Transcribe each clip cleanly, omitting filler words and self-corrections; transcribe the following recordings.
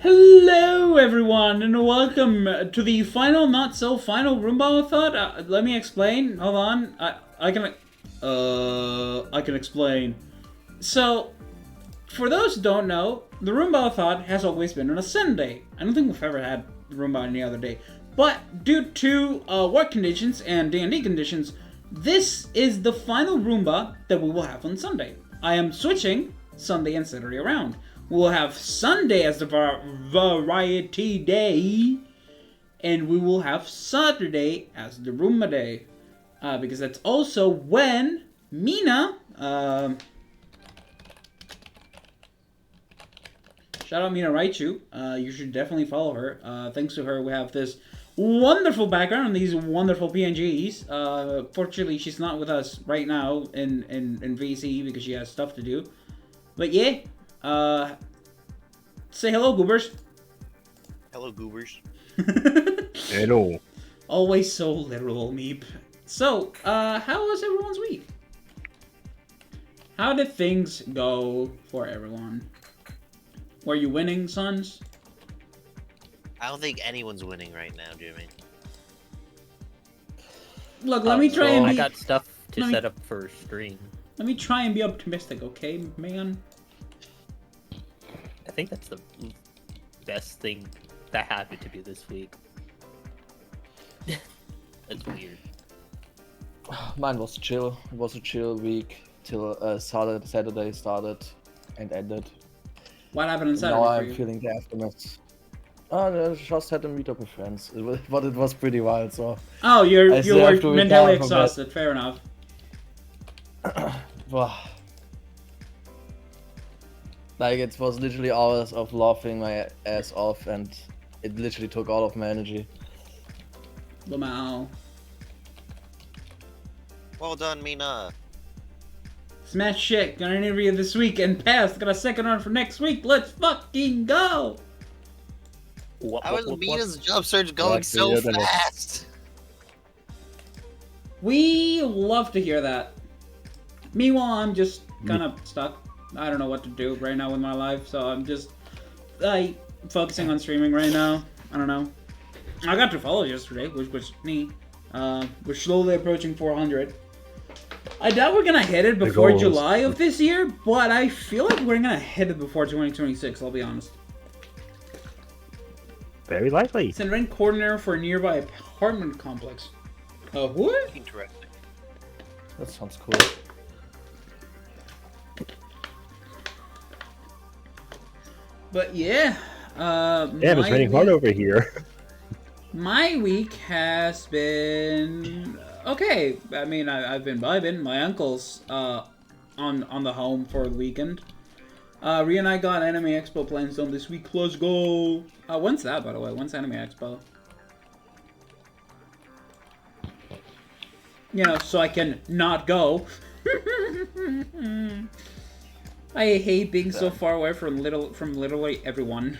Hello, everyone, and welcome to the final, not so final Roomba thought. Let me explain. Hold on. I can explain. So, for those who don't know, the Roomba thought has always been on a Sunday. I don't think we've ever had the Roomba any other day. But due to work conditions and D&D conditions, this is the final Roomba that we will have on Sunday. I am switching Sunday and Saturday around. We'll have Sunday as the variety day, and we will have Saturday as the Roomba day, because that's also when Mina, shout out Mina Raichu, you should definitely follow her. Thanks to her, we have this wonderful background and these wonderful PNGs. Fortunately, she's not with us right now in VC because she has stuff to do. But yeah. Say hello, goobers. Hello, goobers. Hello. Always so literal, Meep. So, how was everyone's week? How did things go for everyone? Were you winning, sons? I don't think anyone's winning right now, Jimmy. Look, let me try and be... I got stuff to set up for stream. Let me try and be optimistic, okay, man? I think that's the best thing that happened to me this week. That's weird. Mine was chill. It was a chill week till Saturday started and ended. What happened on Saturday Now for I'm you? feeling the aftermath. I just had to meet up with friends, but it was pretty wild. So. Oh, you still were have to mentally recover from that. exhausted. Fair enough. Like, it was literally hours of laughing my ass off, and it literally took all of my energy. Lamau. Well done, Mina. Smash shit. Got an interview this week and passed. Got a second one for next week. Let's fucking go! How is Mina's job search going Yeah, so yeah, that is- fast? We love to hear that. Meanwhile, I'm just kind of stuck. I don't know what to do right now with my life, so I'm just focusing on streaming right now. I don't know. I got 2 follows yesterday, which was neat. We're slowly approaching 400. I doubt we're gonna hit it before goals. July of this year, but I feel like we're gonna hit it before 2026, I'll be honest. Very likely. It's an event coordinator for a nearby apartment complex. What? Interesting. That sounds cool. But yeah, Damn, it's raining hard over here. My week has been okay. I mean, I've been vibing. My uncle's on the home for the weekend. Rhea and I got Anime Expo plans done this week. Let's go. When's that, by the way? When's Anime Expo? You know, so I can not go. I hate being so far away from literally everyone.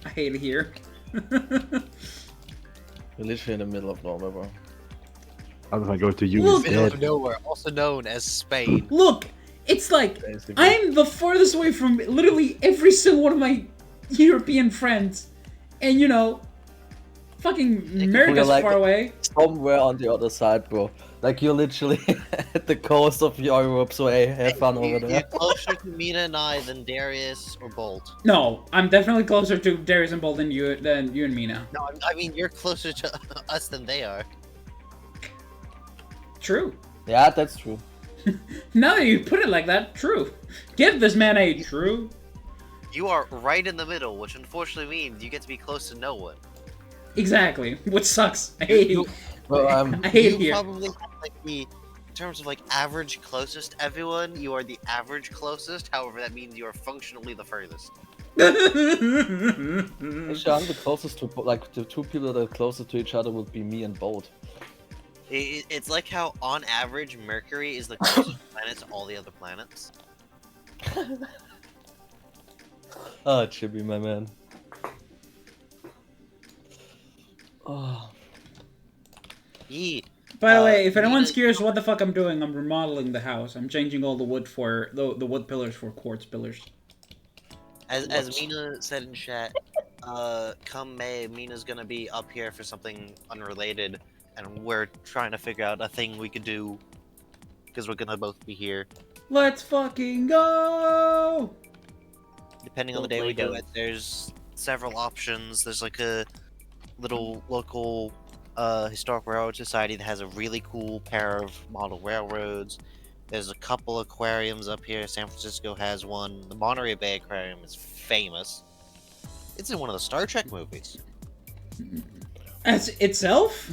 I hate it here. We're literally in the middle of nowhere, bro. I'm gonna go to you Look. Middle instead. of nowhere, also known as Spain. Look, it's like Basically. I'm the farthest away from literally every single one of my European friends, and you know, fucking America's like- far away. Somewhere on the other side, bro. Like, you're literally at the coast of Europe, so hey, have fun over You're there. closer to Mina and I than Darius or Bolt. No, I'm definitely closer to Darius and Bolt than you and Mina. No, I mean, you're closer to us than they are. True. Yeah, that's true. Now that you put it like that, true. Give this man a true. You are right in the middle, which unfortunately means you get to be close to no one. Exactly. Which sucks. I hate it. Well, I hate it You here. probably have, like, in terms of, like, average closest to everyone, you are the average closest. However, that means you are functionally the furthest. Actually, I'm the closest to, like, the 2 people that are closest to each other would be me and Bolt. It's like how, on average, Mercury is the closest planet to all the other planets. Oh, Chibi, my man. Oh. Yee. By the way, if anyone's Mina- curious what the fuck I'm doing, I'm remodeling the house. I'm changing all the wood for the wood pillars for quartz pillars. As Mina said in chat, come May, Mina's gonna be up here for something unrelated, and we're trying to figure out a thing we could do, because we're gonna both be here. Let's fucking go! Depending on the day we do it, there's several options. There's like a little local historic railroad society that has a really cool pair of model railroads. There's a couple aquariums up here. San Francisco has one. The Monterey Bay Aquarium is famous. It's in one of the Star Trek movies. As itself?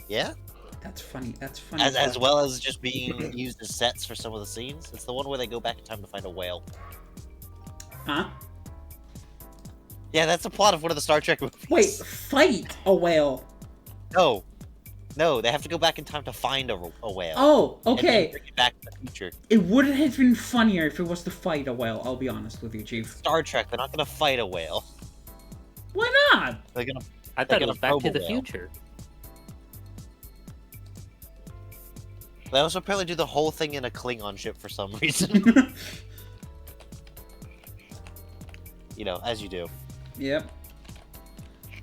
Yeah? That's funny. That's funny. As well as just being used as sets for some of the scenes. It's the one where they go back in time to find a whale. Huh? Yeah, that's the plot of one of the Star Trek movies. Wait, fight a whale. No, they have to go back in time to find a whale. Oh, And then okay. bring it back to the future. It would have been funnier if it was to fight a whale, I'll be honest with you, Chief. Star Trek, they're not gonna fight a whale. Why not? They're gonna. I They're thought it gonna was Back probe to a the whale. Future. They also apparently do the whole thing in a Klingon ship for some reason. You know, as you do. Yep.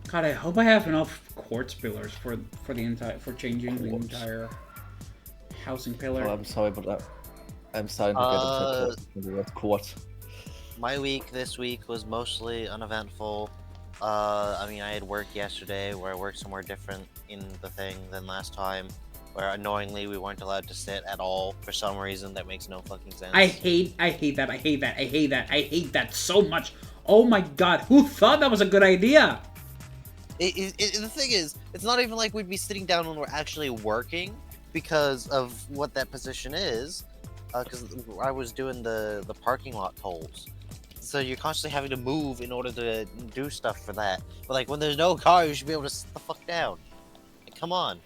God, I hope I have enough quartz pillars for changing the entire housing pillar. Oh, I'm sorry, but I'm starting to get into that court. My week this week was mostly uneventful. I mean, I had work yesterday where I worked somewhere different in the thing than last time, where annoyingly we weren't allowed to sit at all for some reason that makes no fucking sense. I hate that so much. Oh my god, who thought that was a good idea? The thing is, it's not even like we'd be sitting down when we're actually working because of what that position is. Because I was doing the parking lot tolls. So you're constantly having to move in order to do stuff for that. But like when there's no car, you should be able to sit the fuck down. Like, come on.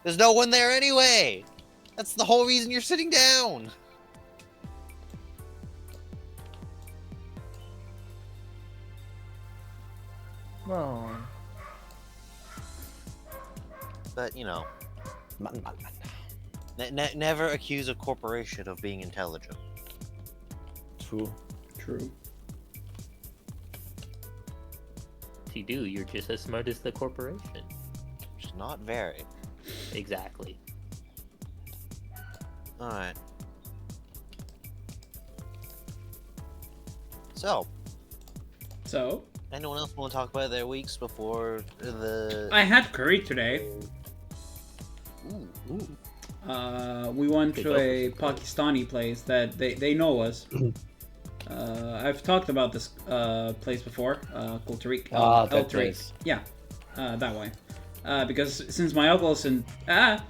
There's no one there anyway! That's the whole reason you're sitting down! No. But, you know, Man. never accuse a corporation of being intelligent. True. True. If you do, you're just as smart as the corporation. Just not very. Exactly. Alright. So, anyone else want to talk about their weeks before the... I had curry today. Ooh. We went Good to go for a some curry. Pakistani place that they know us. I've talked about this place before, called Tariq. Ah, El that Tariq. place. Yeah, that way. Because since my uncle's in town,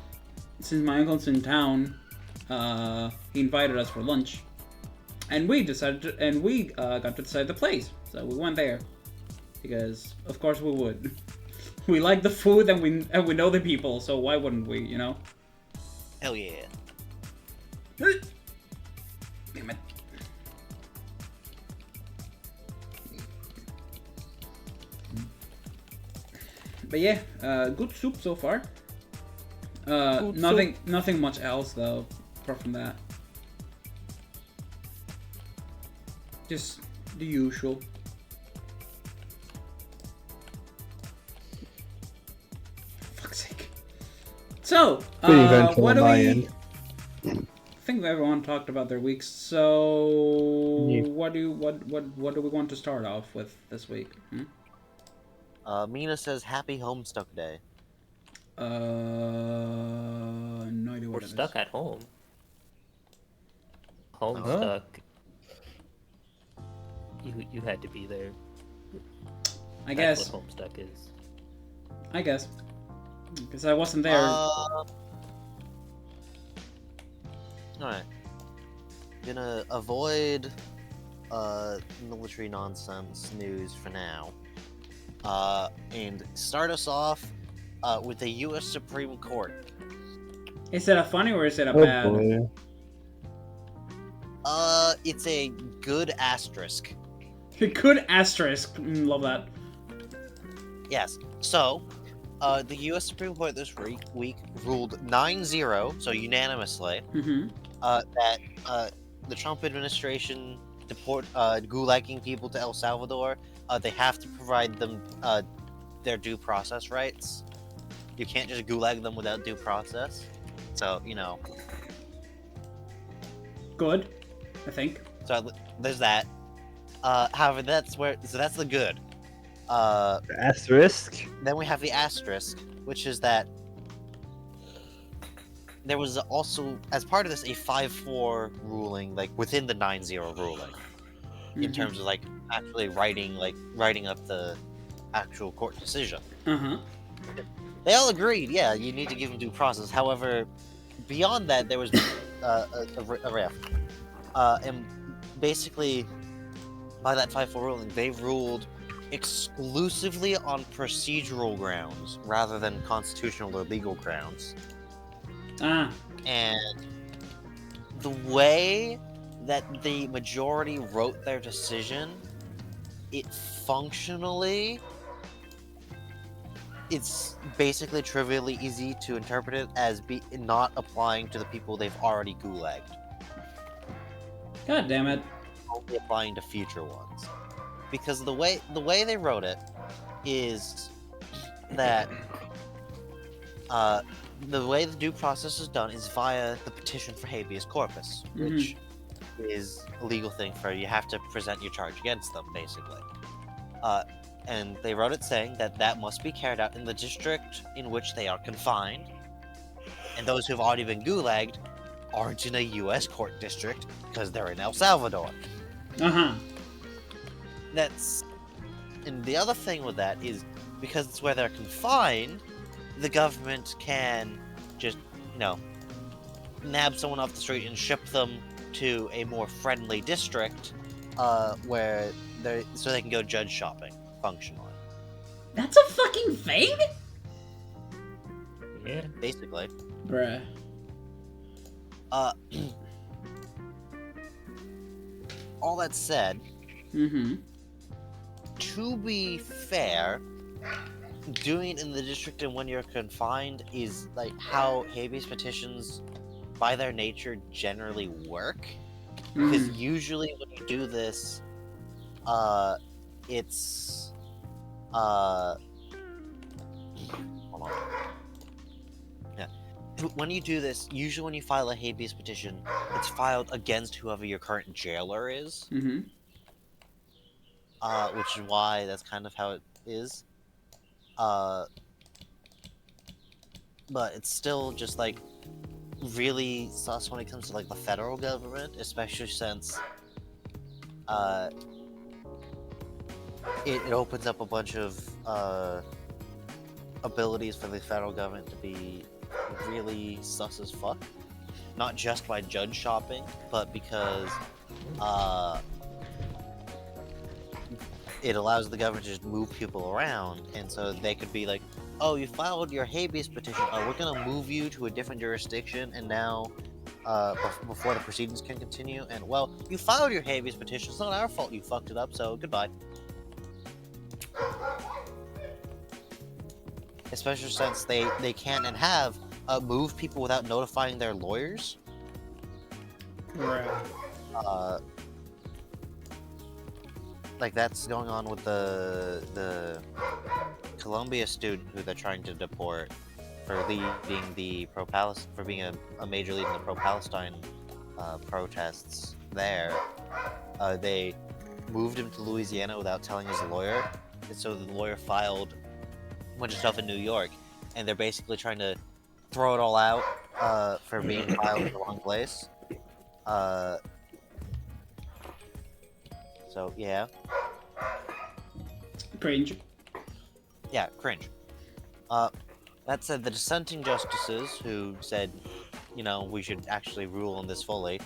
he invited us for lunch, and we got to decide the place. So we went there because, of course, we would. We like the food and we know the people, so why wouldn't we? You know. Hell yeah. Damn it. But yeah, good soup so far. Nothing much else though, apart from that. Just the usual. Fuck's sake. So, Pretty eventful what do on my we? end. I think everyone talked about their weeks. So, Yeah. what do we want to start off with this week? Mina says Happy Homestuck Day. No idea what We're it stuck is. at home. Home Huh? stuck. You had to be there. I That's guess. what Homestuck is. I guess. Because I wasn't there. Alright. Gonna avoid military nonsense news for now. And start us off with the U.S. Supreme Court. Is it a funny or is it a Oh bad? boy. It's a good asterisk. Good asterisk. Love that. Yes. So, the U.S. Supreme Court this week ruled 9-0, so unanimously, Mm-hmm. that the Trump administration gulagging people to El Salvador, they have to provide them their due process rights. You can't just gulag them without due process. So, Good, I think. so there's that. However, that's the good. Asterisk. Then we have the asterisk, which is that there was also, as part of this, a 5-4 ruling, like within the 9-0 ruling, in terms of actually writing up the actual court decision. Uh-huh. They all agreed, yeah, you need to give them due process. However, beyond that, there was a rift. And basically, by that 5-4 ruling, they ruled exclusively on procedural grounds rather than constitutional or legal grounds. Ah. And the way that the majority wrote their decision, it functionally, it's basically trivially easy to interpret it as not applying to the people they've already gulagged. God damn it. Only applying to future ones. Because the way they wrote it is that the way the due process is done is via the petition for habeas corpus, which is a legal thing for you have to present your charge against them, basically. And they wrote it saying that must be carried out in the district in which they are confined, and those who have already been gulagged aren't in a U.S. court district because they're in El Salvador. Uh-huh. And the other thing with that is because it's where they're confined, the government can just, nab someone off the street and ship them to a more friendly district, where so they can go judge shopping, functionally. That's a fucking thing? Yeah. Basically. Bruh. All that said, Mm-hmm. to be fair, doing it in the district and when you're confined is how habeas petitions, by their nature, generally work. Because usually when you do this, it's hold on. Yeah. When you do this, usually when you file a habeas petition, it's filed against whoever your current jailer is. Mm-hmm. Which is why that's kind of how it is. But it's still just really sus when it comes to the federal government, especially since it opens up a bunch of abilities for the federal government to be really sus as fuck. Not just by judge shopping, but because it allows the government to just move people around, and so they could be like, oh, you filed your habeas petition, we're gonna move you to a different jurisdiction, and now, before the proceedings can continue, and well, you filed your habeas petition, it's not our fault you fucked it up, so goodbye. Especially since they can and have moved people without notifying their lawyers. Bruh. That's going on with the Colombia student who they're trying to deport for leading the for being a major lead in the pro-Palestine protests there. They moved him to Louisiana without telling his lawyer, and so the lawyer filed a bunch of stuff in New York, and they're basically trying to throw it all out for being filed in the wrong place. So yeah. Cringe. Yeah, cringe. That said, the dissenting justices who said, we should actually rule on this fully,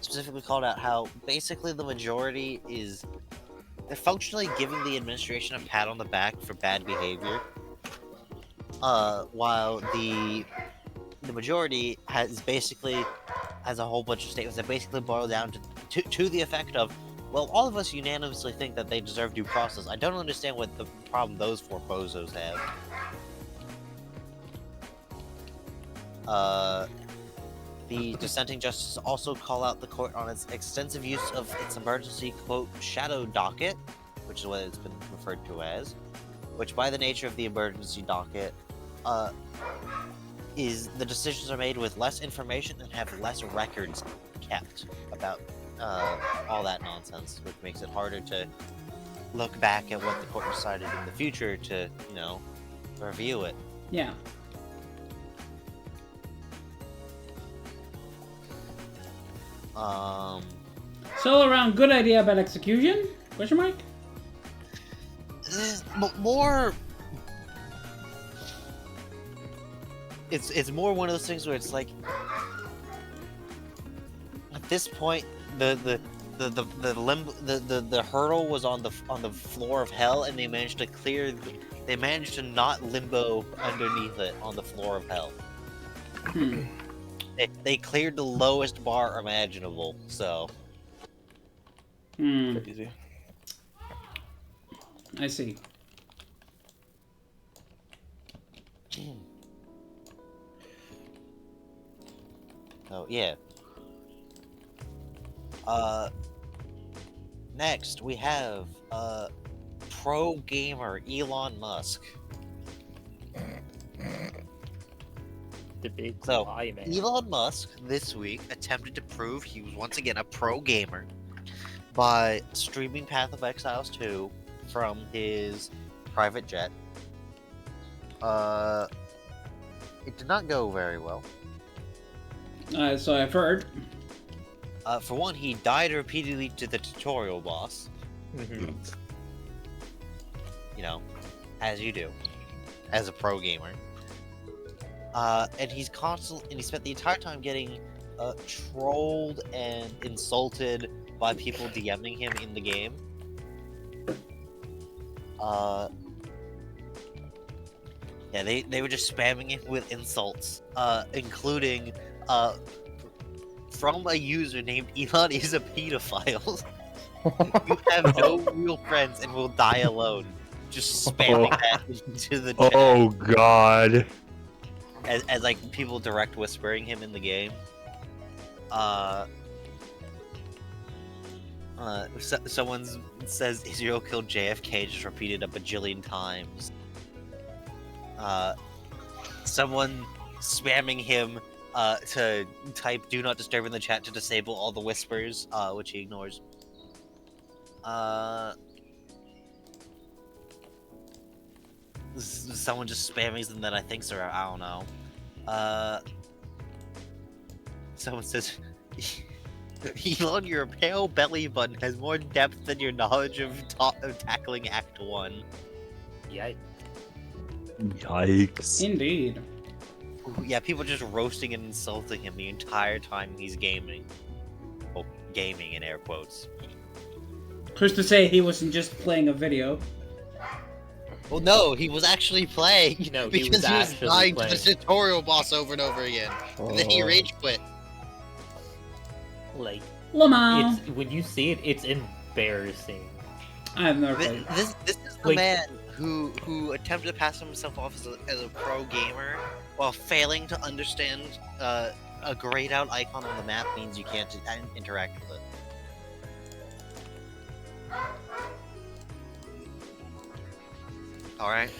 specifically called out how basically the majority they're functionally giving the administration a pat on the back for bad behavior, while the majority has a whole bunch of statements that basically boil down to the effect of, well, all of us unanimously think that they deserve due process. I don't understand what the problem those four bozos have. The dissenting justices also call out the court on its extensive use of its emergency, quote, shadow docket, which is what it's been referred to as, which by the nature of the emergency docket, is the decisions are made with less information and have less records kept about all that nonsense, which makes it harder to look back at what the court decided in the future to, review it. Yeah. So around good idea about execution? Question mark? More. It's more one of those things where it's like, at this point, the hurdle was on the floor of hell, and they managed to not limbo underneath it on the floor of hell. They cleared the lowest bar imaginable, so. Crazy. I see. So yeah. Next we have pro gamer Elon Musk. The big So, lie, man. Elon Musk this week attempted to prove he was once again a pro gamer by streaming Path of Exiles 2 from his private jet. It did not go very well. So I've heard. For one, he died repeatedly to the tutorial boss. Mhm. As you do, as a pro gamer. And he spent the entire time getting trolled and insulted by people DMing him in the game. Yeah, they were just spamming him with insults, including from a user named Elon is a pedophile. You have no real friends and will die alone. Just spamming that into the chat. Oh god. As like people direct whispering him in the game. Someone says Israel killed JFK, just repeated a bajillion times. Someone spamming him to type "Do not disturb" in the chat to disable all the whispers, which he ignores. Someone just spamming something that I think's around. I don't know. Someone says, Elon, your pale belly button has more depth than your knowledge of tackling Act 1. Yikes. Yikes. Indeed. Yeah, people just roasting and insulting him the entire time he's gaming. Well, gaming in air quotes. Who's to say he wasn't just playing a video? Well, no, he was actually playing. No, he because was he was actually dying to playing. the tutorial boss over and over again. And then he rage quit. Like, Lamau. it's when you see it, it's embarrassing. I have never played. This is the Like- man who attempted to pass himself off as a pro gamer while failing to understand a grayed out icon on the map means you can't interact with it. Alright.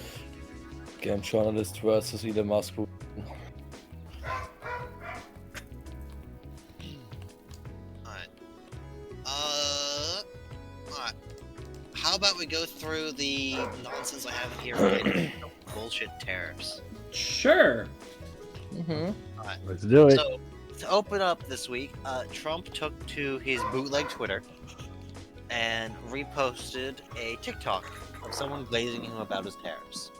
Game journalist versus Elon Musk. Alright. Alright. How about we go through the nonsense I have here related to bullshit tariffs? Sure. Mm-hmm. Let's do it. So, to open up this week, Trump took to his bootleg Twitter and reposted a TikTok of someone glazing him about his tariffs.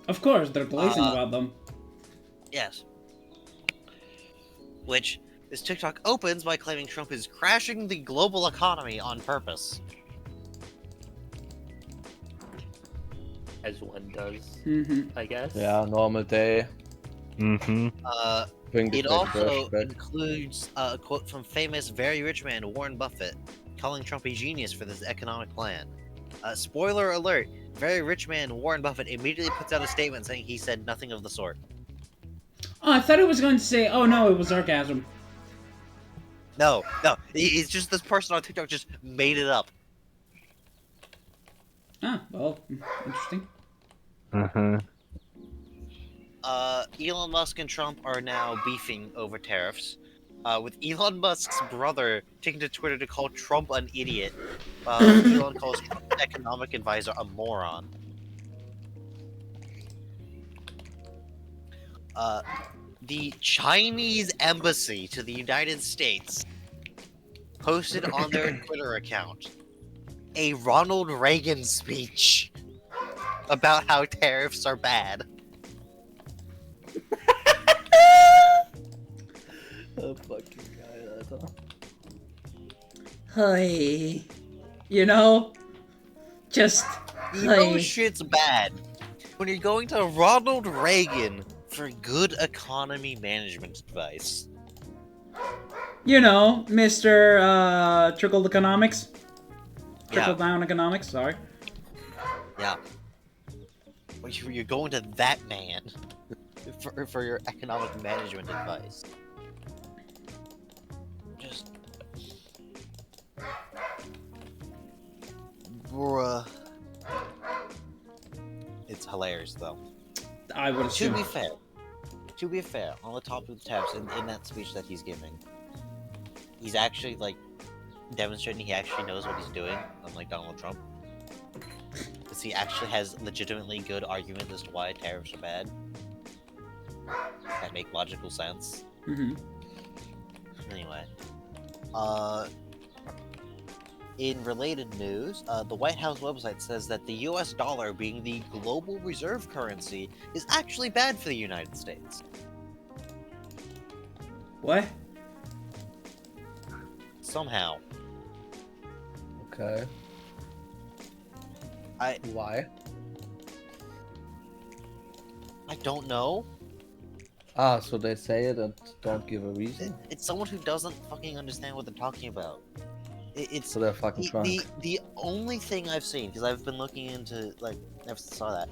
Of course, they're glazing about them. Yes. Which, this TikTok opens by claiming Trump is crashing the global economy on purpose. As one does, Mm-hmm. I guess. Yeah, normal day. Mm-hmm. Bring the It big also trash back. includes a quote from famous very rich man Warren Buffett, calling Trump a genius for this economic plan. Spoiler alert, very rich man Warren Buffett immediately puts out a statement saying he said nothing of the sort. Oh, I thought it was going to say, oh no, it was sarcasm. No, it's just this person on TikTok just made it up. Ah, well, interesting. Uh-huh. Elon Musk and Trump are now beefing over tariffs, with Elon Musk's brother taking to Twitter to call Trump an idiot. Elon calls Trump's economic advisor a moron. The Chinese embassy to the United States posted on their Twitter account a Ronald Reagan speech about how tariffs are bad. Oh, fucking geil, Alter. Hey, you know, just You know hey. shit's bad when you're going to Ronald Reagan for good economy management advice. You know, Mr. Trickle Economics. Trickle Yeah, down economics, sorry. yeah. Well, you're going to that man for your economic management advice. Just... Bruh. It's hilarious, though. I would To assume. be fair, on the topic of the tariffs, in that speech that he's giving, he's actually, like, demonstrating he actually knows what he's doing, unlike Donald Trump. Because he actually has legitimately good arguments as to why tariffs are bad. That make logical sense. Mm-hmm. Anyway. In related news, the White House website says that the US dollar, being the global reserve currency, is actually bad for the United States. What? Somehow. Okay. Why? I don't know. Ah, so they say it and don't give a reason? It's someone who doesn't fucking understand what they're talking about. It's So they're fucking drunk. the only thing I've seen, because I've been looking into, like, never saw that.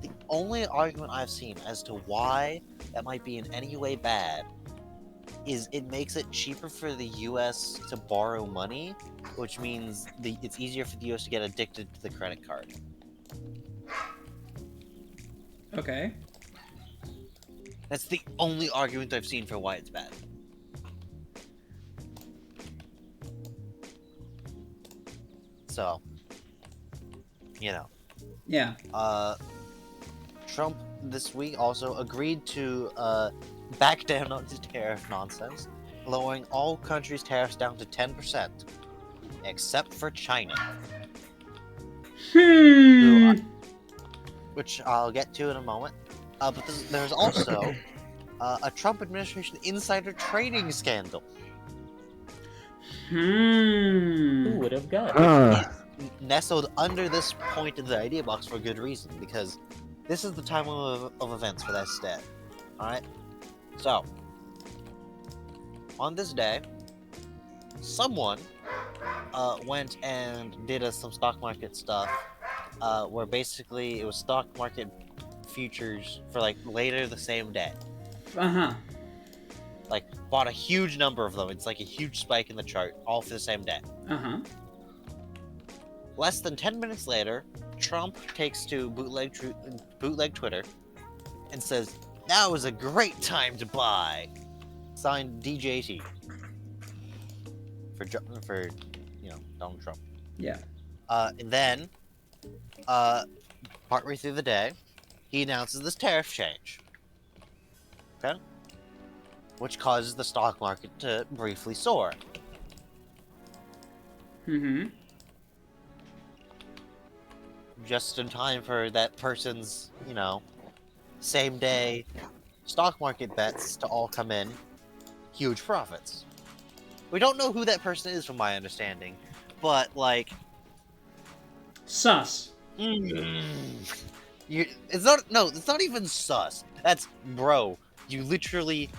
The only argument I've seen as to why that might be in any way bad is it makes it cheaper for the US to borrow money, which means it's easier for the US to get addicted to the credit card. Okay. That's the only argument I've seen for why it's bad. So, you know. Yeah. Trump this week also agreed to back down on his tariff nonsense, lowering all countries' tariffs down to 10%, except for China, which I'll get to in a moment. But there's also a Trump administration insider trading scandal. Who would have guessed? Nestled under this point in the idea box for good reason, because this is the time of events for that stat. Alright? So, on this day, someone went and did some stock market stuff, where basically it was stock market futures for, like, later the same day. Uh-huh. Like, bought a huge number of them. It's like a huge spike in the chart, all for the same day. Uh-huh. Less than 10 minutes later, Trump takes to bootleg Twitter and says, "Now is a great time to buy." Signed DJT. For Donald Trump. Yeah. And then, partway through the day, he announces this tariff change. Okay? Which causes the stock market to briefly soar. Mm-hmm. Just in time for that person's, same day stock market bets to all come in. Huge profits. We don't know who that person is, from my understanding, but, like... Sus. It's not even sus. That's, bro, you literally...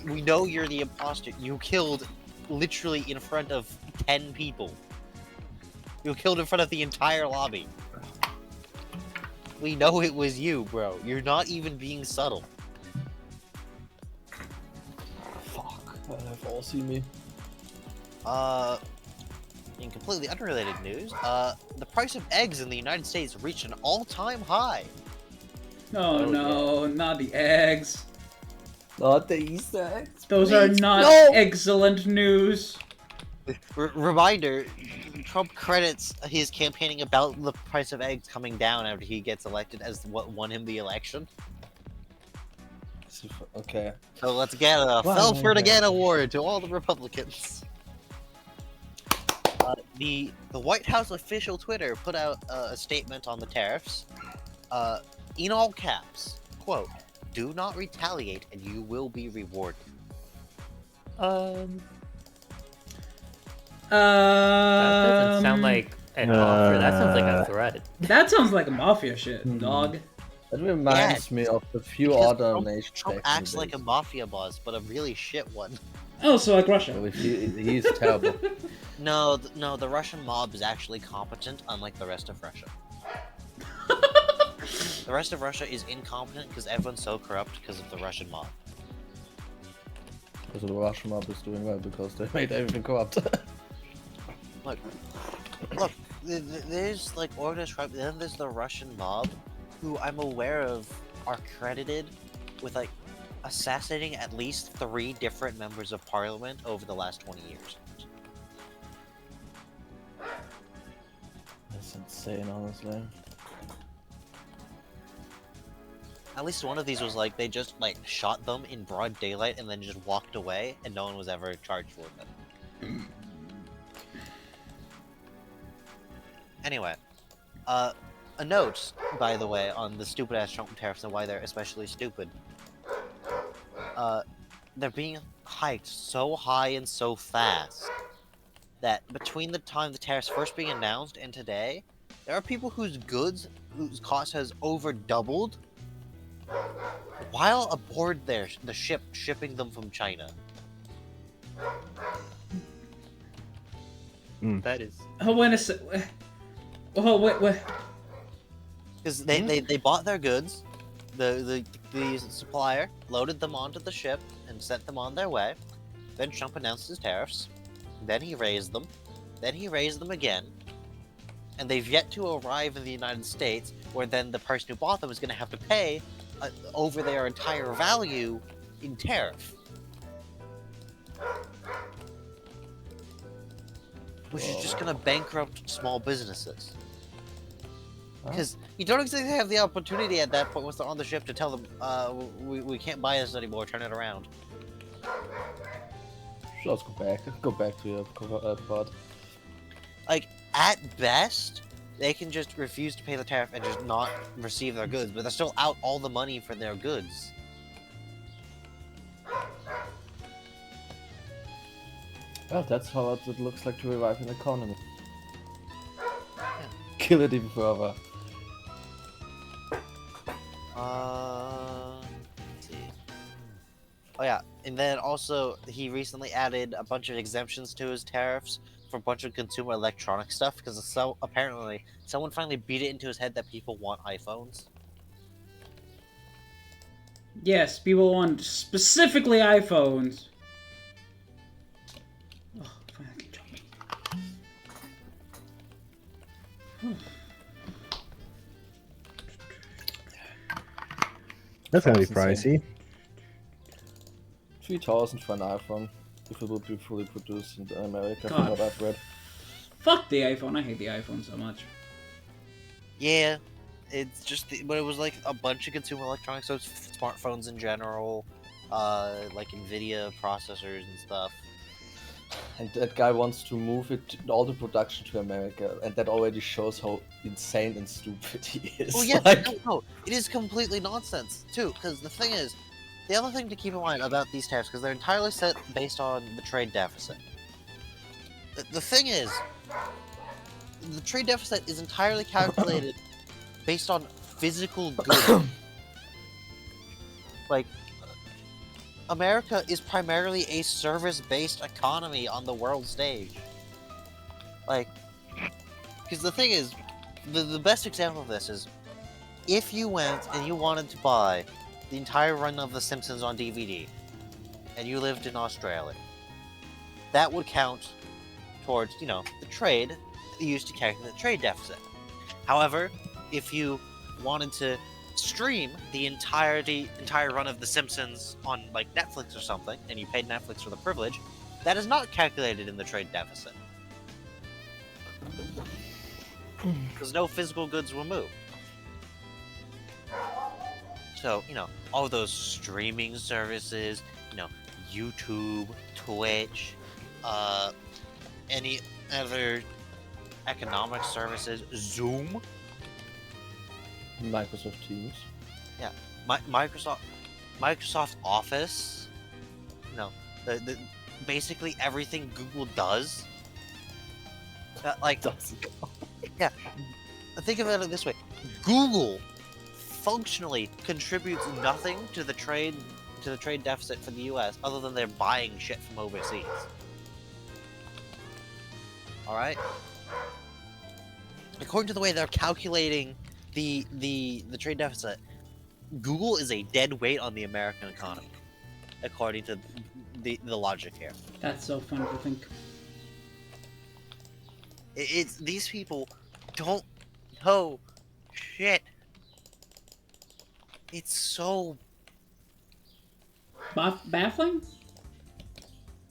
We know you're the imposter. You killed literally in front of 10 people. You killed in front of the entire lobby. We know it was you, bro. You're not even being subtle. Have all seen me. In completely unrelated news, the price of eggs in the United States reached an all-time high. Oh, Oh, no, not the eggs. Not the Easter eggs. Those are please, not no! excellent news. Reminder, Trump credits his campaigning about the price of eggs coming down after he gets elected as what won him the election. Okay. So let's get a Wow, Fell for it okay. again award to all the Republicans. The White House official Twitter put out a statement on the tariffs, in all caps, quote, "Do not retaliate and you will be rewarded." That doesn't sound like an offer. That sounds like a threat. That sounds like a mafia shit, dog. That reminds me of the few Because other Trump, nations. Trump back in the acts like a days. mafia boss, but a really shit one. Oh, so like Russia. So he's terrible. No, the Russian mob is actually competent, unlike the rest of Russia. The rest of Russia is incompetent because everyone's so corrupt because of the Russian mob. So the Russian mob is doing well because they made everything corrupt. Look, there's like organized crime, then there's the Russian mob, who I'm aware of are credited with like assassinating at least 3 different members of parliament over the last 20 years. That's insane, honestly. At least one of these was like, they just like shot them in broad daylight and then just walked away and no one was ever charged with it. Anyway, a note, by the way, on the stupid-ass Trump tariffs and why they're especially stupid. They're being hiked so high and so fast that between the time the tariffs first being announced and today, there are people whose cost has over doubled while aboard the ship shipping them from China. That is. Oh, wait a sec. Oh, wait. Because they bought their goods, the supplier loaded them onto the ship and sent them on their way. Then Trump announced his tariffs. Then he raised them. Then he raised them again. And they've yet to arrive in the United States, where then the person who bought them is going to have to pay over their entire value in tariff. Which is just going to bankrupt small businesses. Because you don't exactly have the opportunity at that point once they're on the ship to tell them, we can't buy this anymore, turn it around. Let's go back to your part. Like, at best, they can just refuse to pay the tariff and just not receive their goods, but they're still out all the money for their goods. Well, that's how it looks like to revive an economy. Kill it even further. Let's see. Oh yeah, and then also he recently added a bunch of exemptions to his tariffs for a bunch of consumer electronic stuff because apparently someone finally beat it into his head that people want iPhones. Yes, people want specifically iPhones. Oh, fine, I can jump. That's gonna be That's insane. pricey. 3,000 for an iPhone if it would be fully produced in America, God. from what I've read. Fuck the iPhone. I hate the iPhone so much. Yeah, it's just, but it was like a bunch of consumer electronics, so it's smartphones in general, like Nvidia processors and stuff. And that guy wants to move all the production to America, and that already shows how insane and stupid he is. Well, yes, Like, no, it is completely nonsense too. Because the thing is, the other thing to keep in mind about these tariffs, because they're entirely set based on the trade deficit. The thing is, the trade deficit is entirely calculated based on physical goods. Like, America is primarily a service-based economy on the world stage. Like, because the thing is, the best example of this is, if you went and you wanted to buy the entire run of The Simpsons on DVD, and you lived in Australia, that would count towards, you know, the trade used to calculate the trade deficit. However, if you wanted to stream the entire run of The Simpsons on like Netflix or something, and you paid Netflix for the privilege, that is not calculated in the trade deficit because no physical goods were moved. So, you know, all those streaming services, you know, YouTube, Twitch, any other economic services, Zoom, Microsoft Teams. Microsoft Office, you know, the basically everything Google does. Like, yeah, think of it this way: Google functionally contributes nothing to the trade deficit for the U.S. other than they're buying shit from overseas. All right. According to the way they're calculating the trade deficit, Google is a dead weight on the American economy, according to the logic here. That's so fun to think. It's these people don't know shit. It's so Baffling?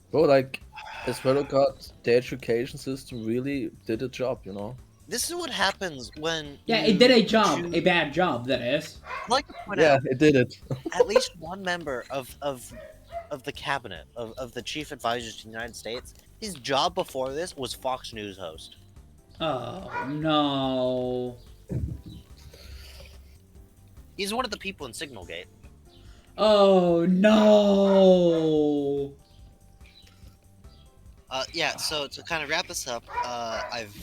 Bro, like, I swear to God, the education system really did a job, you know? this is what happens when Yeah, you it did a job. choose- A bad job, that is. I'd like to point Yeah, out it did it. at least one member of the cabinet of the chief advisors to the United States. His job before this was Fox News host. Oh, no. He's one of the people in Signalgate. Oh, no. Yeah, so to kind of wrap this up, I've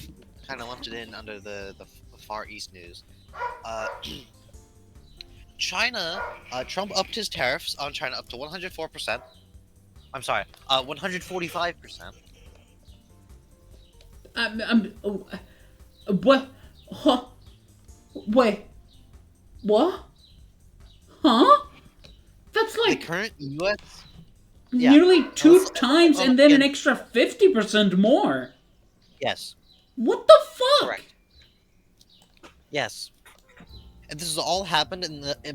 kind of lumped it in under the Far East news. China, Trump upped his tariffs on China up to 104%. I'm sorry, 145%. What? Huh? Wait. What? Huh? That's The like current U.S. yeah. nearly two Let's- times and then an extra 50% more. Yes, What the fuck? correct. Yes. And this has all happened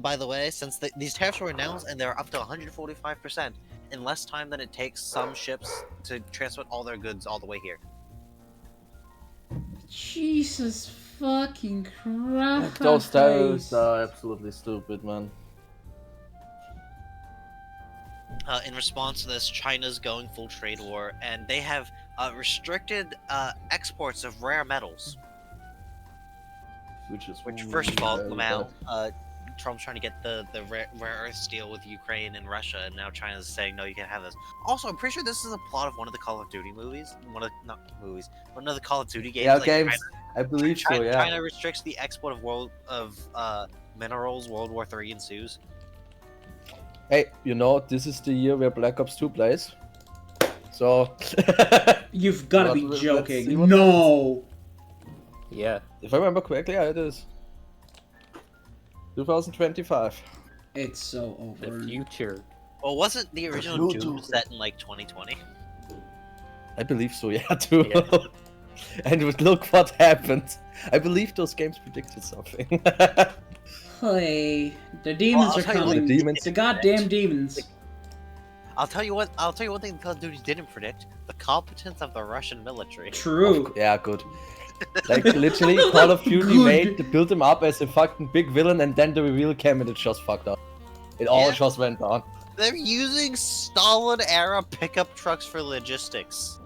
by the way, since these tariffs were announced, and they're up to 145% in less time than it takes some ships to transport all their goods all the way here. Jesus fucking Christ. Those tariffs are absolutely stupid, man. In response to this, China's going full trade war, and they have restricted exports of rare metals. Which, first of all, Lamau, Trump's trying to get the rare earth deal with Ukraine and Russia, and now China's saying, no, you can't have this. Also, I'm pretty sure this is a plot of one of the Call of Duty movies. One of the Call of Duty games. Yeah, like, games. I believe so, yeah. China restricts the export of minerals. World War III ensues. Hey, you know, this is the year where Black Ops 2 plays. So... You've got to be Let's see joking. what No. Yeah. If I remember correctly, yeah, it is. 2025. It's so The over. future. Well, wasn't the original future. Doom set in like 2020? I believe so, yeah, too. Yeah. And look what happened. I believe those games predicted something. Hey, the demons I'll are tell you what, coming. the demons- The goddamn demons. I'll tell you one thing Call of Duty didn't predict: the competence of the Russian military. True. Yeah, good. Like, literally, Call of Duty Good. built him up as a fucking big villain, and then the reveal came and it just fucked up. It all Yeah. just went down. They're using Stalin-era pickup trucks for logistics.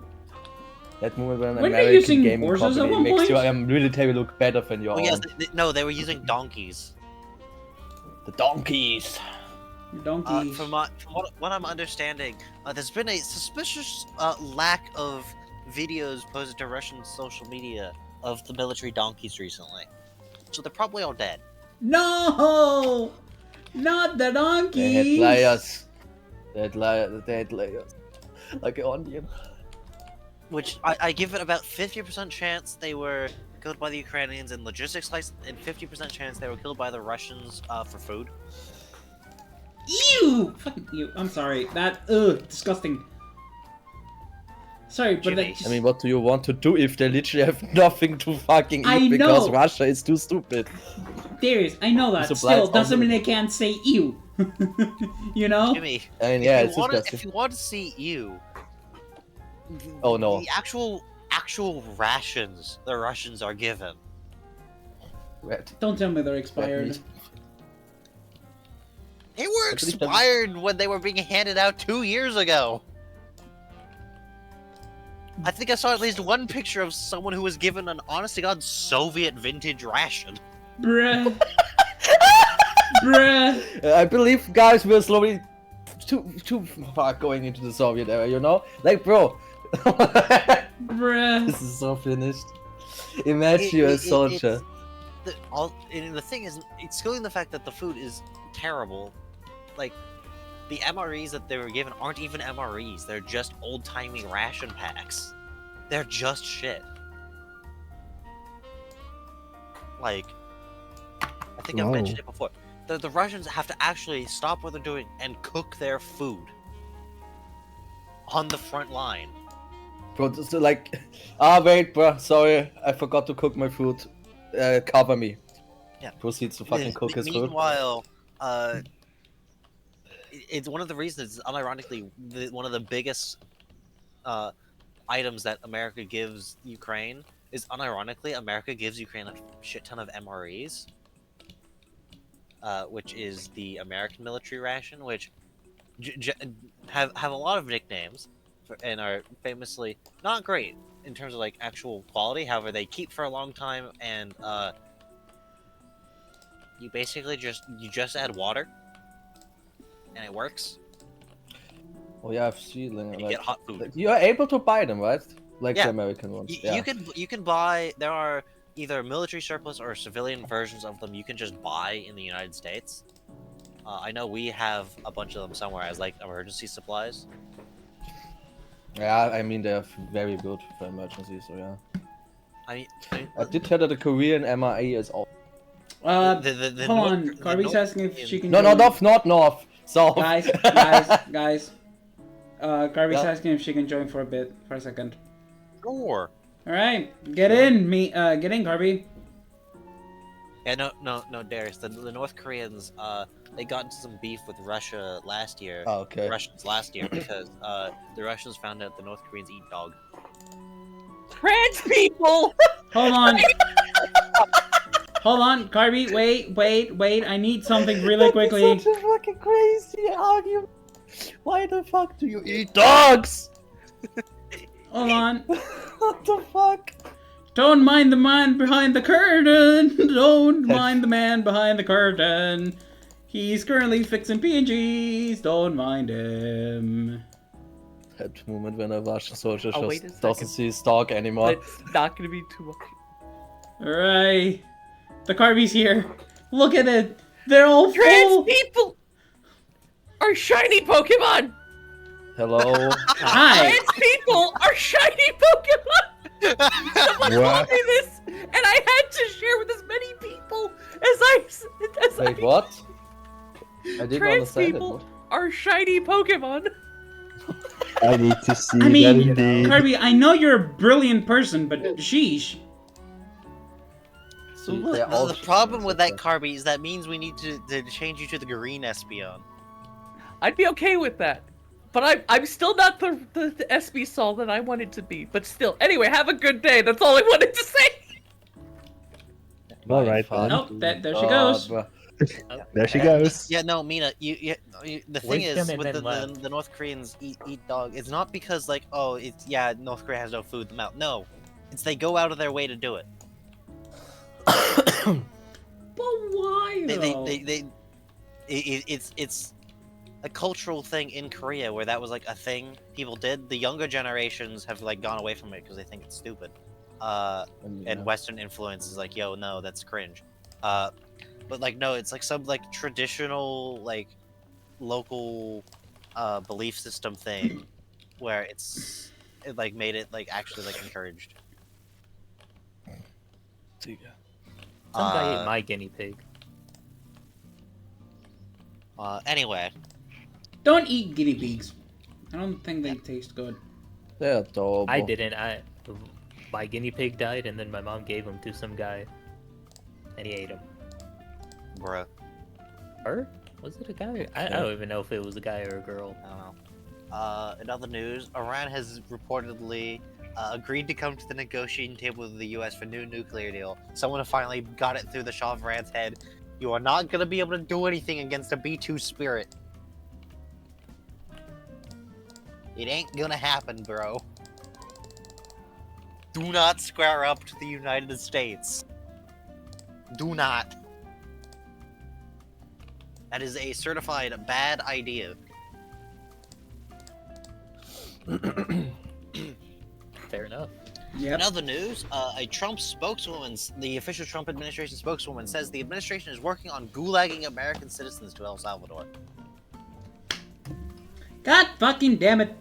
That moment when an Weren't they American using gaming horses at company one makes point? your military look better than your Oh own. yes, no, they were using donkeys. The donkeys. Donkey. From what I'm understanding, there's been a suspicious lack of videos posted to Russian social media of the military donkeys recently. So they're probably all dead. No! Not the They had donkeys! layers. They had layers. Like an onion. Which I give it about 50% chance they were killed by the Ukrainians in logistics license, and 50% chance they were killed by the Russians for food. Ew! Fucking ew. I'm sorry. That, ugh, disgusting. Sorry, but Jimmy. that just... I mean, what do you want to do if they literally have nothing to fucking eat I because know. Russia is too stupid? Darius, I know that. Supplies Still, doesn't all mean the- they can't say ew. You know? Jimmy, I mean, yeah, if it's you want to, disgusting. if you want to see you, Oh, no. the actual rations the Russians are given. Red. Don't tell me they're Red expired. meat. They were I believe that- expired when they were being handed out 2 years ago. I think I saw at least one picture of someone who was given an honest-to-God Soviet vintage ration. Bruh. Bruh. I believe, guys, we're slowly too far going into the Soviet era, you know? Like, bro. Bruh. This is so finished. Imagine you're a soldier. And the thing is, excluding the fact that the food is terrible, like, the MREs that they were given aren't even MREs. They're just old-timey ration packs. They're just shit. Like, I think I've mentioned it before. The Russians have to actually stop what they're doing and cook their food on the front line. Bro, just like, wait, bro, sorry, I forgot to cook my food. Cover me. Yeah. Proceeds to fucking cook his food. Meanwhile, it's one of the reasons, unironically, one of the biggest items that America gives Ukraine is, unironically, America gives Ukraine a shit ton of MREs, which is the American military ration, which have a lot of nicknames and are famously not great in terms of like actual quality. However, they keep for a long time, and you basically just add water, and it works. Oh yeah, I've seen And you like, get hot food. you're able to buy them, right? Like Yeah. the American ones. You can buy. There are either military surplus or civilian versions of them. You can just buy in the United States. I know we have a bunch of them somewhere as like emergency supplies. Yeah, I mean they're very good for emergencies. So yeah. I I did hear that the Korean MRE is all. the Hold North- on. the Carby's North asking if Korean- she can No, join. not north. South. Guys. Carby's Yeah. asking if she can join for a second. Sure. Alright, get in, Carby. Yeah, no, Darius. The North Koreans, they got into some beef with Russia last year. Oh, okay. The Russians last year because the Russians found out the North Koreans eat dog. Trans people! Hold on. Hold on, Carby, wait, I need something really quickly. That's such a fucking crazy argument. Why the fuck do you eat dogs? Hold on. What the fuck? Don't mind the man behind the curtain. Don't mind the man behind the curtain. He's currently fixing PNGs. Don't mind him. That moment when a Russian soldier Oh, wait a just doesn't second. see his dog anymore. It's not gonna be too much. Alright. The Carby's here. Look at it. They're all Trans full. people are shiny Pokemon! Hello. Hi. Trans people are shiny Pokemon! Someone told What? me this, and I had to share with as many people as Wait, what? I didn't Trans understand people it. are shiny Pokemon. I need to see I that mean, indeed. Carby, I know you're a brilliant person, but sheesh. See, they're all The problem with that, Carby, is that means we need to change you to the green Espeon. I'd be okay with that. But I'm still not the SB Sol that I wanted to be. But still. Anyway, have a good day. That's all I wanted to say. All right, then. Oh, there she goes. Bruh. There she goes. Yeah, no, Mina, you the thing is, Wisdom and with then love. the North Koreans eat dog, it's not because, like, oh, it's, yeah, North Korea has no food, them out. No. It's they go out of their way to do it. But why though? It's a cultural thing in Korea where that was, like, a thing people did. The younger generations have, like, gone away from it because they think it's stupid. And Western influence is like, yo, no, that's cringe. But like, no, it's like some like traditional like local belief system thing where it like made it like actually like encouraged. Some guy ate my guinea pig. Anyway, Don't eat guinea pigs. I don't think they taste good. They're adorable. I didn't. My guinea pig died, and then my mom gave him to some guy, and he ate him. bruh, Her? Was it a guy? I don't even know if it was a guy or a girl. I don't know. In other news, Iran has reportedly agreed to come to the negotiating table with the U.S. for new nuclear deal. Someone finally got it through the Shah of Iran's head. You are not gonna be able to do anything against a B-2 Spirit. It ain't gonna happen, bro. Do not square up to the United States. Do not. That is a certified bad idea. Fair enough. Yep. In other news, a Trump spokeswoman, the official Trump administration spokeswoman, says the administration is working on gulagging American citizens to El Salvador. God fucking damn it.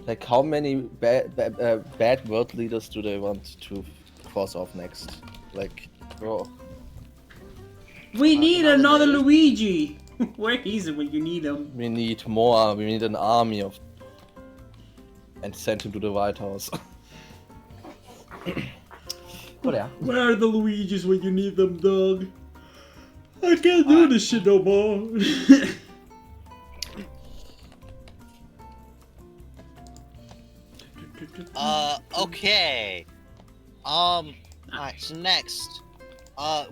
Like, how many bad world leaders do they want to cross off next? Like, bro. We need another another news. Luigi. Where is it when you need him? We need more. We need an army of. And send him to the White House. But yeah. Where are the Luigis when you need them, dog? I can't do this shit no more. Okay. Alright, so next,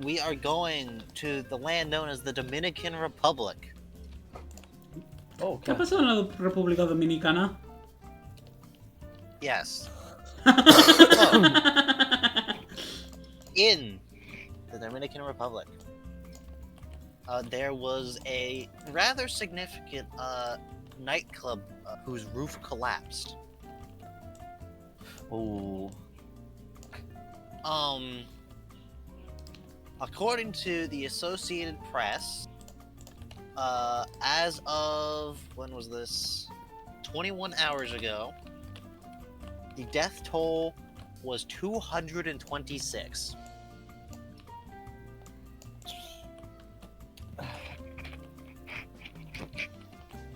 we are going to the land known as the Dominican Republic. Oh, ¿Qué okay. pasó en la República Dominicana? Yes. In the Dominican Republic, there was a rather significant nightclub whose roof collapsed. Oh. According to the Associated Press, as of, when was this? 21 hours ago, the death toll was 226.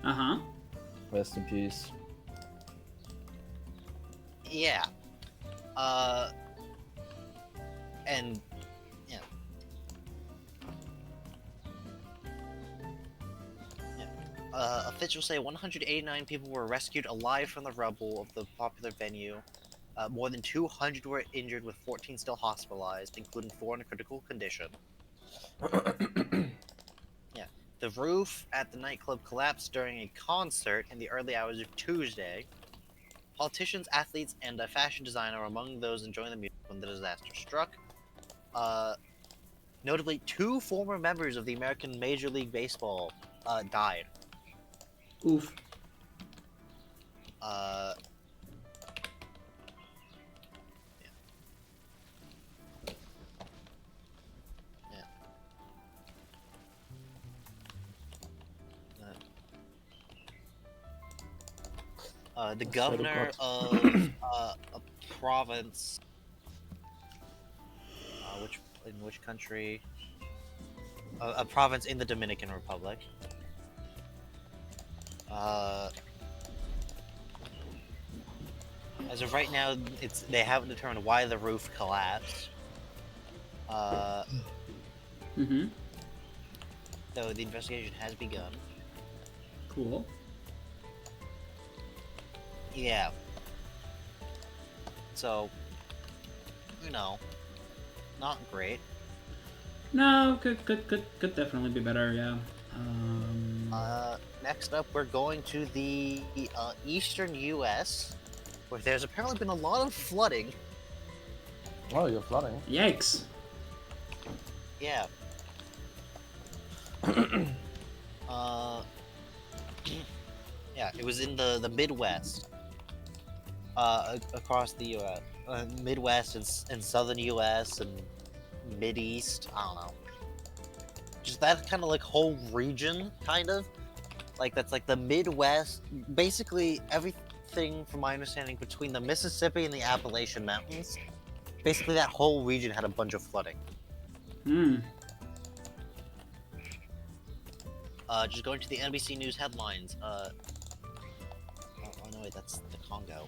Uh-huh. Rest in peace. Yeah. And yeah. Officials say 189 people were rescued alive from the rubble of the popular venue. More than 200 were injured, with 14 still hospitalized, including 4 in critical condition. Yeah. The roof at the nightclub collapsed during a concert in the early hours of Tuesday. Politicians, athletes, and a fashion designer were among those enjoying the music when the disaster struck. Notably, 2 former members of the American Major League Baseball died. Oof. The governor of a province, in which country? A province in the Dominican Republic. As of right now, they haven't determined why the roof collapsed. Mm-hmm. Though the investigation has begun. Cool. Yeah. So, you know, not great. No, could definitely be better, yeah. Next up, we're going to the eastern U.S., where there's apparently been a lot of flooding. Oh, you're flooding. Yikes. Yeah. Yeah, it was in the Midwest. Across the U.S. Midwest and southern U.S. and Mid-East, I don't know. Just that kind of like whole region, kind of. Like, that's like the Midwest, basically everything, from my understanding, between the Mississippi and the Appalachian Mountains. Basically that whole region had a bunch of flooding. Hmm. Just going to the NBC News headlines. Oh no, wait, that's the Congo.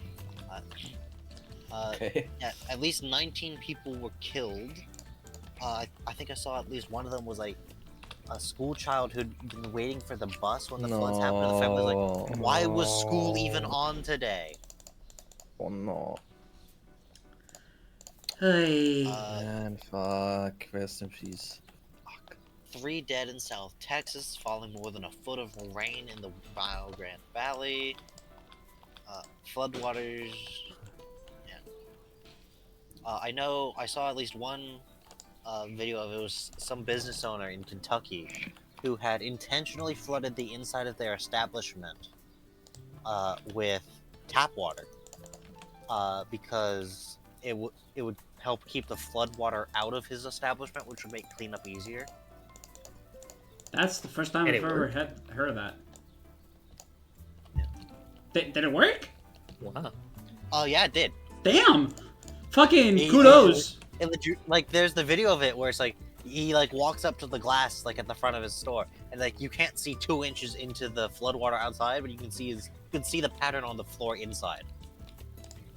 Okay. Yeah, at least 19 people were killed. I think I saw at least one of them was like a school child who'd been waiting for the bus when the floods happened. And the family was like, "Why was school even on today?" Oh no. Hey. Man, fuck. Rest in peace. 3 dead in South Texas, following more than a foot of rain in the Rio Grande Valley. Floodwaters. Yeah. I saw at least one video of it was some business owner in Kentucky who had intentionally flooded the inside of their establishment with tap water because it would help keep the flood water out of his establishment, which would make cleanup easier. That's the first time And I've it ever worked? heard of that. Yeah. Did it work? Wow. Oh yeah, it did. Damn! Fucking He- kudos! Like there's the video of it where it's like he like walks up to the glass like at the front of his store, and like you can't see 2 inches into the floodwater outside, but you can see the pattern on the floor inside.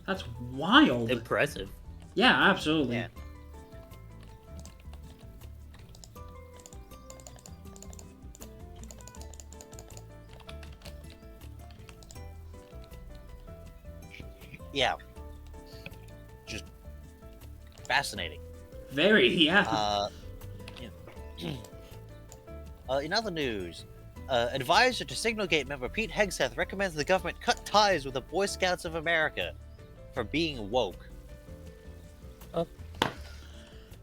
That's wild. Impressive. Yeah, absolutely. Yeah. Yeah. Just fascinating. Very, yeah. In other news, advisor to Signalgate member Pete Hegseth recommends the government cut ties with the Boy Scouts of America for being woke.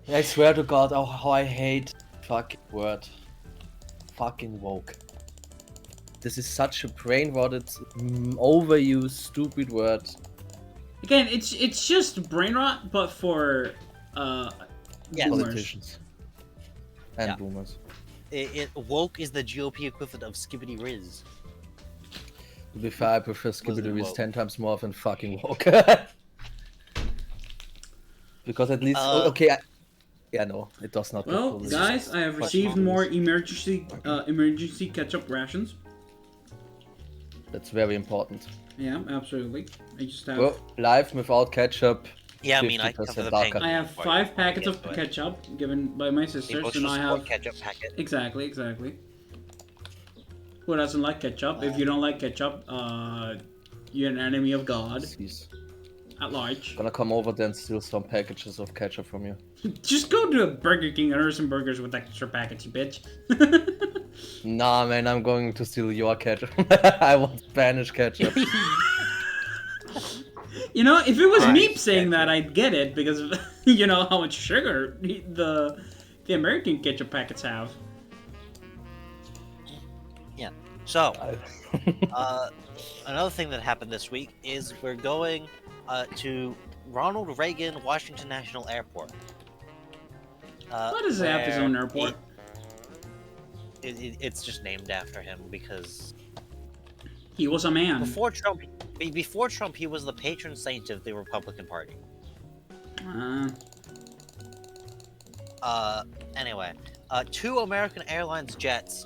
I swear to God, how I hate fucking word. Fucking woke. This is such a brain-rotted, overused, stupid word. Again, it's just brain rot, but for Yeah. boomers. Politicians. And Yeah. boomers. Woke is the GOP equivalent of skibbity riz. To be fair, I prefer Wasn't Skibidi woke. 10 times more than fucking woke. Because at least, okay, no, it does not. Well, get guys, I have Much received more. more emergency ketchup rations. That's very important. Yeah, absolutely. I just have Well, life without ketchup. Yeah, I mean, I 50% cover the darker. pain. I have 5 packets of ketchup given by my sisters, and I have ketchup packet. exactly. Who doesn't like ketchup? If you don't like ketchup, you're an enemy of God Jeez. at large. Gonna come over there and steal some packages of ketchup from you. Just go to a Burger King and order some burgers with extra packets, you bitch. Nah, man, I'm going to steal your ketchup. I want Spanish ketchup. You know, if it was Nice Meep saying that, I'd get it because of, you know how much sugar the American ketchup packets have. Yeah. So, another thing that happened this week is we're going to Ronald Reagan Washington National Airport. Why does it have his own airport? It's just named after him because He was a man. before Trump, he was the patron saint of the Republican Party. Anyway, 2 American Airlines jets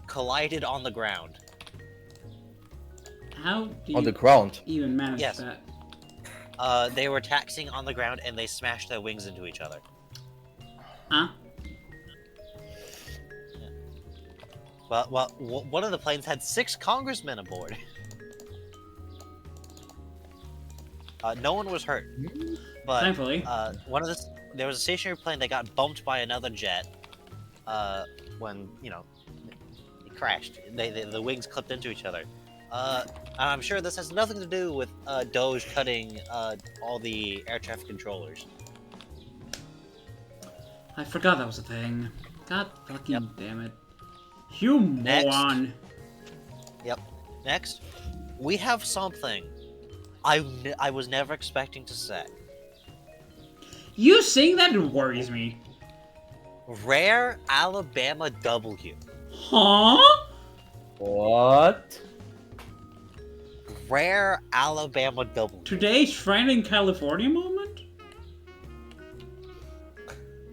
collided on the ground. How do On you the ground. even manage Yes. that? They were taxiing on the ground and they smashed their wings into each other. Huh? Well, one of the planes had 6 congressmen aboard. No one was hurt, but Thankfully. there was a stationary plane that got bumped by another jet when it crashed. The wings clipped into each other. I'm sure this has nothing to do with Doge cutting all the air traffic controllers. I forgot that was a thing. God fucking Yep. damn it. You moron. Next, we have something I was never expecting to say. You saying that worries me. Rare Alabama W. Huh? What? Rare Alabama W. Today's Friday in California moment?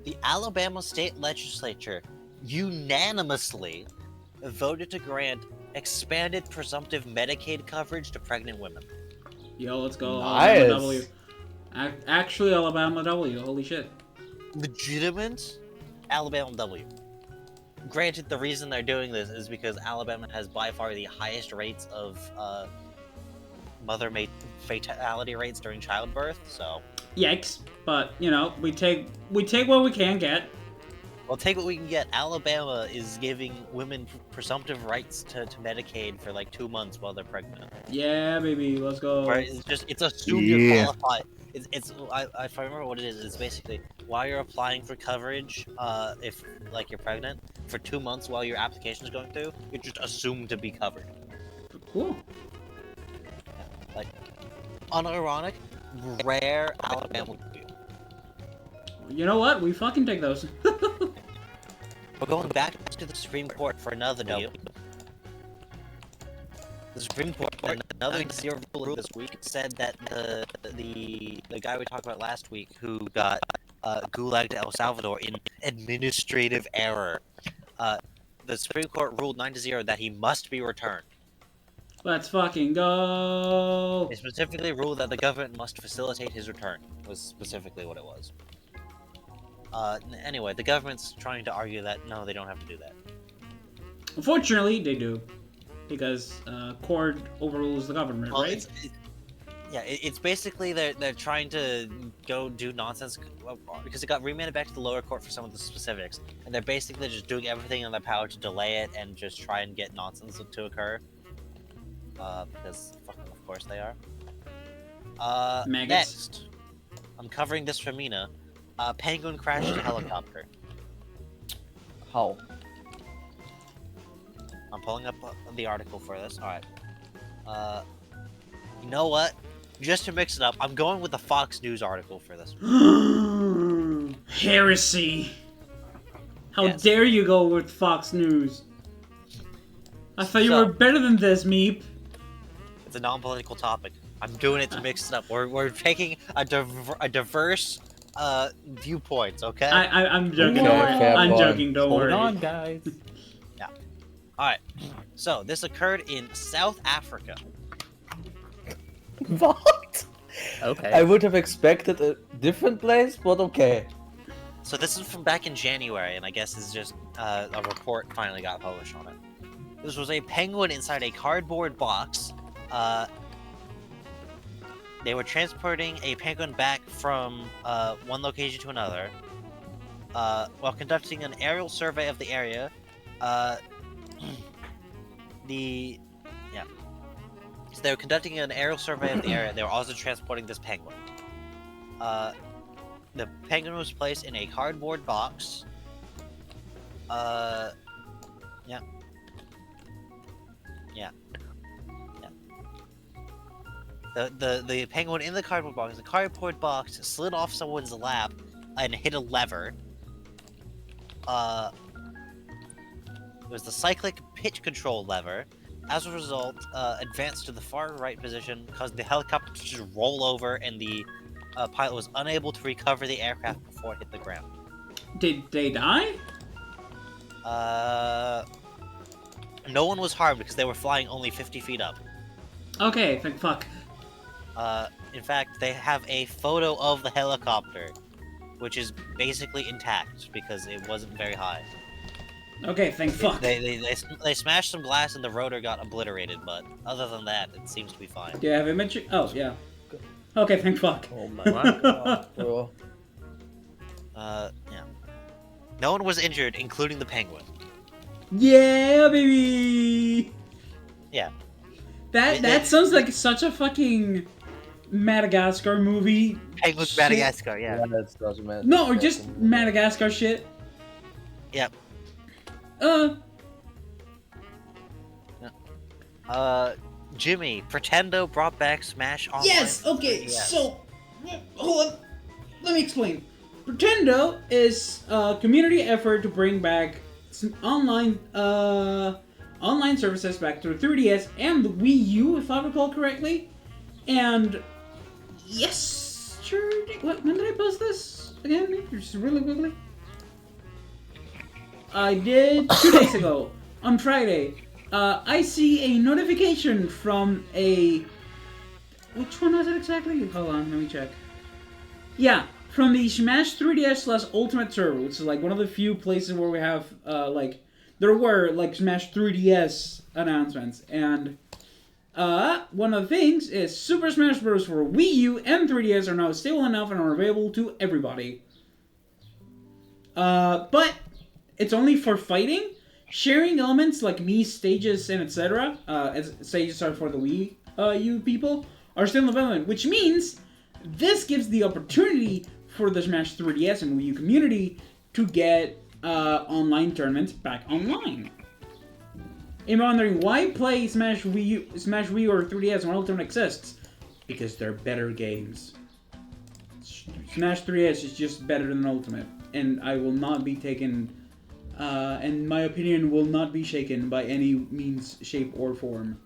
The Alabama state legislature unanimously voted to grant expanded presumptive Medicaid coverage to pregnant women. Yo, let's go. Nice. Alabama W. Actually, Alabama W. Holy shit. Legitimate Alabama W. Granted, the reason they're doing this is because Alabama has by far the highest rates of fatality rates during childbirth. So Yikes. But, you know, we take what we can get. we'll take what we can get. Alabama is giving women presumptive rights to Medicaid for like 2 months while they're pregnant. Yeah, baby, let's go. Right? It's assumed you're qualified. If I remember what it is, it's basically while you're applying for coverage, if like you're pregnant for 2 months while your application is going through, you're just assumed to be covered. Cool. Like unironic, rare Alabama. You know what? We fucking take those. We're going back to the Supreme Court for another deal. The Supreme Court, another zero rule this week, said that the guy we talked about last week who got gulagged to El Salvador in administrative error, the Supreme Court ruled 9-0 that he must be returned. Let's fucking go. They specifically ruled that the government must facilitate his return, was specifically what it was. Anyway, the government's trying to argue that no, they don't have to do that. Unfortunately, they do. Because court overrules the government, Well, right? it's basically they're trying to go do nonsense because it got remanded back to the lower court for some of the specifics, and they're basically just doing everything in their power to delay it and just try and get nonsense to occur. Because fucking of course they are. Maggots. Next, I'm covering this for Mina. Penguin crashed a helicopter. How? I'm pulling up the article for this. Alright. You know what? Just to mix it up, I'm going with the Fox News article for this. Heresy. How Yes. dare you go with Fox News? I thought you So- were better than this, Meep. It's a non-political topic. I'm doing it to mix it up. We're taking a diverse viewpoints, okay? I'm joking. Okay, Don't worry. fair I'm point. joking. Don't Hold worry. on, guys. Alright. So, this occurred in South Africa. What? Okay. I would have expected a different place, but okay. So this is from back in January, and I guess it's just a report finally got published on it. This was a penguin inside a cardboard box. They were transporting a penguin back from one location to another. While conducting an aerial survey of the area, So they were conducting an aerial survey of the area. They were also transporting this penguin. The penguin was placed in a cardboard box. The penguin in the cardboard box slid off someone's lap and hit a lever. It was the cyclic pitch control lever. As a result, advanced to the far right position, caused the helicopter to just roll over, and the pilot was unable to recover the aircraft before it hit the ground. Did they die? No one was harmed because they were flying only 50 feet up. Okay, thank fuck. In fact, they have a photo of the helicopter, which is basically intact because it wasn't very high. Okay, thank fuck. They smashed some glass and the rotor got obliterated, but other than that, it seems to be fine. Do you have image? Oh, yeah. Okay, thank fuck. Oh my God. bro. Yeah. No one was injured, including the penguin. Yeah, baby! Yeah. That sounds like such a fucking Madagascar movie. Penguin shit. Madagascar, yeah. Yeah, that doesn't matter. No, or just Madagascar shit. Yep. Jimmy, Pretendo brought back Smash Online. Yes, okay, Yes. so, hold on, let me explain. Pretendo is a community effort to bring back some online services back to the 3DS and the Wii U, if I recall correctly. And, yes, sure, when did I post this again? Just really quickly. I did 2 days ago. on Friday, I see a notification from a... Which one was it exactly? Hold on, let me check. Yeah, from the Smash 3DS/Ultimate server, which is like one of the few places where we have, like, there were, like, Smash 3DS announcements, and, one of the things is Super Smash Bros. For Wii U and 3DS are now stable enough and are available to everybody. But it's only for fighting. Sharing elements like Mii stages and etc. As stages are for the Wii U people are still in development, which means this gives the opportunity for the Smash 3DS and Wii U community to get online tournaments back online. If you're wondering why play Smash Wii U or 3DS when Ultimate exists, because they're better games. Smash 3DS is just better than Ultimate, and I will not be taken, and my opinion will not be shaken by any means, shape, or form.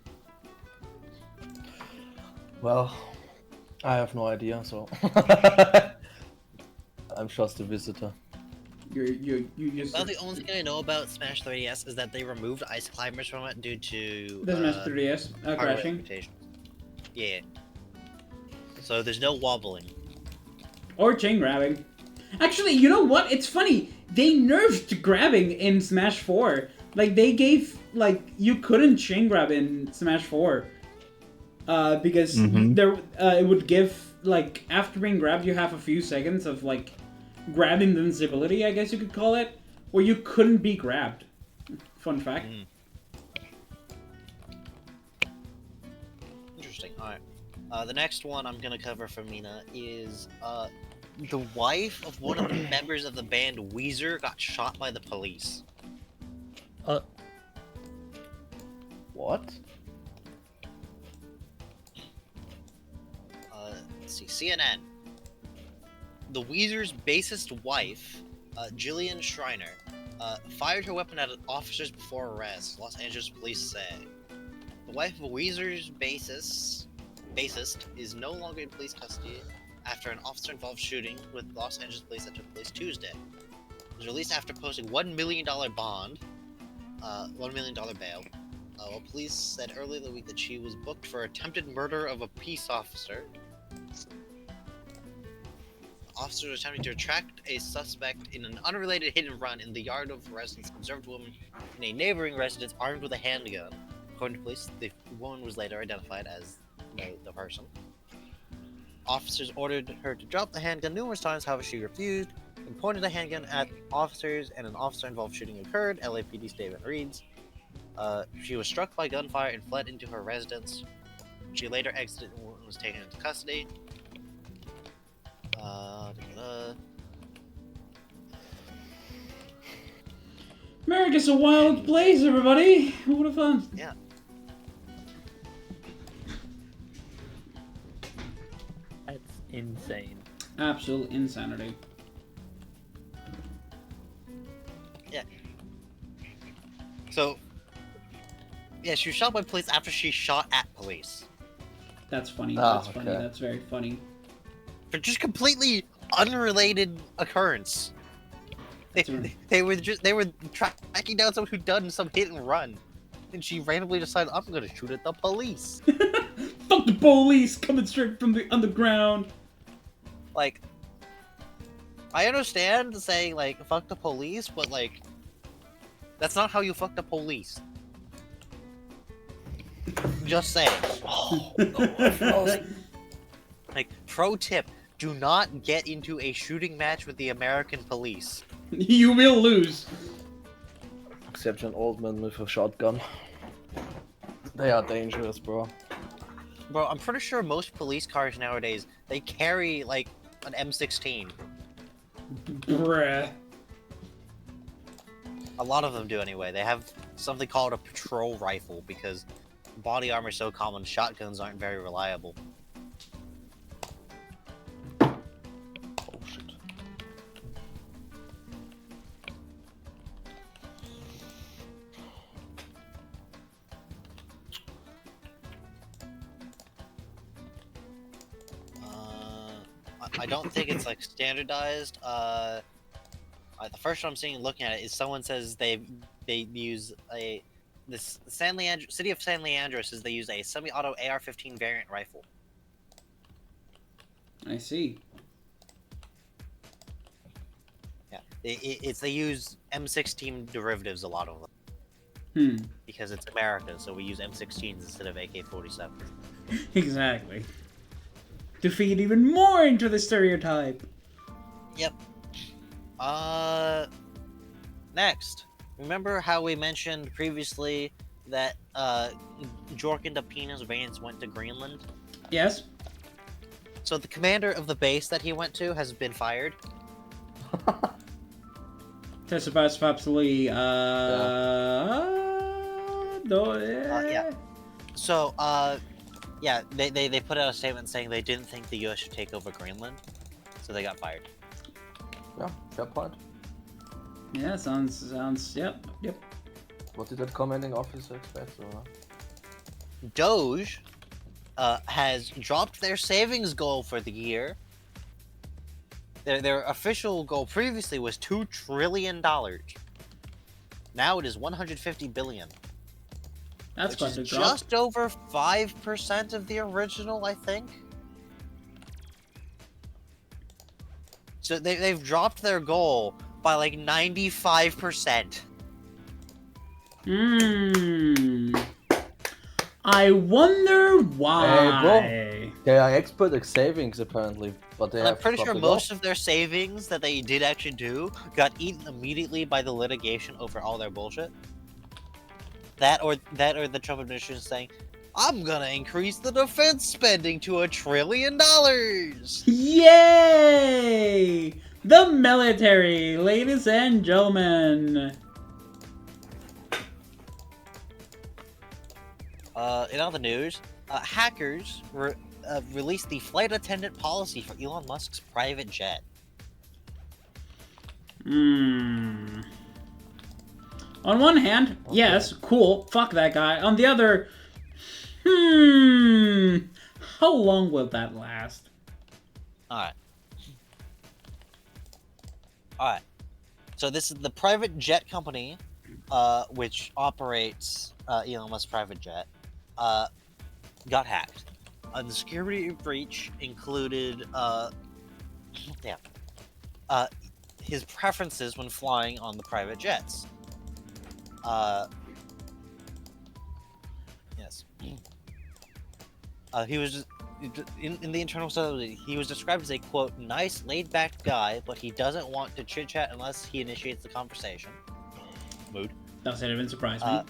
Well, I have no idea, so I'm just a visitor. You just... Well, the only thing I know about Smash 3DS is that they removed Ice Climbers from it due to the Smash 3DS hardware crashing. limitations. Yeah. So there's no wobbling. Or chain grabbing. Actually, you know what? It's funny. They nerfed grabbing in Smash 4. Like, they gave, like, you couldn't chain grab in Smash 4. Because there, it would give, like, after being grabbed, you have a few seconds of, like, grab invincibility, I guess you could call it, where you couldn't be grabbed. Fun fact. Interesting. Alright. The next one I'm gonna cover for Mina is, the wife of one of the members of the band Weezer got shot by the police. What? Let's see, CNN. The Weezer's bassist wife, Jillian Schreiner, fired her weapon at officers before arrest, Los Angeles police say. The wife of Weezer's bassist is no longer in police custody after an officer-involved shooting with Los Angeles police that took place Tuesday. It was released after posting $1 million bond, $1 million bail. While police said earlier in the week that she was booked for attempted murder of a peace officer. Officers attempting to attract a suspect in an unrelated hit and run in the yard of residence observed a woman in a neighboring residence armed with a handgun. According to police, the woman was later identified as the person. Officers ordered her to drop the handgun numerous times, however she refused and pointed the handgun at officers, and an officer-involved shooting occurred, LAPD statement reads. She was struck by gunfire and fled into her residence. She later exited and was taken into custody. America's a wild place, everybody. Who would have thought? Yeah. That's insane. Absolute insanity. Yeah. So, yeah, she was shot by police after she shot at police. That's funny. Oh, That's funny. okay. That's very funny. For just completely unrelated occurrence. They were tracking down someone who'd done some hit and run, and she randomly decided, I'm gonna shoot at the police. Fuck the police coming straight from the underground. Like, I understand saying like fuck the police, but like, that's not how you fuck the police. Just saying. Like, pro tip: do not get into a shooting match with the American police. You will lose. Except an old man with a shotgun. They are dangerous, bro. Bro, I'm pretty sure most police cars nowadays, they carry like an M16. Bruh. A lot of them do anyway. They have something called a patrol rifle because body armor is so common, shotguns aren't very reliable. Oh shit. I don't think it's like standardized. The first one I'm seeing looking at it is someone says they've they use city of San Leandro says they use a semi-auto AR-15 variant rifle. I see. Yeah, they use M16 derivatives, a lot of them. Because it's America, so we use M16s instead of AK-47. Exactly. To feed even more into the stereotype. Yep. Next. Remember how we mentioned previously that Jork and Dapina's variants went to Greenland? Yes. So the commander of the base that he went to has been fired. That's absolutely Yeah. So yeah, they put out a statement saying they didn't think the US should take over Greenland, so they got fired. Yeah, fair point. Yeah, sounds yep. What did that commanding officer expect? Or? Doge has dropped their savings goal for the year. Their official goal previously was $2 trillion. Now it is 150 billion. That's which quite is a drop. just over 5% of the original, I think. So they've dropped their goal by like 95%. I wonder why. They are expert at savings apparently, but they And I'm have pretty sure dropped it most off. of their savings that they did actually do got eaten immediately by the litigation over all their bullshit. That or the Trump administration saying, "I'm gonna increase the defense spending to $1 trillion." Yay! The military, ladies and gentlemen. In other news, hackers released the flight attendant policy for Elon Musk's private jet. On one hand, yes, cool, fuck that guy. On the other, how long will that last? Alright. So this is the private jet company, which operates Elon Musk's private jet, got hacked. The security breach included, his preferences when flying on the private jets. Yes. He was just, in the internal stuff, he was described as a, quote, nice, laid-back guy, but he doesn't want to chit-chat unless he initiates the conversation. Mood. Doesn't even surprise me.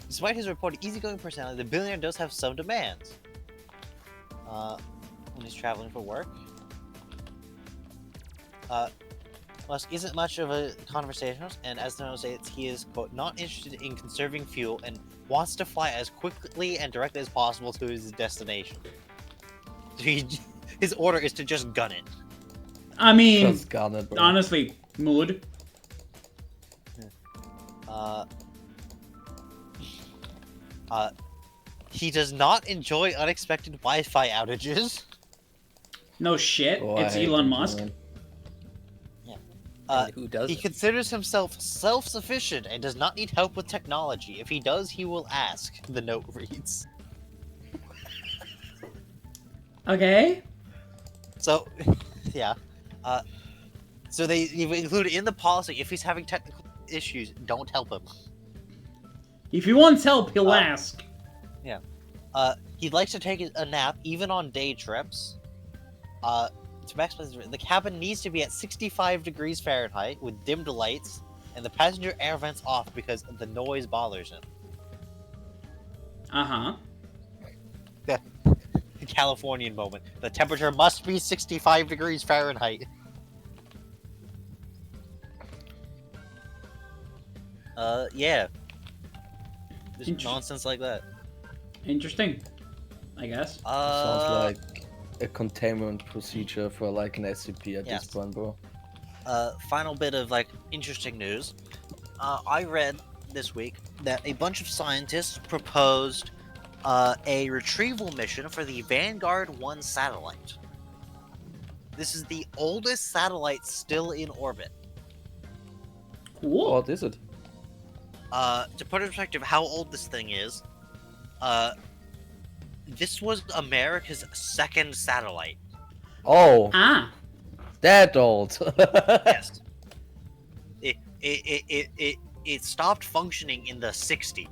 Despite his reported easygoing personality, the billionaire does have some demands. When he's traveling for work. Musk isn't much of a conversationalist, and as the note states, he is, quote, not interested in conserving fuel and wants to fly as quickly and directly as possible to his destination. His order is to just gun it. I mean, Just gun it, bro. honestly, mood. He does not enjoy unexpected Wi-Fi outages. No shit, Oh, I it's hate Elon them, Musk. man. Who doesn't? He considers himself self-sufficient and does not need help with technology. If he does, he will ask, the note reads. Okay. So, yeah. So they've included in the policy, if he's having technical issues, don't help him. If he wants help, he'll ask. He likes to take a nap, even on day trips. To maximize the cabin needs to be at 65 degrees Fahrenheit with dimmed lights, and the passenger air vents off because the noise bothers him. Uh-huh. The Californian moment. The temperature must be 65 degrees Fahrenheit. Yeah. Just nonsense like that. Interesting, I guess. Sounds like a containment procedure for like an SCP at Yes. this point, bro. Final bit of like interesting news. I read this week that a bunch of scientists proposed a retrieval mission for the Vanguard 1 satellite. This is the oldest satellite still in orbit. Cool. What is it? To put in perspective how old this thing is, this was America's second satellite. Oh, Ah. that old. Yes. It stopped functioning in the 60s.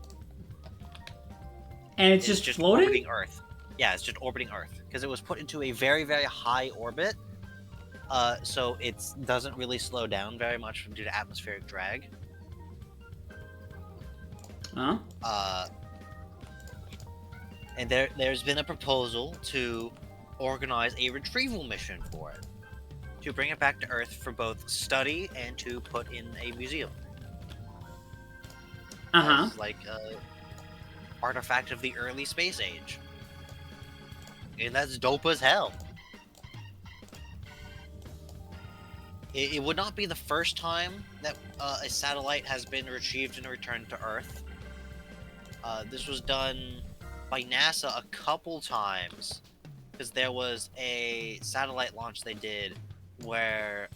And it's just floating? orbiting Earth. Yeah, it's just orbiting Earth because it was put into a very, very high orbit. So it doesn't really slow down very much due to atmospheric drag. Huh? And there's been a proposal to organize a retrieval mission for it, to bring it back to Earth for both study and to put in a museum. Uh-huh. As, like a artifact of the early space age. And that's dope as hell. It would not be the first time that a satellite has been retrieved and returned to Earth. This was done by NASA a couple times, because there was a satellite launch they did where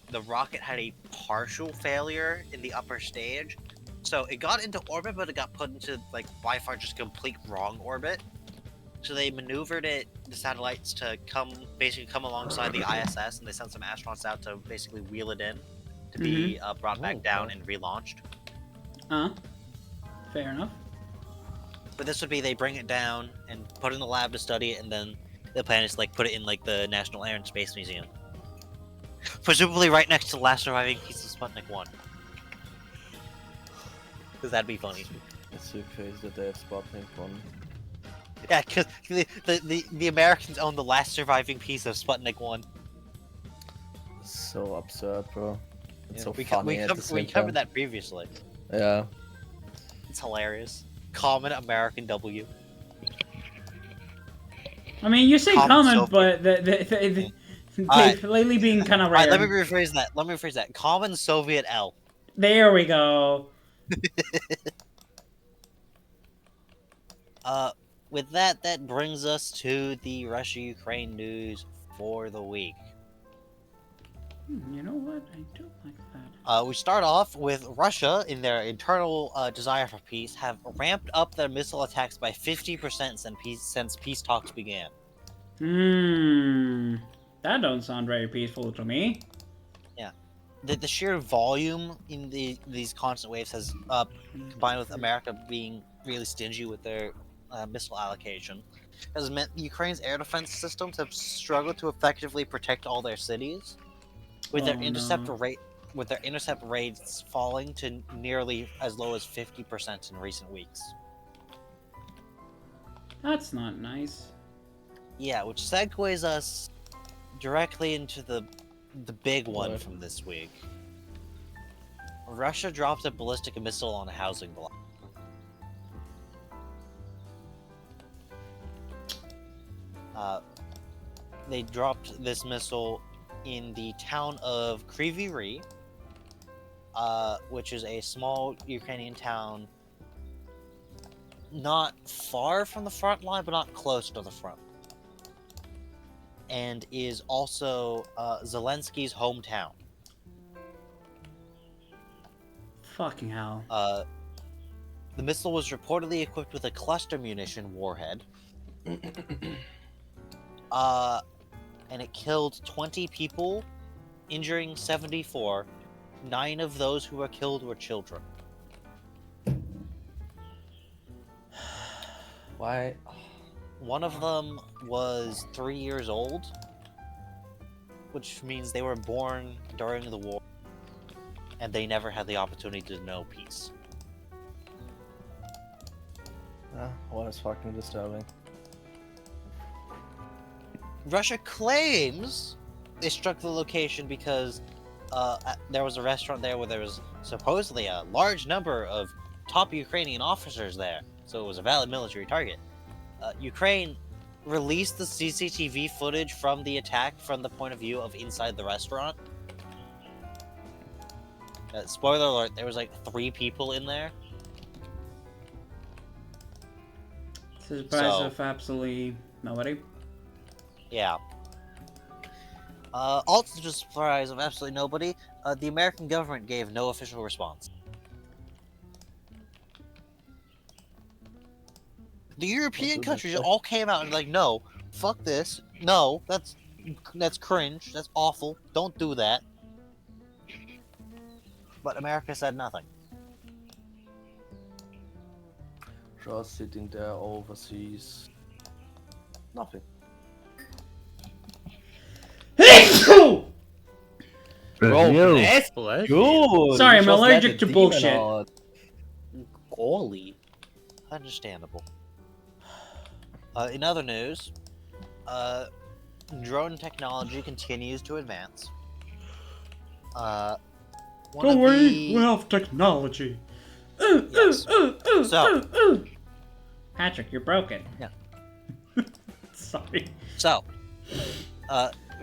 the rocket had a partial failure in the upper stage. So it got into orbit, but it got put into, like, by far just complete wrong orbit. So they maneuvered the satellites to basically come alongside the ISS, and they sent some astronauts out to basically wheel it in to be brought back down and relaunched. Fair enough. But this would be they bring it down and put it in the lab to study it, and then the plan is to, like, put it in, like, the National Air and Space Museum. Presumably right next to the last surviving piece of Sputnik 1. Because that'd be funny. It's so crazy that they have Sputnik 1. Yeah, because the Americans own the last surviving piece of Sputnik 1. It's so absurd, bro. It's so we funny at the same we covered time. that previously. Yeah. It's hilarious. Common American W. I mean, you say Common common, Soviet. but they've Alright. lately being kind of rare. Alright, let me rephrase that. Common Soviet L. There we go. With that brings us to the Russia-Ukraine news for the week. You know what? I don't like that. We start off with Russia, in their internal desire for peace, have ramped up their missile attacks by 50% since peace talks began. That don't sound very peaceful to me. Yeah. The sheer volume in these constant waves has, combined with America being really stingy with their missile allocation, has meant Ukraine's air defense systems have struggled to effectively protect all their cities, with their intercept rates falling to nearly as low as 50% in recent weeks. That's not nice. Yeah, which segues us directly into the big one What? from this week. Russia dropped a ballistic missile on a housing block. They dropped this missile in the town of Kryvyi Rih, which is a small Ukrainian town not far from the front line, but not close to the front. And is also Zelensky's hometown. Fucking hell. The missile was reportedly equipped with a cluster munition warhead. And it killed 20 people, injuring 74. 9 of those who were killed were children. Why? One of them was 3 years old, which means they were born during the war, and they never had the opportunity to know peace. What is fucking disturbing? Russia claims they struck the location because there was a restaurant there where there was supposedly a large number of top Ukrainian officers there, so it was a valid military target. Ukraine released the CCTV footage from the attack from the point of view of inside the restaurant. Spoiler alert, there was like 3 people in there. Surprise of absolutely nobody. Yeah. Also, just surprise of absolutely nobody, the American government gave no official response. The European do that countries stuff. all came out and like, no, fuck this. No, that's cringe. That's awful. Don't do that. But America said nothing. Just sitting there overseas. Nothing. Bro, You. bless Bless you. Sorry, You I'm just let allergic the to demon bullshit. out. Golly. Understandable. In other news, drone technology continues to advance. One Don't of worry, the... we have technology. Yes. So. Patrick, you're broken. Yeah. Sorry. So,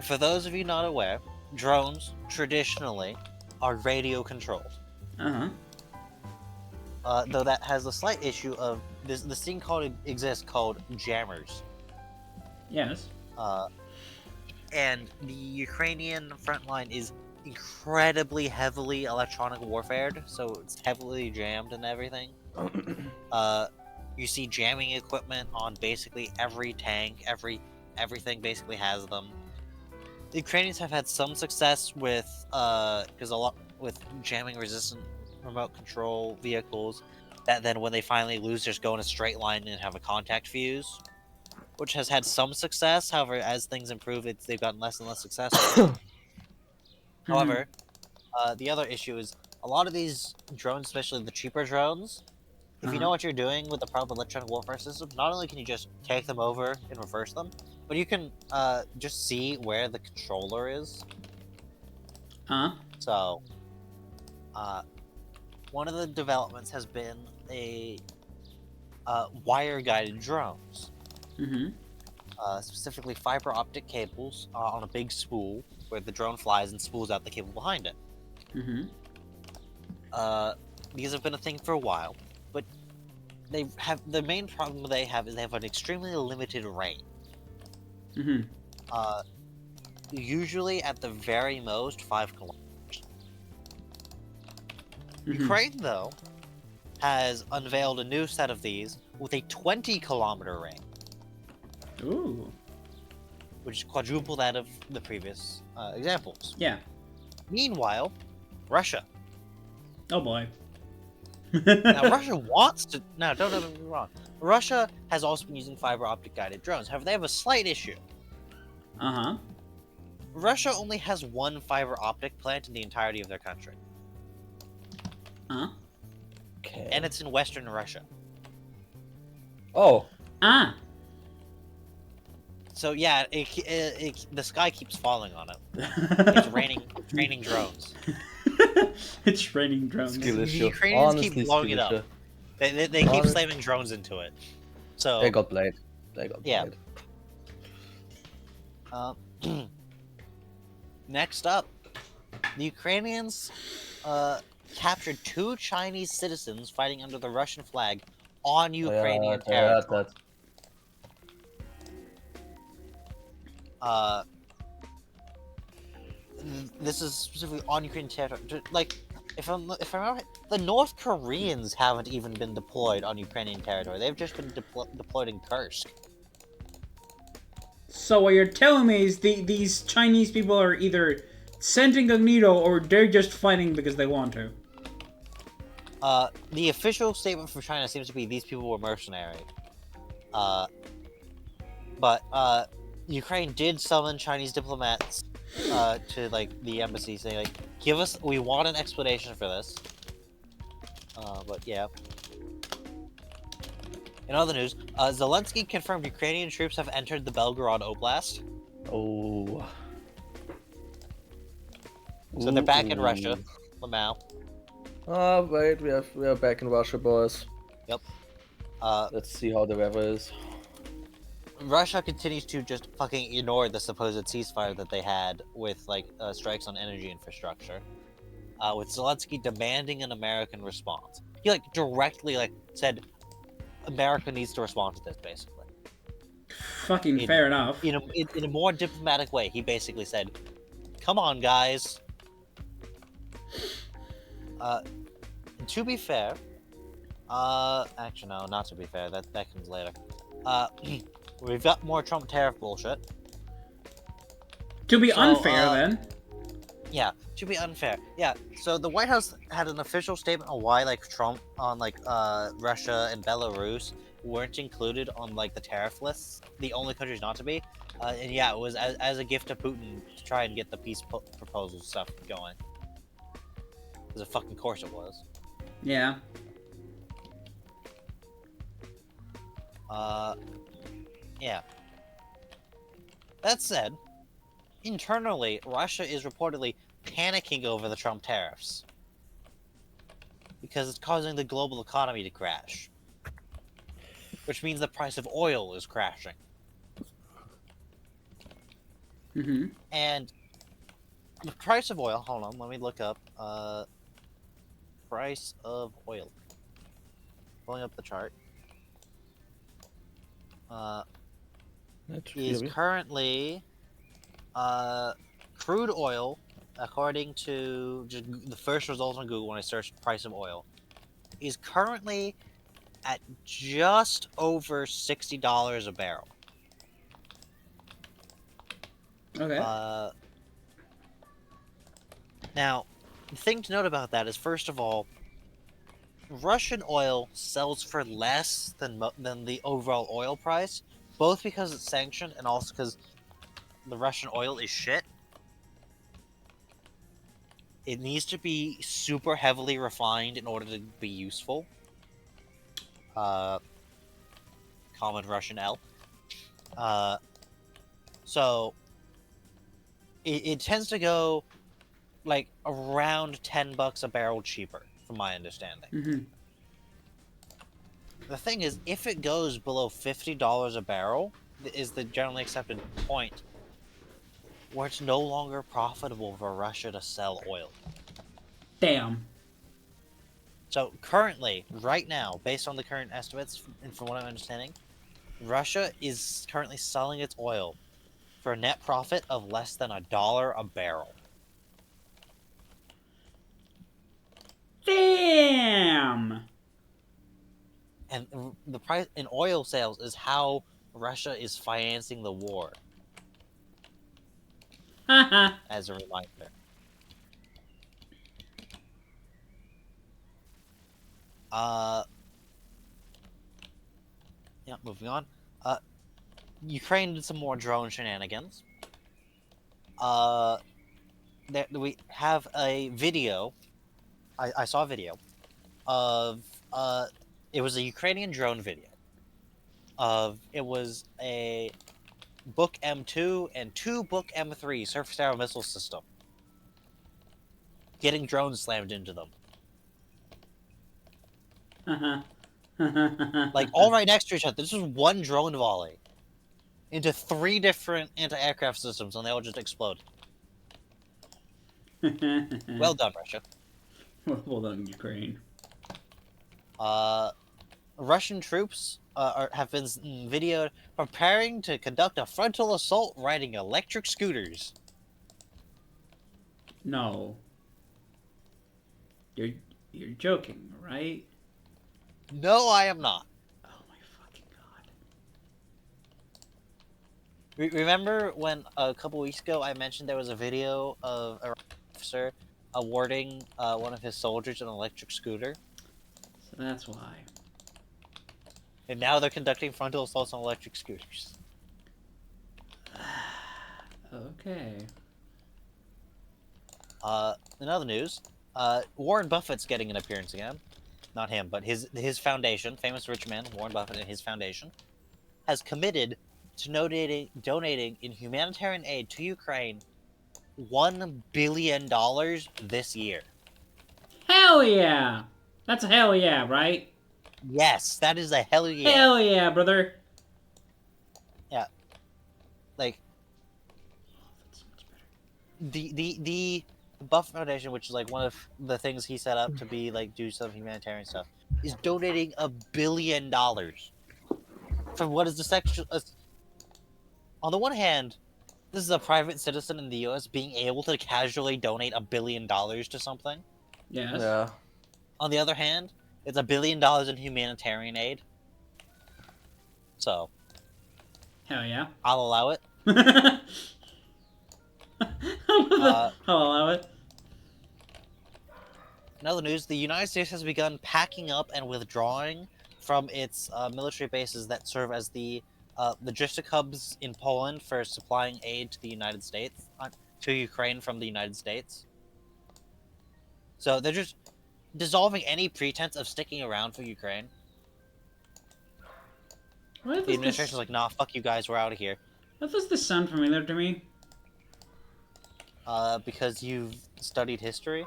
for those of you not aware, drones traditionally are radio controlled. Uh-huh. Though that has a slight issue of this thing exists called jammers. Yes. And the Ukrainian front line is incredibly heavily electronic warfared, so it's heavily jammed and everything. You see jamming equipment on basically every tank, everything basically has them. The Ukrainians have had some success with with jamming resistant remote control vehicles that then when they finally lose just go in a straight line and have a contact fuse, which has had some success. However, as things improve, they've gotten less and less successful. However, the other issue is a lot of these drones, especially the cheaper drones, if you know what you're doing with the proper electronic warfare system, not only can you just take them over and reverse them, but you can just see where the controller is. So, one of the developments has been a wire-guided drones. Specifically fiber optic cables on a big spool where the drone flies and spools out the cable behind it. These have been a thing for a while, but the main problem they have is they have an extremely limited range. Usually at the very most 5 kilometers. Ukraine, though, has unveiled a new set of these with a 20-kilometer range. Ooh. Which is quadruple that of the previous examples. Yeah. Meanwhile, Russia. Oh boy. Now, Russia wants to... Now, don't get me wrong. Russia has also been using fiber optic guided drones. However, they have a slight issue. Russia only has one fiber optic plant in the entirety of their country. Okay. And it's in western Russia. Oh. So yeah, the sky keeps falling on it. It's raining drones. It's raining drones. Skill The issue. Ukrainians Honestly, keep blowing it skill up. They keep slamming drones into it. So They got played. Yeah. Next up, the Ukrainians captured 2 Chinese citizens fighting under the Russian flag on Ukrainian territory. This is specifically on Ukrainian territory. Like, if I remember, the North Koreans haven't even been deployed on Ukrainian territory. They've just been deployed in Kursk. So what you're telling me is these Chinese people are either sent incognito or they're just fighting because they want to. The official statement from China seems to be these people were mercenary. But Ukraine did summon Chinese diplomats to like the embassy, saying like, we want an explanation for this. But yeah. In other news, Zelensky confirmed Ukrainian troops have entered the Belgorod Oblast. Oh. So they're back in Russia. Lamau. Ah, wait, we are back in Russia, boys. Yep. Let's see how the weather is. Russia continues to just fucking ignore the supposed ceasefire that they had with like strikes on energy infrastructure. With Zelensky demanding an American response. He like directly like said America needs to respond to this, basically. Fucking fair enough. In a more diplomatic way, he basically said, "Come on, guys." To be fair, actually no, not to be fair. That comes later. We've got more Trump tariff bullshit. To be So, unfair, then. Yeah, to be unfair. Yeah, so the White House had an official statement on why like Trump on like Russia and Belarus weren't included on like the tariff lists, the only countries not to be. And yeah, it was as a gift to Putin to try and get the peace proposal stuff going. Because of fucking course it was. Yeah. Yeah. That said, internally, Russia is reportedly panicking over the Trump tariffs. Because it's causing the global economy to crash. Which means the price of oil is crashing. Mm-hmm. And the price of oil, hold on, let me look up, price of oil. Pulling up the chart. Is currently, crude oil, according to just the first results on Google when I searched price of oil, is currently at just over $60 a barrel. Okay. Now, the thing to note about that is, first of all, Russian oil sells for less than the overall oil price, both because it's sanctioned and also because the Russian oil is shit. It needs to be super heavily refined in order to be useful. Common Russian L. So it tends to go like around $10 a barrel cheaper, from my understanding. Mm-hmm. The thing is, if it goes below $50 a barrel, is the generally accepted point where it's no longer profitable for Russia to sell oil. Damn. So currently, right now, based on the current estimates, and from what I'm understanding, Russia is currently selling its oil for a net profit of less than $1 a barrel. Damn. And the price in oil sales is how Russia is financing the war, Haha. as a reminder. Yeah, moving on. Ukraine did some more drone shenanigans. We have a video. I saw a video of it was a Ukrainian drone video of it was a Book M2 and two Book M3 surface-to-air missile system getting drones slammed into them, like all right next to each other. This was one drone volley into 3 different anti-aircraft systems, and they all just exploded. Well done, Russia. Well done, Ukraine. Russian troops have been videoed preparing to conduct a frontal assault riding electric scooters. No. You're joking, right? No, I am not. Oh my fucking god. Remember when a couple weeks ago I mentioned there was a video of a officer awarding one of his soldiers an electric scooter? So that's why. And now they're conducting frontal assaults on electric scooters. Okay. In other news, Warren Buffett's getting an appearance again. Not him, but his foundation, famous rich man Warren Buffett and his foundation, has committed to donating in humanitarian aid to Ukraine $1 billion this year. Hell yeah! That's a hell yeah, right? Yes, that is a hell yeah. Hell yeah, brother. Yeah. Like, Oh, that's so much better. the Buffett Foundation, which is like one of the things he set up to be like do some humanitarian stuff, is donating $1 billion for what is the sexual. On the one hand, this is a private citizen in the U.S. being able to casually donate $1 billion to something. Yes. Yeah. On the other hand, it's $1 billion in humanitarian aid. So, Hell yeah. I'll allow it. I'll allow it. In other news, the United States has begun packing up and withdrawing from its military bases that serve as the logistic hubs in Poland for supplying aid to the United States, to Ukraine from the United States. So they're just dissolving any pretense of sticking around for Ukraine. Why The administration's like, nah, fuck you guys, we're out of here. Why does this sound familiar to me? Because you've studied history.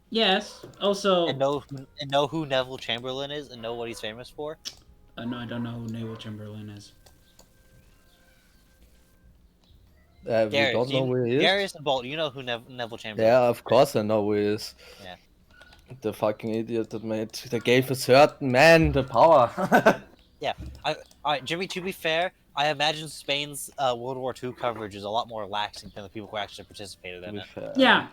Yes. Also... And know who Neville Chamberlain is and know what he's famous for? no, I don't know who Neville Chamberlain is. We don't know who he is. Darius and Bolt, you know who Neville Chamberlain is. Yeah, of course I know who he is. Yeah. The fucking idiot that gave a certain man the power. Yeah. Alright, Jimmy, to be fair, I imagine Spain's World War II coverage is a lot more laxing than the people who actually participated in it. Yeah,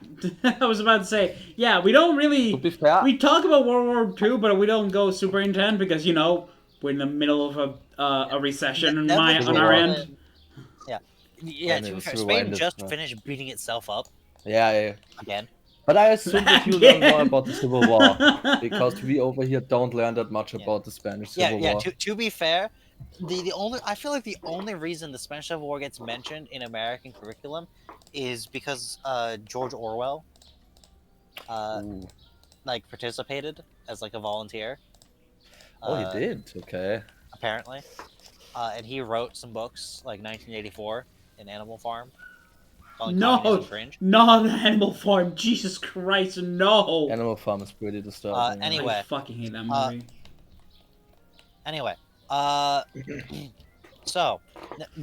I was about to say, yeah, we don't really... To be fair, we talk about World War II, but we don't go super intense because, you know, we're in the middle of a recession on our end. Yeah, to be fair, Spain just finished beating itself up. Yeah. Again. But I assume that you learn more about the Civil War, because we over here don't learn that much about the Spanish Civil War. To be fair, I feel like the only reason the Spanish Civil War gets mentioned in American curriculum is because George Orwell like participated as like a volunteer. Oh, he did. Okay. Apparently, and he wrote some books like 1984 in Animal Farm. No, not Animal Farm. Jesus Christ, no. Animal Farm is pretty disturbing. Anyway, I fucking hate that movie. Anyway, so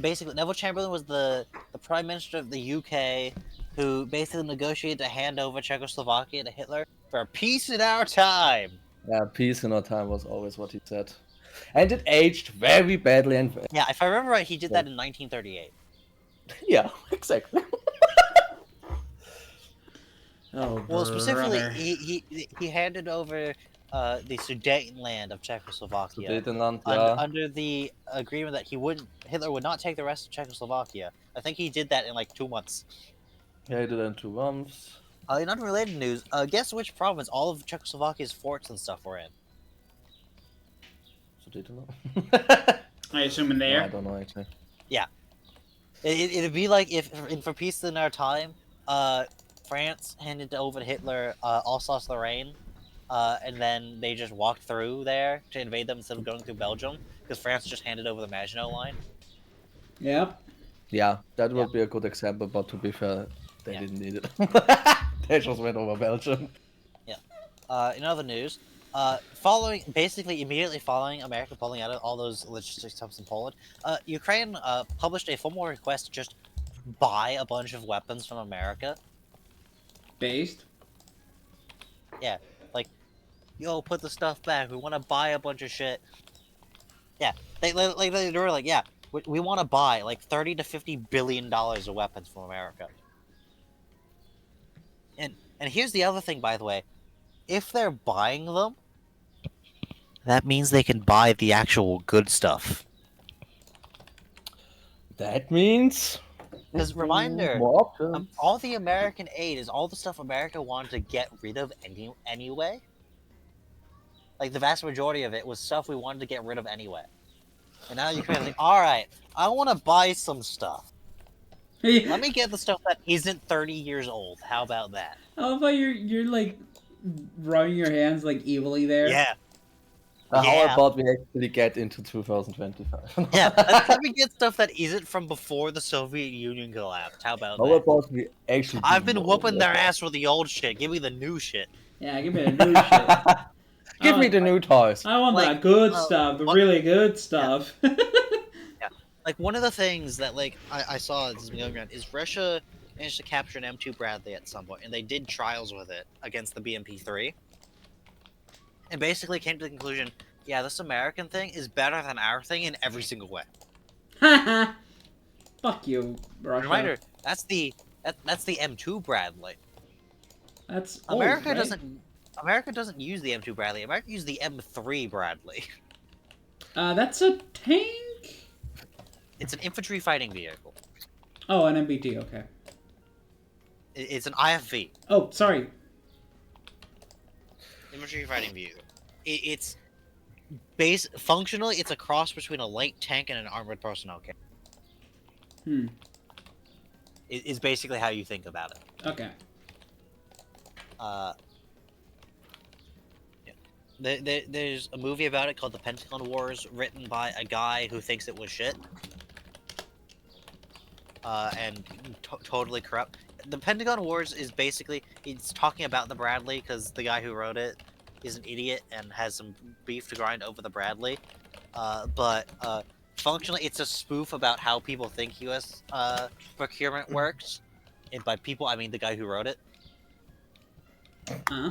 basically, Neville Chamberlain was the Prime Minister of the UK, who basically negotiated to hand over Czechoslovakia to Hitler for peace in our time. Yeah, peace in our time was always what he said, and it aged very badly. And yeah, if I remember right, he did that in 1938. Yeah, exactly. Oh, well, specifically, brother. he handed over the Sudetenland of Czechoslovakia Sudetenland, yeah. under the agreement that Hitler would not take the rest of Czechoslovakia. I think he did that in like 2 months. Yeah, he did it in 2 months. In unrelated news, guess which province all of Czechoslovakia's forts and stuff were in? Sudetenland. I assume in there. No, I don't know actually. Yeah. It'd be like if for peace in our time, France handed over to Hitler Alsace-Lorraine, and then they just walked through there to invade them instead of going through Belgium, because France just handed over the Maginot Line. Yep. Yeah, that would be a good example, but to be fair, they didn't need it. They just went over Belgium. Yeah. In other news, immediately following America pulling out of all those logistics hubs in Poland, Ukraine published a formal request to just buy a bunch of weapons from America. Based? Yeah, like, yo, put the stuff back. We want to buy a bunch of shit. Yeah, they were like, yeah, we want to buy like $30 to $50 billion of weapons from America. And here's the other thing, by the way. If they're buying them, that means they can buy the actual good stuff. That means... Because reminder, all the American aid is all the stuff America wanted to get rid of anyway. Like, the vast majority of it was stuff we wanted to get rid of anyway. And now you're like, alright, I want to buy some stuff. Let me get the stuff that isn't 30 years old. How about that? I love how you're like rubbing your hands like evilly there. Yeah. How about we actually get into 2025? Yeah, let me get stuff that isn't from before the Soviet Union collapsed. How about How that? about we actually... I've been whooping their ass with the old shit. Give me the new shit. Yeah, give me the new shit. Give me the new toys. I want that good stuff, the really good stuff. Yeah. Like, one of the things that, like, I saw this going around is Russia managed to capture an M2 Bradley at some point, and they did trials with it against the BMP-3. And basically came to the conclusion, yeah, this American thing is better than our thing in every single way. Fuck you, Russia. Reminder, that's the M2 Bradley. That's America old, right? doesn't use the M2 Bradley. America uses the M3 Bradley. That's a tank? It's an infantry fighting vehicle. Oh, an MBT. Okay. It's an IFV. Oh, sorry. Infantry fighting vehicle. It's functionally, it's a cross between a light tank and an armored personnel carrier. Hmm. Is basically how you think about it. Okay. There's a movie about it called The Pentagon Wars, written by a guy who thinks it was shit. And totally corrupt. The Pentagon Wars is basically, it's talking about the Bradley, because the guy who wrote it is an idiot and has some beef to grind over the Bradley. But functionally, it's a spoof about how people think U.S. Procurement works. And by people, I mean the guy who wrote it. Uh-huh.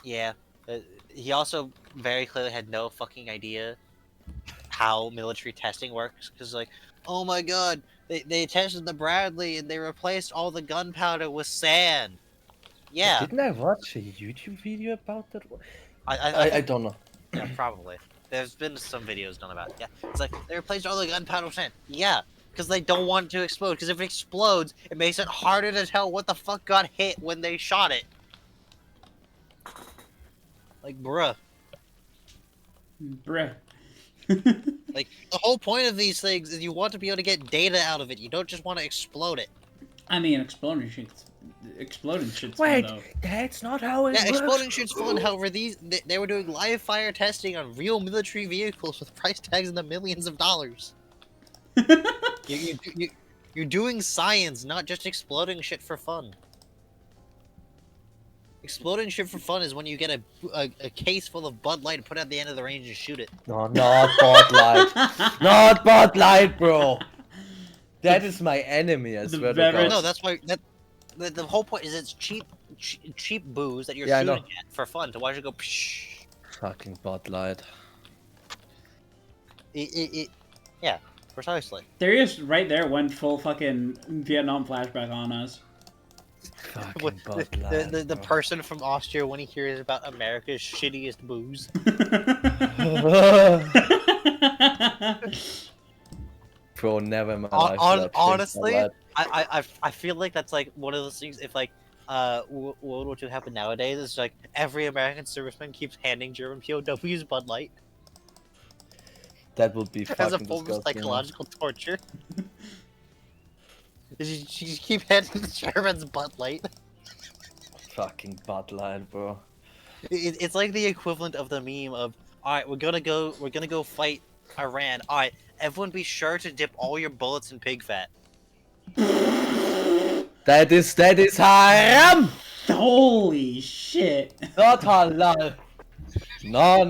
Yeah. He also very clearly had no fucking idea how military testing works. Because, like, oh my god, they tested the Bradley and they replaced all the gunpowder with sand. Yeah. Didn't I watch a YouTube video about that? I don't know. Yeah, probably. There's been some videos done about it. Yeah. It's like, they replaced all the gunpowder with sand. Yeah. Because they don't want it to explode. Because if it explodes, it makes it harder to tell what the fuck got hit when they shot it. Like, bruh. Bruh. Like, the whole point of these things is you want to be able to get data out of it. You don't just want to explode it. I mean, exploding shit's Wait, fun, though. that's not how it Yeah, works. exploding shit's fun. However, they were doing live fire testing on real military vehicles with price tags in the millions of dollars. You're doing science, not just exploding shit for fun. Exploding shit for fun is when you get a case full of Bud Light and put it at the end of the range and shoot it. No, not Bud Light. Not Bud Light, bro. That is my enemy, I swear to God. No, that's why the whole point is it's cheap booze that you're Yeah, I shooting know. at for fun to watch it go. Psh. Fucking Bud Light. Yeah, precisely. There just right there went full fucking Vietnam flashback on us. Fucking Bud Light. The bro. person from Austria when he hears about America's shittiest booze. Bro, never in my life. did I Honestly, drink Bud Light. I feel like that's like one of those things. If like World War II happened nowadays, it's like every American serviceman keeps handing German POWs Bud Light That would be as a fucking form of disgusting. psychological torture. You just keep handing the Germans Bud Light. Fucking Bud Light, bro. It's like the equivalent of the meme of, all right, we're gonna go fight Iran. All right, everyone, be sure to dip all your bullets in pig fat. That is haram! Holy shit. Not halal. No.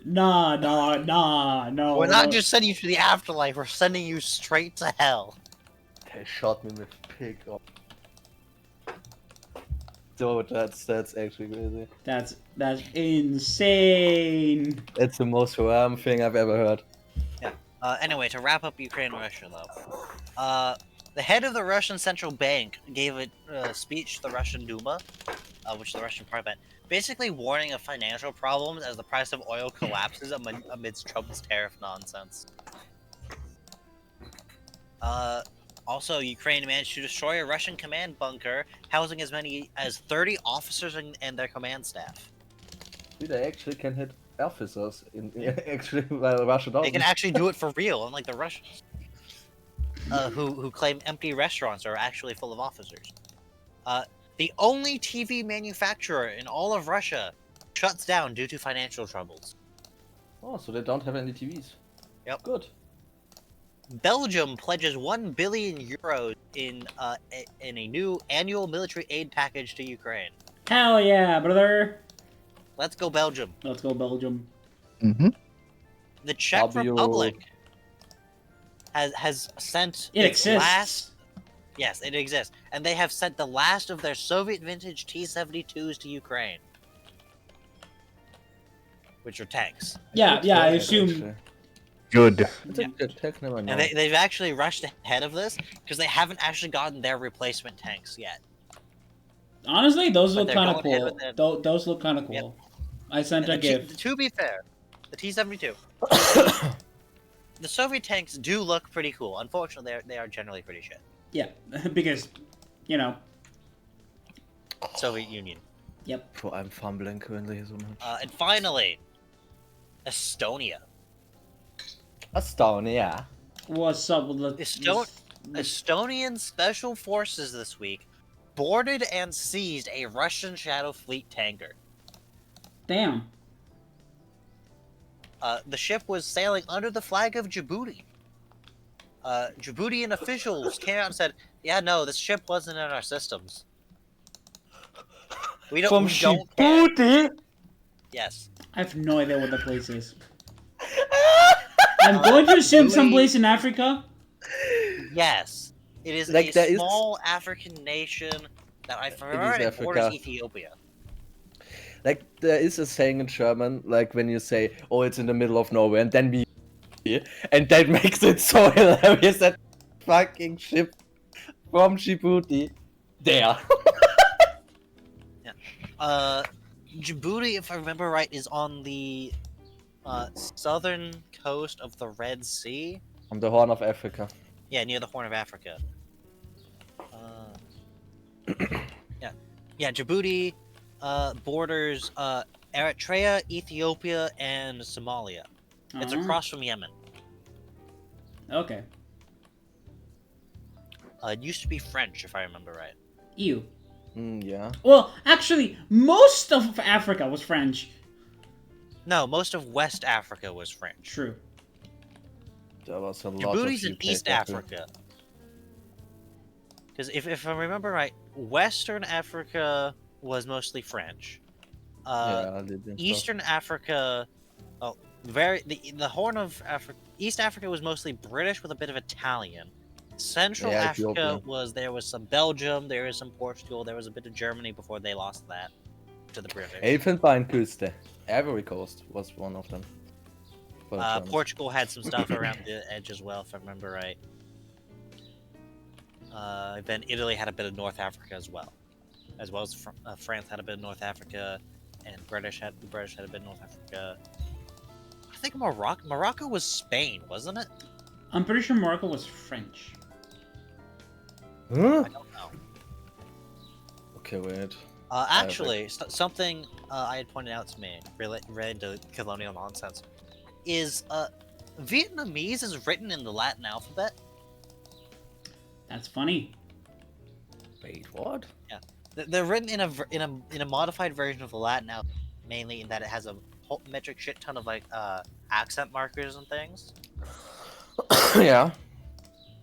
No. We're not just sending you to the afterlife. We're sending you straight to hell. They shot me with pig. Oh. Dude, that's actually crazy. That's insane. It's the most haram thing I've ever heard. Anyway, to wrap up Ukraine and Russia, though, the head of the Russian central bank gave a speech to the Russian Duma, which is the Russian parliament, basically warning of financial problems as the price of oil collapses amidst Trump's tariff nonsense. Also, Ukraine managed to destroy a Russian command bunker housing as many as 30 officers and their command staff. Dude, they actually can hit officers in actually while Russia doesn't. They can actually do it for real, unlike the Russians, who claim empty restaurants are actually full of officers. The only TV manufacturer in all of Russia shuts down due to financial troubles. Oh, so they don't have any TVs. Yep. Good. Belgium pledges 1 billion euros in a new annual military aid package to Ukraine. Hell yeah, brother. Let's go, Belgium. Let's go, Belgium. Mm-hmm. The Czech W. Republic has sent It its exists. last. Yes, it exists, and they have sent the last of their Soviet vintage T-72s to Ukraine, which are tanks. Yeah, I Good, assume. actually. Good. It's a good tech, never know. And they've actually rushed ahead of this because they haven't actually gotten their replacement tanks yet. Honestly, those But look they're kind of going ahead cool. with it. Those look kind of cool. Yep. I sent a And GIF. to be fair, The T-72. The Soviet tanks do look pretty cool. Unfortunately, they are generally pretty shit. Yeah, because, you know. Soviet Union. Yep. Oh, I'm fumbling currently so much. And finally, Estonia. Estonia. What's up with the... Estonian special forces this week boarded and seized a Russian Shadow Fleet tanker. Damn. The ship was sailing under the flag of Djibouti. Djiboutian officials came out and said, "Yeah, no, this ship wasn't in our systems. We don't care." Djibouti? Yes. I have no idea what the place is. I'm going to assume someplace in Africa. Yes. It is Like, a there is- small African nation that I forgot it borders Africa. Ethiopia. Like, there is a saying in German, like when you say, oh, it's in the middle of nowhere, and then and that makes it so hilarious that fucking ship from Djibouti there. Djibouti, if I remember right, is on the southern coast of the Red Sea. On the Horn of Africa. Yeah, near the Horn of Africa. Yeah, Djibouti borders Eritrea, Ethiopia, and Somalia. It's across from Yemen. Okay. It used to be French, if I remember right. Ew. Yeah. Well, actually, most of Africa was French. No, most of West Africa was French. True. There was a lot Djibouti's of in UK East people. Africa. Because if I remember right, Western Africa was mostly French. Yeah, they did Eastern Africa, the Horn of Africa. East Africa was mostly British with a bit of Italian. Central Yeah, Africa Ethiopia. there was some Belgium, there is some Portugal, there was a bit of Germany before they lost that to the British. Elfenbeinküste. Ivory Coast was one of them. For the Germans. Portugal had some stuff around the edge as well, if I remember right. Then Italy had a bit of North Africa as well as France had a bit of North Africa, and the British had a bit of North Africa. I think Morocco was Spain, wasn't it? I'm pretty sure Morocco was French. Huh? I don't know. Okay, wait. Actually, something I had pointed out to me related to colonial nonsense is Vietnamese is written in the Latin alphabet. That's funny. Wait, what? Yeah, they're written in a modified version of the Latin alphabet, mainly in that it has a whole metric shit ton of like accent markers and things. Yeah.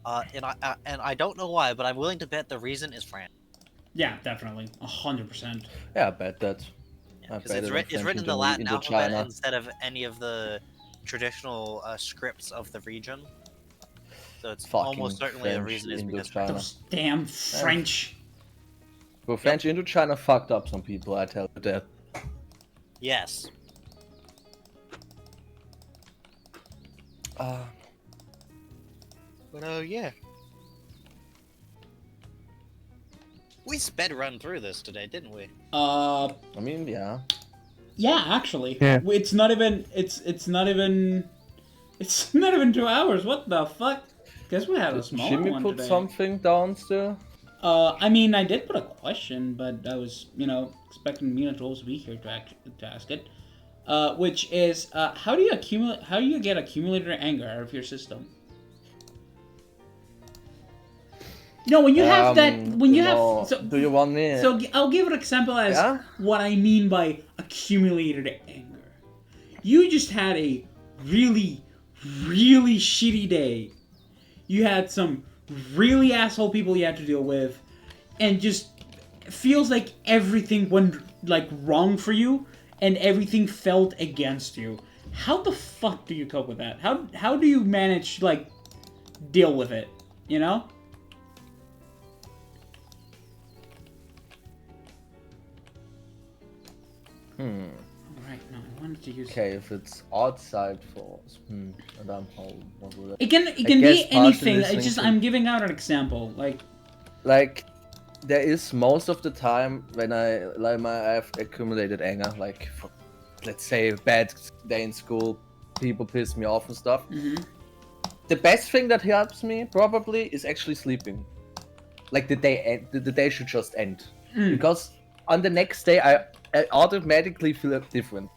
And I don't know why, but I'm willing to bet the reason is France. Yeah, definitely. 100%. Yeah, I bet that. Yeah, I because bet it's it written went in into the Latin alphabet Indochina. instead of any of the traditional scripts of the region. So it's Fucking almost certainly the French reason is because Indochina. Those damn French. Well, French Indochina fucked up some people, I tell you that. yes. But yeah. We sped run through this today, didn't we? I mean, yeah. Yeah, actually. Yeah. It's not even 2 hours. What the fuck? Guess we had a Did smaller Jimmy one put today. something down still? I mean, I did put a question, but I was, expecting Mina to also be here to ask it. Which is, how do you get accumulator anger out of your system? No, when you have that, do you want me? So I'll give an example as Yeah? what I mean by accumulated anger. You just had a really, really shitty day. You had some really asshole people you had to deal with, and just feels like everything went wrong for you, and everything felt against you. How the fuck do you cope with that? How do you manage deal with it? You know? Alright, no, I wanted to use. Okay, if it's outside force, and I'm home. What would It can guess be partially anything. It's listening just to- I'm giving out an example. Like, there is most of the time when I have accumulated anger, like, let's say a bad day in school, people piss me off and stuff. Mm-hmm. The best thing that helps me probably is actually sleeping. Like the day should just end. Because on the next day I automatically feel different.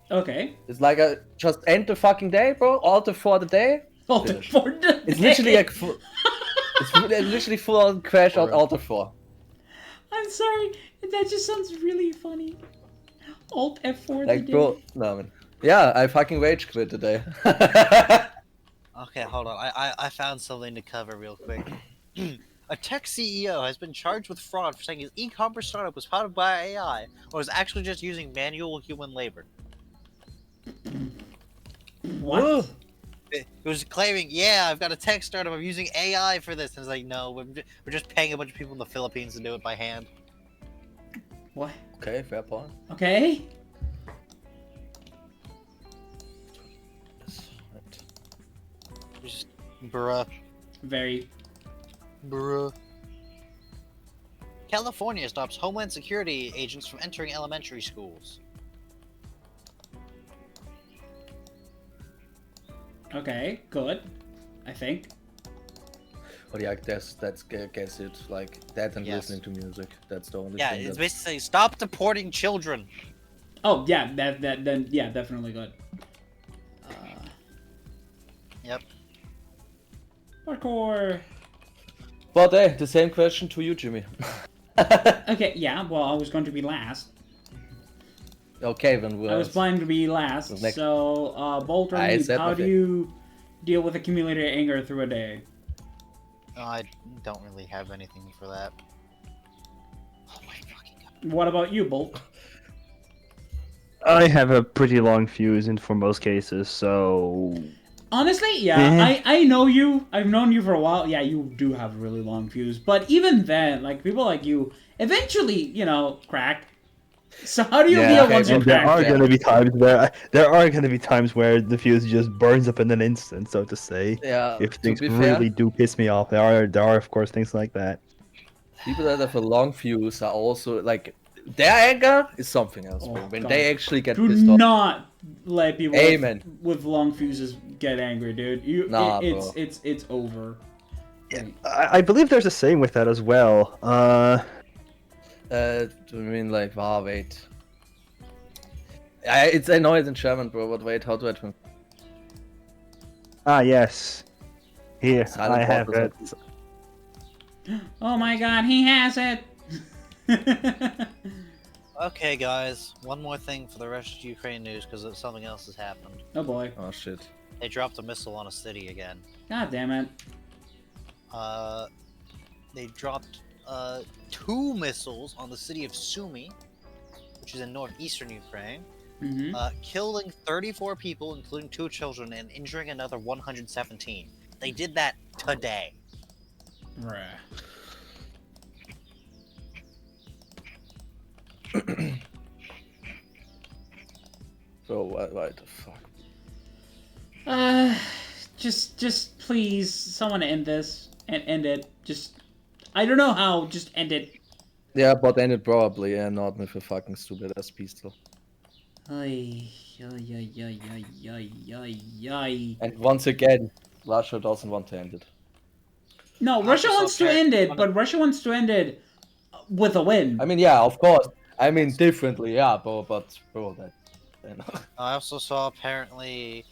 Okay. It's like I just end the fucking day, bro. Alter for the day. Alter Finish. for the It's day. literally like it's literally full on crash out Alter 4. I'm sorry. That just sounds really funny. Alt F4 Like, the day. bro, no man. Yeah, I fucking rage quit today. Okay, hold on. I found something to cover real quick. A tech CEO has been charged with fraud for saying his e-commerce startup was powered by AI, or was actually just using manual human labor. What? It was claiming, yeah, I've got a tech startup, I'm using AI for this. And it's like, no, we're just paying a bunch of people in the Philippines to do it by hand. What? Okay, fair point. Okay. Just, bruh. Very. Bruh. California stops Homeland Security agents from entering elementary schools. Okay, good. I think. But yeah, that's guess it. Like that and Yes. listening to music. That's the only Yeah, thing. it's basically saying, stop deporting children. Oh yeah, then yeah, definitely good. Yep. Parkour. But hey, the same question to you, Jimmy. Okay, yeah. Well, I was going to be last. Okay, then I was planning to be last. Next. So, Bolt or I Leap, said how do nothing. you deal with accumulated anger through a day? I don't really have anything for that. Oh my fucking god. What about you, Bolt? I have a pretty long fuse in for most cases, so Honestly, yeah, Mhm. I know you. I've known you for a while. Yeah, you do have a really long fuse. But even then, like, people like you eventually, crack. So how do you yeah. feel once you And there crack? are yeah. gonna be times where the fuse just burns up in an instant, so to say. Yeah, If to things be fair, really do piss me off, there are of course things like that. people that have a long fuse are also like their anger is something else, Oh, bro. When God. they actually get Do pissed off. not let people Amen. with long fuses get angry, dude. Nah, it's bro. it's over. Yeah, I believe there's a saying with that as well. Do you mean like, wow, wait. I know it's in German, bro, but wait, how do I translate? Yes. Here, Silent I have Waters, it. Oh my god, he has it! Okay, guys, one more thing for the rest of Ukraine news because something else has happened. Oh boy. Oh shit. They dropped a missile on a city again. God damn it. They dropped 2 missiles on the city of Sumy, which is in northeastern Ukraine, Mm-hmm. killing 34 people, including 2 children, and injuring another 117. They did that today. Bruh. So why the fuck? Just please, someone end this and end it. I don't know how. Just end it. Yeah, but then it probably, yeah, not with a fucking stupid ass pistol. Ay, ay, ay, ay, ay, ay, ay, ay. And once again, Russia doesn't want to end it. No, Russia Also wants to end it, but Russia wants to end it with a win. I mean, yeah, of course. I mean, differently, yeah, but bro, that. You know. I also saw apparently,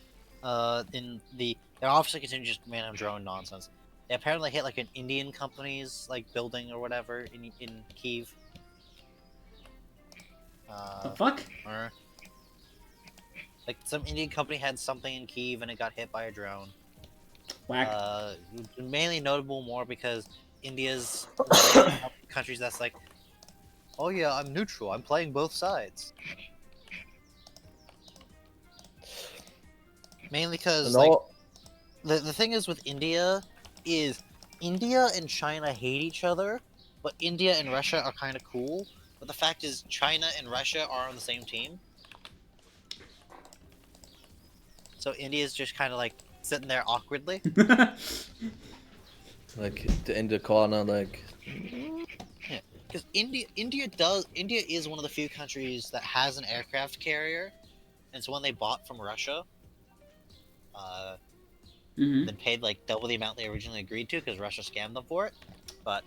they're obviously continuing just random drone nonsense. They apparently hit like an Indian company's like building or whatever in Kyiv. The fuck? Or like some Indian company had something in Kyiv and it got hit by a drone. Whack. Mainly notable more because India's one of the countries that's like, oh yeah, I'm neutral. I'm playing both sides. Mainly because like the thing is with India is India and China hate each other, but India and Russia are kind of cool. But the fact is, China and Russia are on the same team. So India's just kind of like sitting there awkwardly. Like in the corner, like. Yeah, because India is one of the few countries that has an aircraft carrier, and it's one they bought from Russia. Mm-hmm. then paid like double the amount they originally agreed to because Russia scammed them for it. But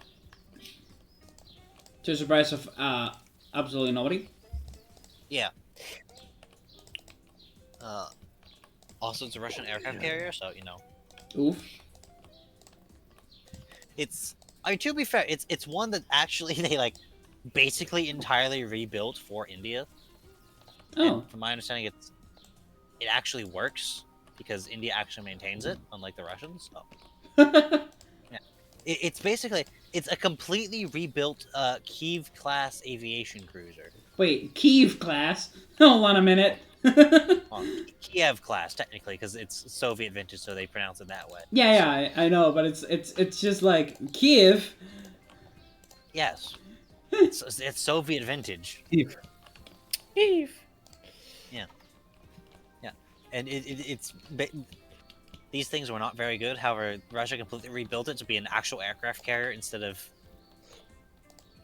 To the surprise of absolutely nobody. yeah. Also, it's a Russian aircraft carrier, so you know. Oof. It's. I mean, to be fair, it's one that actually they like basically entirely rebuilt for India. Oh. And from my understanding, it actually works because India actually maintains it, unlike the Russians. So. It's basically it's a completely rebuilt Kiev class aviation cruiser. Wait, Kiev class? Hold on a minute. Well, Kiev class technically because it's Soviet vintage, so they pronounce it that way. Yeah, I know, but it's just like Kiev. Yes, it's Soviet vintage. Eve. Yeah, and these things were not very good. However, Russia completely rebuilt it to be an actual aircraft carrier instead of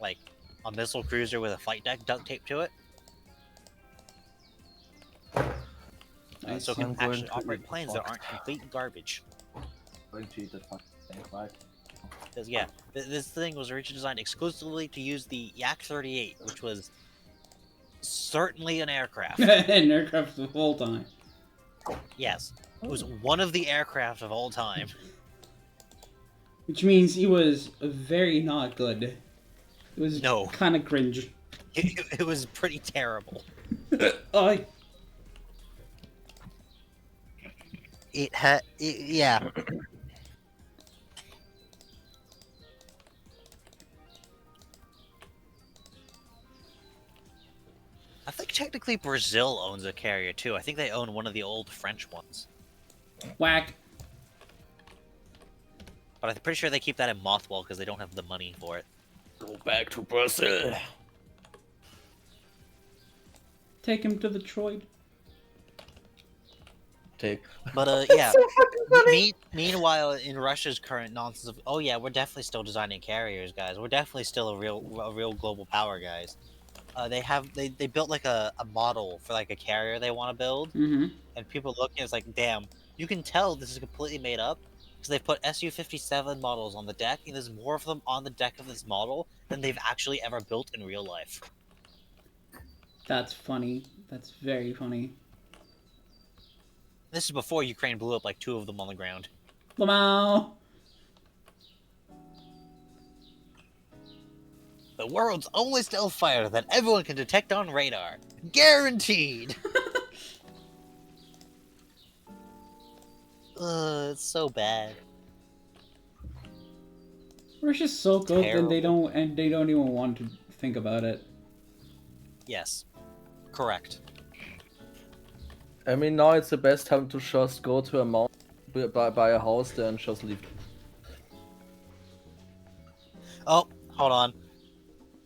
like a missile cruiser with a flight deck duct taped to it. I So it see. can I'm going actually to operate eat the planes that fuck. aren't complete garbage. Going to eat that fucking thing, right? Because yeah, this thing was originally designed exclusively to use the Yak-38, which was certainly an aircraft. And aircraft the whole time. Yes, it was one of the aircraft of all time. Which means he was very not good. It was No. kind of cringe. It was pretty terrible. Oh, Yeah. I think technically Brazil owns a carrier too. I think they own one of the old French ones. whack. But I'm pretty sure they keep that in mothball because they don't have the money for it. Go back to Brazil. Take him to the Troid. Take. But yeah. Meanwhile, in Russia's current nonsense of, oh yeah, we're definitely still designing carriers, guys. We're definitely still a real global power, guys. They built like a model for like a carrier they want to build, Mm-hmm. and people looking, it's like, damn, you can tell this is completely made up because they've put Su-57 models on the deck, and there's more of them on the deck of this model than they've actually ever built in real life. That's funny. That's very funny. This is before Ukraine blew up like 2 of them on the ground. Lamau. The world's only stealth fighter that everyone can detect on radar. Guaranteed! It's so bad. Russia's so good, and they Terrible. don't even want to think about it. Yes. Correct. I mean, now it's the best time to just go to a mountain, buy a house there, and just leave. Oh, hold on.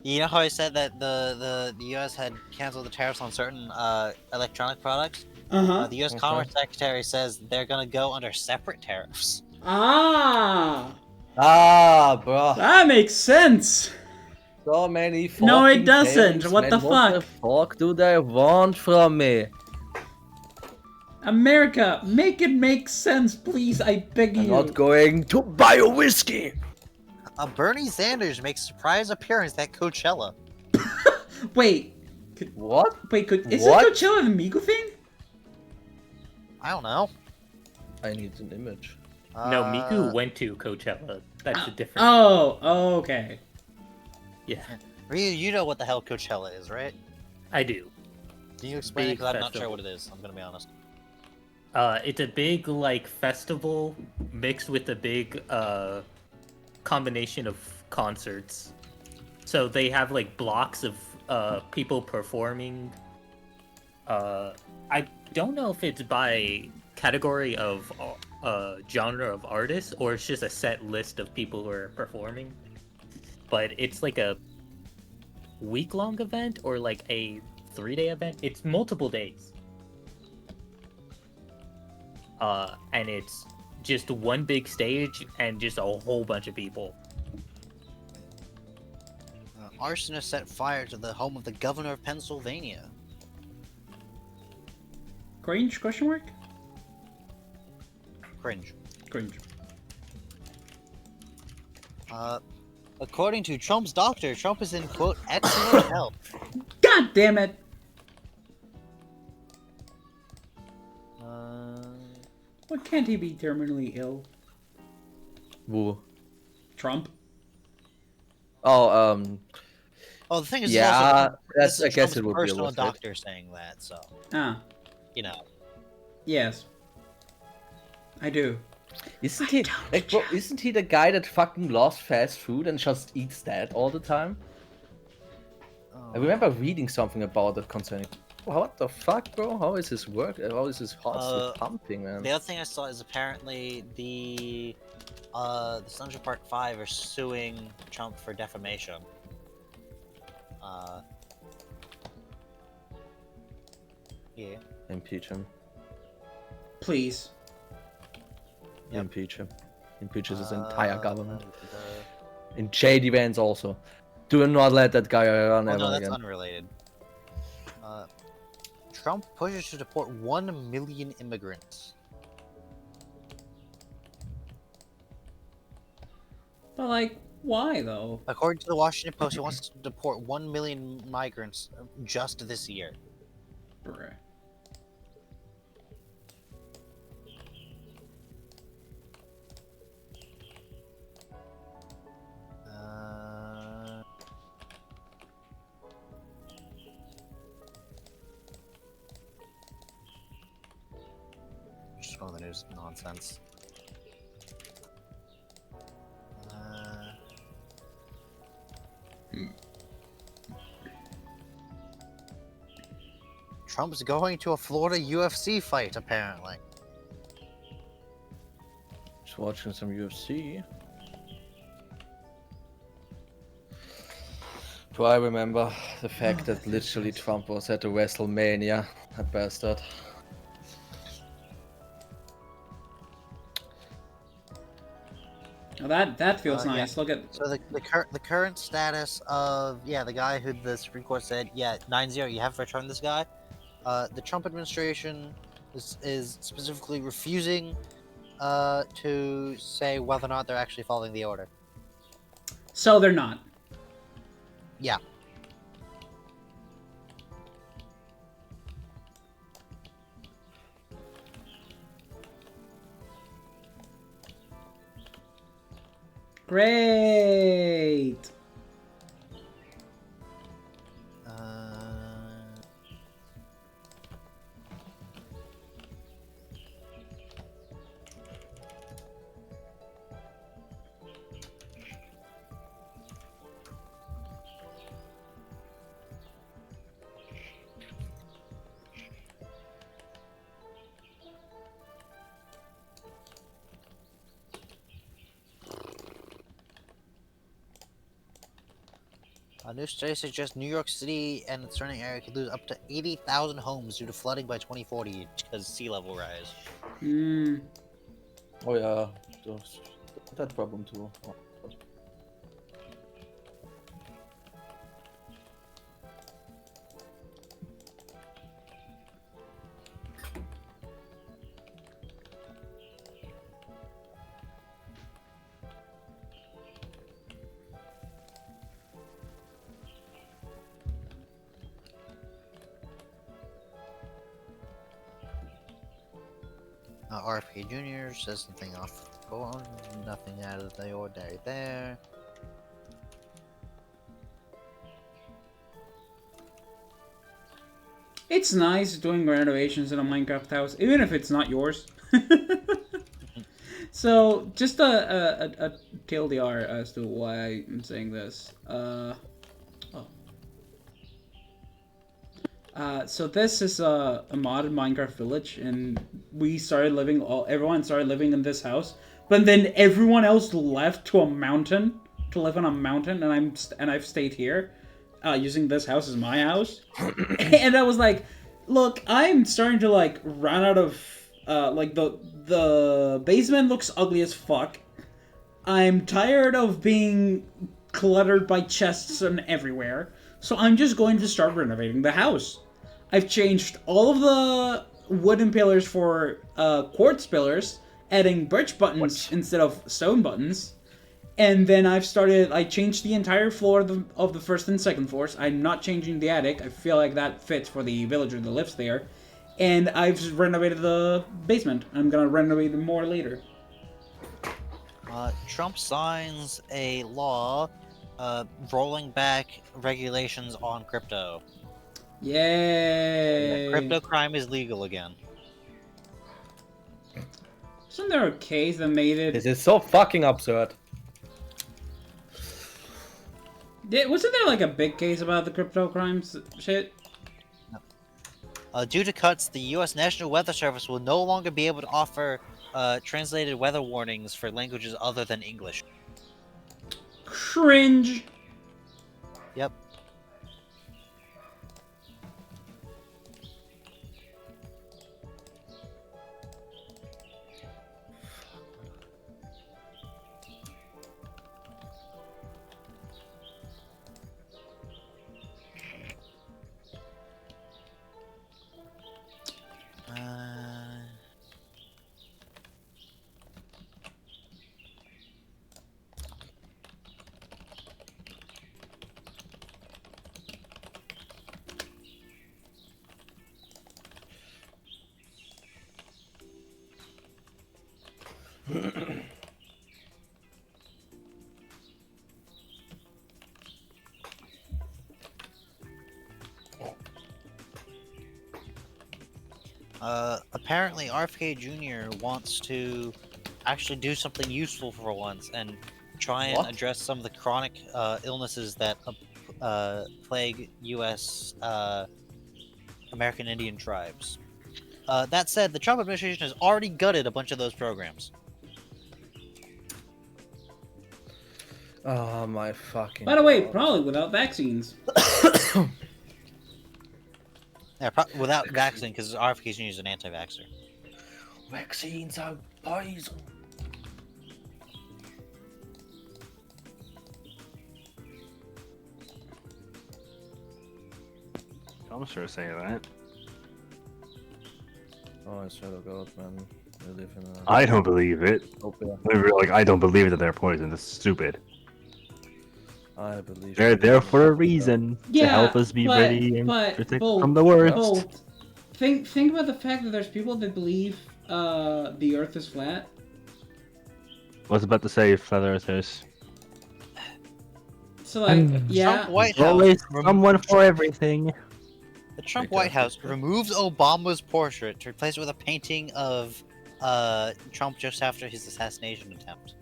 You know how I said that the U.S. had canceled the tariffs on certain electronic products? Uh-huh. The U.S. Okay. Commerce Secretary says they're gonna go under separate tariffs. Ah! Ah, bruh. That makes sense! So many No, it fucking doesn't. things, What man. the What the fuck do they want from me? America, make it make sense, please, I beg I'm you. not going to buy a whiskey. Bernie Sanders makes surprise appearance at Coachella. Wait, What? is What? it Coachella the Migo thing? I don't know. I need an image. No, Miku went to Coachella. That's a different. Oh, okay. Yeah, Ryu, you know what the hell Coachella is, right? I do. Can you explain it? Big Because I'm not sure festival. what it is. I'm gonna be honest. It's a big like festival mixed with a big combination of concerts. So they have like blocks of people performing. I don't know if it's by category of genre of artists or it's just a set list of people who are performing. But it's like a week-long event or like a 3-day event. It's multiple days. And it's just one big stage and just a whole bunch of people. Arsonists set fire to the home of the governor of Pennsylvania. Grange, question mark? Cringe. Cringe. According to Trump's doctor, Trump is in, quote, excellent health. God damn it! What can't he be terminally ill? Woo. Trump? Oh, Oh, the thing is, yeah, this is I guess Trump's it would be a personal worth it. doctor saying that, so, Ah, you know. yes. I do. Isn't he like, bro, isn't he the guy that fucking loves fast food and just eats that all the time? I remember reading something about that concerning. What the fuck, bro? How is his work? How is his heart still pumping, man? The other thing I saw is apparently the Central Park 5 are suing Trump for defamation. Yeah. Impeach him. Please. Yep. Impeach him. Impeaches his entire government. In shady Vance also. Do not let that guy run Oh, ever no, that's again. unrelated. Trump pushes to deport 1 million immigrants. But, like, why, though? According to the Washington Post, he wants to deport 1 million migrants just this year. Bruh. Just one of the news nonsense. Trump's going to a Florida UFC fight, apparently. Just watching some UFC. Do I remember the fact that literally Trump was at the WrestleMania? That bastard. Oh, that feels Yeah. nice. Look at... So the current status of the guy who the Supreme Court said 9-0 you have to return this guy. The Trump administration is specifically refusing to say whether or not they're actually following the order. So they're not. Yeah. Great! A new study suggests New York City and its surrounding area could lose up to 80,000 homes due to flooding by 2040 because sea level rise. Hmm. Oh yeah, that problem too. RFK Jr. says something off the phone, nothing out of the ordinary there. It's nice doing renovations in a Minecraft house, even if it's not yours. So, just a TLDR as to why I'm saying this. So this is a modded Minecraft village, and we started living. Everyone started living in this house, but then everyone else left to a mountain to live on a mountain, and I've stayed here, using this house as my house. And I was like, look, I'm starting to like run out of like the basement looks ugly as fuck. I'm tired of being cluttered by chests and everywhere. So I'm just going to start renovating the house. I've changed all of the wooden pillars for quartz pillars, adding birch buttons instead of stone buttons. And then I changed the entire floor of the first and second floors. I'm not changing the attic. I feel like that fits for the villager that lives there. And I've renovated the basement. I'm gonna renovate it more later. Trump signs a law rolling back regulations on crypto. Yay! Crypto crime is legal again. Wasn't there a case that made it? This is so fucking absurd. Wasn't there like a big case about the crypto crimes shit? Due to cuts, the U.S. National Weather Service will no longer be able to offer translated weather warnings for languages other than English. Cringe. Yep. Apparently RFK Jr. wants to actually do something useful for once and try and address some of the chronic illnesses that plague U.S. American Indian tribes. That said, the Trump administration has already gutted a bunch of those programs. Oh my fucking. By the way, God. probably without vaccines. Yeah, without vaccine, because RFK Jr. is an anti-vaxxer. Vaccines are poison. I'm sure saying that. Oh, I swear to God, man. We live in a I don't believe it. utopia. Like, I don't believe that they're poison. That's stupid. I believe They're we there live in for a utopia. reason Yeah, to help us be ready and protect from the worst. Bolt. Think about the fact that there's people that believe the Earth is flat. Was about to say flat earthers. So like, yeah. Trump White There's House. always someone for everything. The Trump Big White House Africa. removes Obama's portrait to replace it with a painting of Trump just after his assassination attempt.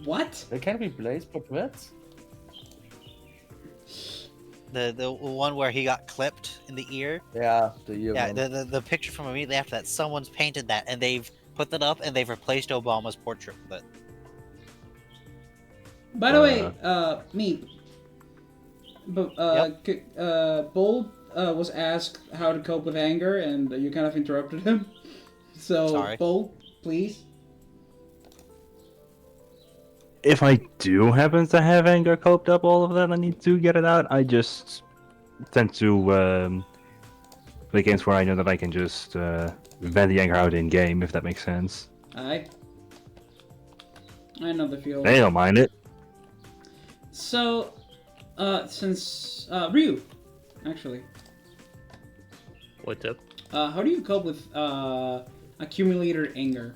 What? They can replace portraits? The one where he got clipped in the ear. Yeah, the year Yeah, one. the picture from immediately after that, someone's painted that, and they've put that up, and they've replaced Obama's portrait with it. By the way, me. But Bolt was asked how to cope with anger, and you kind of interrupted him. So, Sorry. Bolt, please. If I do happen to have anger coped up all of that, I need to get it out. I just tend to play games where I know that I can just vent the anger out in game, if that makes sense. I know the feeling. They don't mind it. So, since Ryu, actually, What's up? how do you cope with accumulated anger?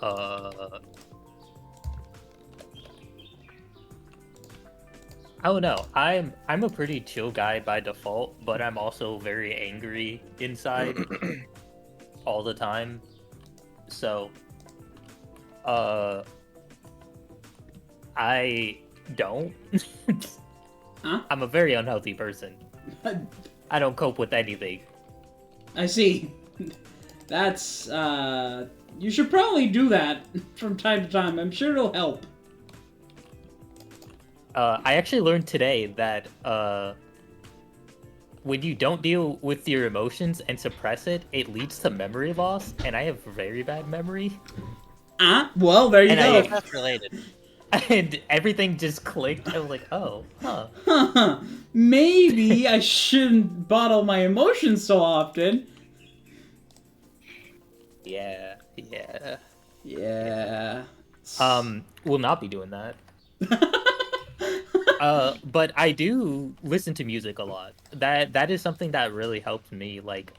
I don't know. I'm a pretty chill guy by default, but I'm also very angry inside all the time. So, I don't. Huh? I'm a very unhealthy person. I don't cope with anything. I see. That's you should probably do that from time to time. I'm sure it'll help. I actually learned today that when you don't deal with your emotions and suppress it, it leads to memory loss, and I have very bad memory. Well, there you And go. That's related. and everything just clicked. I was like, oh, huh. Maybe I shouldn't bottle my emotions so often. Yeah, yeah. Yeah. We'll not be doing that. But I do listen to music a lot. That is something that really helped me, like,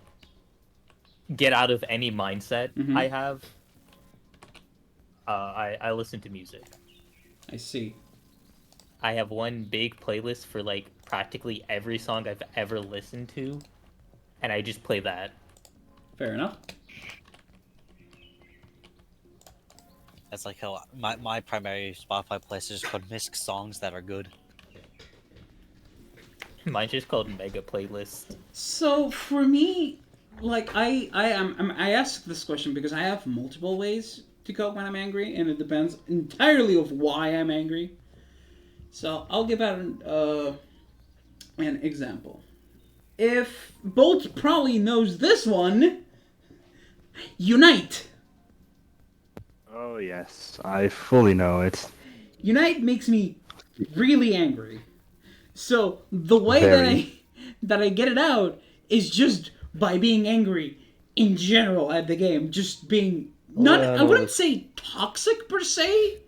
get out of any mindset I have. I listen to music. I see. I have one big playlist for like practically every song I've ever listened to, and I just play that. Fair enough. That's like how my primary Spotify playlist is called Misc songs that are good. Mine's just called Mega Playlist. So for me, like I ask this question because I have multiple ways to cope when I'm angry, and it depends entirely of why I'm angry. So I'll give out an example. If Bolt probably knows this one, Unite. Oh yes, I fully know it. Unite makes me really angry. So the way Very. that I get it out is just by being angry in general at the game. Just being not yeah, I I know wouldn't this. say toxic per se.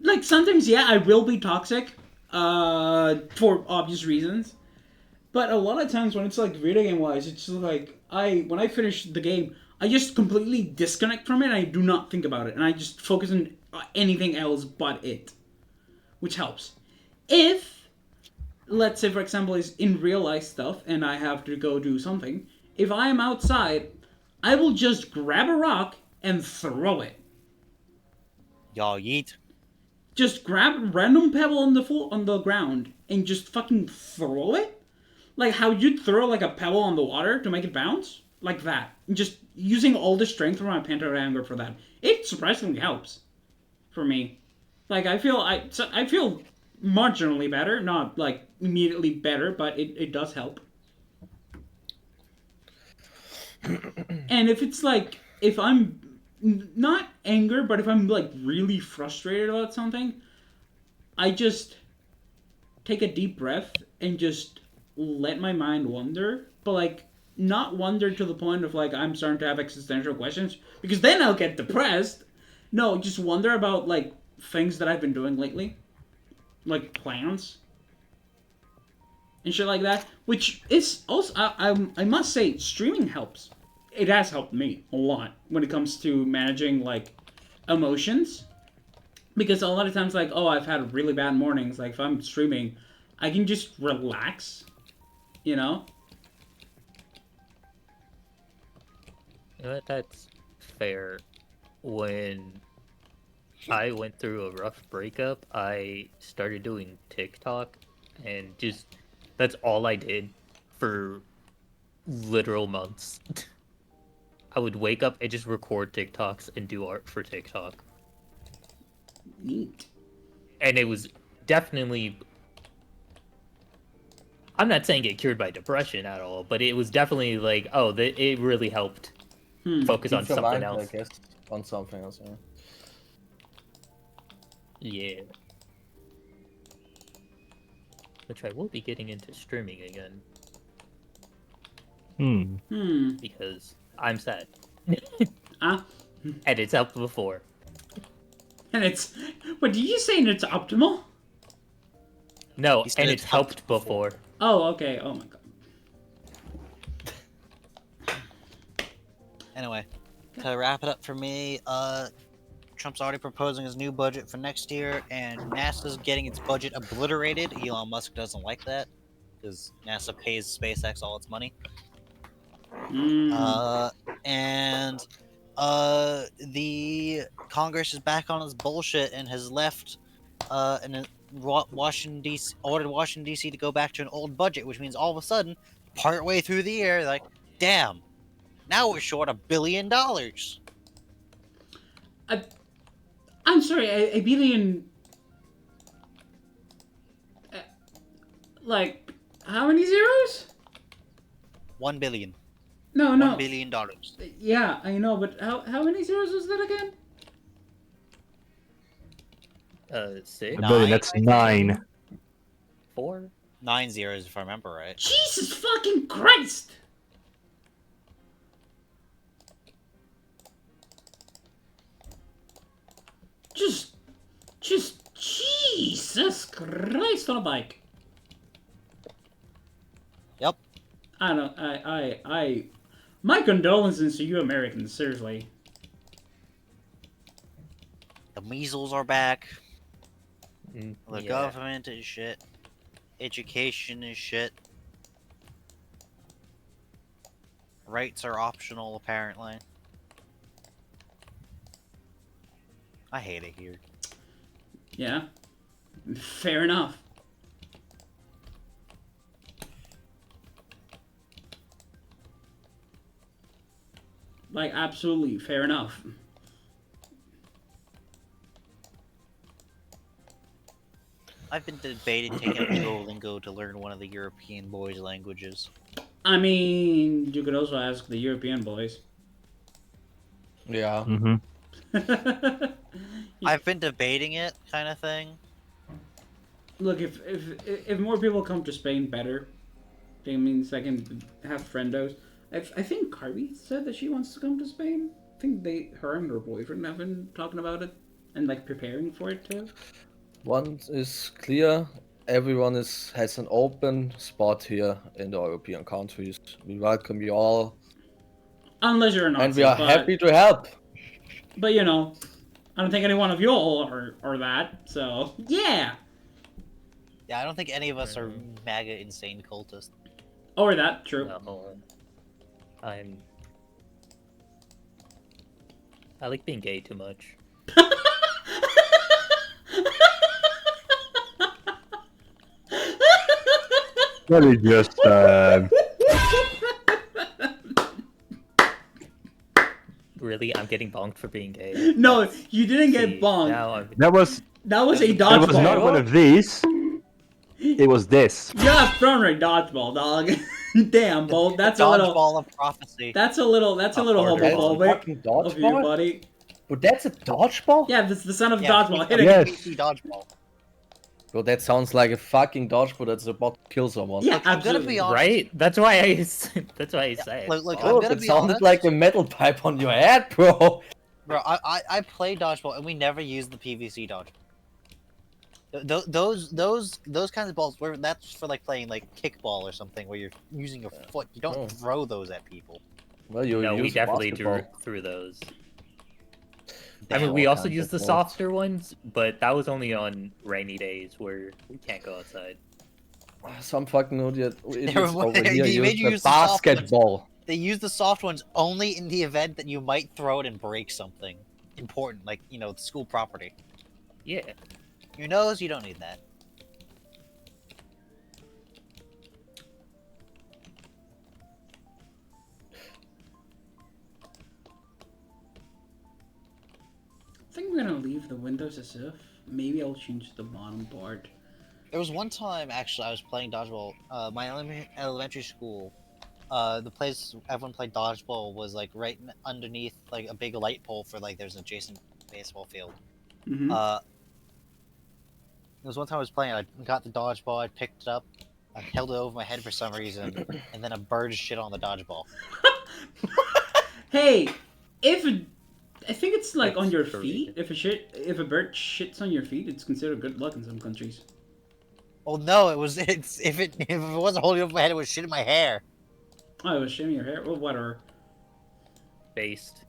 Like sometimes yeah, I will be toxic for obvious reasons. But a lot of times when it's like video game wise, it's just like when I finish the game, I just completely disconnect from it and I do not think about it and I just focus on anything else but it, which helps. If let's say for example is in real life stuff and I have to go do something, if I am outside, I will just grab a rock and throw it. Y'all yeet. Just grab a random pebble on the ground and just fucking throw it. Like how you'd throw like a pebble on the water to make it bounce, like that. Just using all the strength from my panther anger for that. It surprisingly helps for me. Like I feel marginally better, not like immediately better, but it does help. And if it's like if I'm not anger, but if I'm like really frustrated about something, I just take a deep breath and just let my mind wander, but like not wander to the point of like I'm starting to have existential questions because then I'll get depressed. No, just wonder about like things that I've been doing lately, like plans and shit like that. Which is also I must say streaming helps. It has helped me a lot when it comes to managing like emotions because a lot of times like I've had really bad mornings. Like if I'm streaming, I can just relax, you know. You know what? That's fair. When I went through a rough breakup, I started doing TikTok, and just that's all I did for literal months. I would wake up and just record TikToks and do art for TikTok. Neat. And it was definitely, I'm not saying it cured my depression at all, but it was definitely like, it really helped focus on Keeps your something mind, else. I guess, on something else. Yeah. Which I will be getting into streaming again because I'm sad. Ah, And it's helped before. and it's. What did you say? And it's optimal? No, He said and it's it's helped before. Oh, okay. Oh my god. Anyway, to wrap it up for me, Trump's already proposing his new budget for next year, and NASA's getting its budget obliterated. Elon Musk doesn't like that because NASA pays SpaceX all its money. And the Congress is back on its bullshit and has left and Washington D.C. ordered Washington D.C. to go back to an old budget, which means all of a sudden, partway through the year, like, damn, now we're short $1 billion. I'm sorry, a billion. Like, how many zeros? 1 billion. No, $1 no. billion. Yeah, I know, but how many zeros was that again? 6? A billion, Nine, that's I think. 9. 4? 9 zeros, if I remember right. Jesus fucking Christ! Just Jesus Christ on a bike. Yep. I don't. My condolences to you Americans. Seriously. The measles are back. Mm, The yeah. government is shit. Education is shit. Rights are optional, apparently. I hate it here. Yeah. Fair enough. Like, absolutely fair enough. I've been debating taking up Duolingo to learn one of the European boys' languages. I mean, you could also ask the European boys. Yeah. Mm-hmm. I've been debating it, kind of thing. Look, if more people come to Spain, better. That means I can have friendos. I think Carby said that she wants to come to Spain. I think her and her boyfriend have been talking about it and like preparing for it too. One is clear. Everyone has an open spot here in the European countries. We welcome you all, Unless you're a Nazi, and we are happy to help. But you know, I don't think any one of you all are that. So yeah, Yeah, I don't think any of us are MAGA insane cultists. or that. True. No. I like being gay too much. That is just, Really, I'm getting bonked for being gay. No, you didn't get See, bonked. now I'm... that was A it dodgeball. was not one of these. It was this. You got thrown a dodgeball, dog. Damn, Bolt. That's a little. Dodgeball of prophecy. That's a little harder. That's a homophobic fucking of you, dodgeball? buddy. But that's a dodgeball? Yeah, that's the son of Yeah, dodgeball. Hit it. Yes. PC dodgeball. Bro, that sounds like a fucking dodgeball that's about to kill someone. Yeah, Look, I'm gonna absolutely. be honest. Right? That's why I say it. Look, Bro, I'm gonna that be sounded honest. like a metal pipe on your head, bro. Bro, I play dodgeball and we never use the PVC dodgeball. Those kinds of balls, where that's for like playing like kickball or something, where you're using your foot. You don't Oh. throw those at people. Well, you No, we use definitely basketball. through those. Damn. I mean, we all also kinds use of the balls. softer ones, but that was only on rainy days where we can't go outside. Some fucking idiots Never over mind. here You made use you the use the soft ones. basketball. They use the soft ones only in the event that you might throw it and break something important, like school property. Yeah. Your nose, you don't need that. I think we're gonna leave the windows as if. Maybe I'll change the bottom part. There was one time, actually, I was playing dodgeball. My elementary school, the place everyone played dodgeball was like right underneath like a big light pole for like there's an adjacent baseball field. Mm-hmm. There was one time I was playing. I got the dodgeball. I picked it up. I held it over my head for some reason, and then a bird shit on the dodgeball. Hey, I think it's like on your That's feet. If a bird shits on your feet, it's considered good luck in some countries. Oh no! If it wasn't holding over my head, it was shit in my hair. Oh, it was shaving your hair. Well, whatever. Based.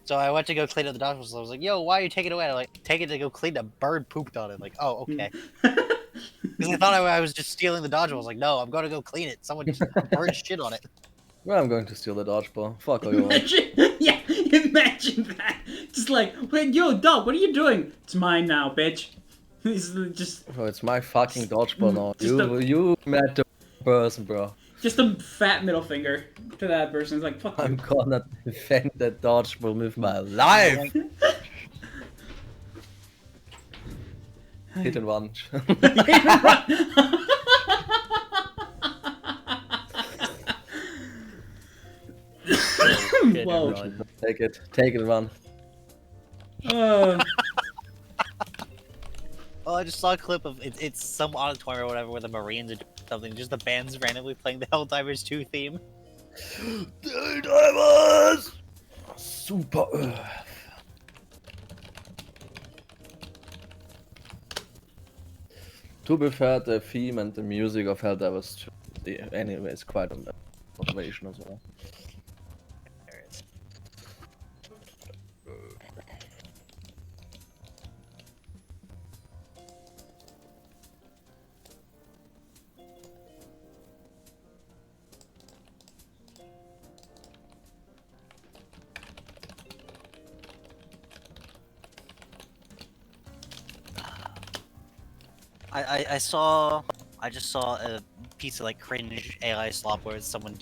So I went to go clean up the dodgeball. So I was like, "Yo, why are you taking it away?" I'm like, "Take it to go clean. A bird pooped on it." Like, oh, okay. Because I thought I was just stealing the dodgeball. I was like, "No, I'm going to go clean it. Someone just a bird shit on it." Well, I'm going to steal the dodgeball. Fuck all you want. Imagine that. Just like, wait, yo, dog, what are you doing? It's mine now, bitch. He's just Bro, it's my fucking dodgeball now. Just You met the person, bro. just a fat middle finger to that person. It's like, fuck I'm you. gonna defend that dodgeball with my life. Hit and run. Good Whoa. run. Take it and run. Oh, I just saw a clip of it's some auditorium or whatever where the Marines are doing something. Just the band's randomly playing the Helldivers 2 theme. Helldivers! Super Earth. To be fair, the theme and the music of Helldivers 2, the anime is quite a motivation as well. I just saw a piece of like cringe AI slop where it's someone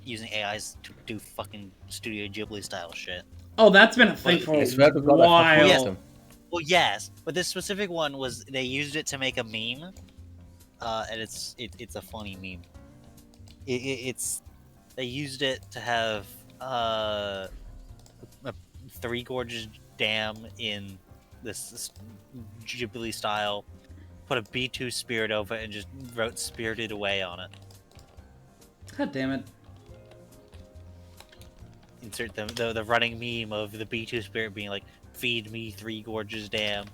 using AIs to do fucking Studio Ghibli style shit. Oh, that's been a thing for I a swear to God, I fucking while. hate them. Well, yes, but this specific one was they used it to make a meme, and it's a funny meme. It's they used it to have a Three Gorges Dam in this Ghibli style. Put a B2 spirit over it and just wrote Spirited Away on it. God damn it. Insert the running meme of the B2 spirit being like, feed me Three Gorges Dam.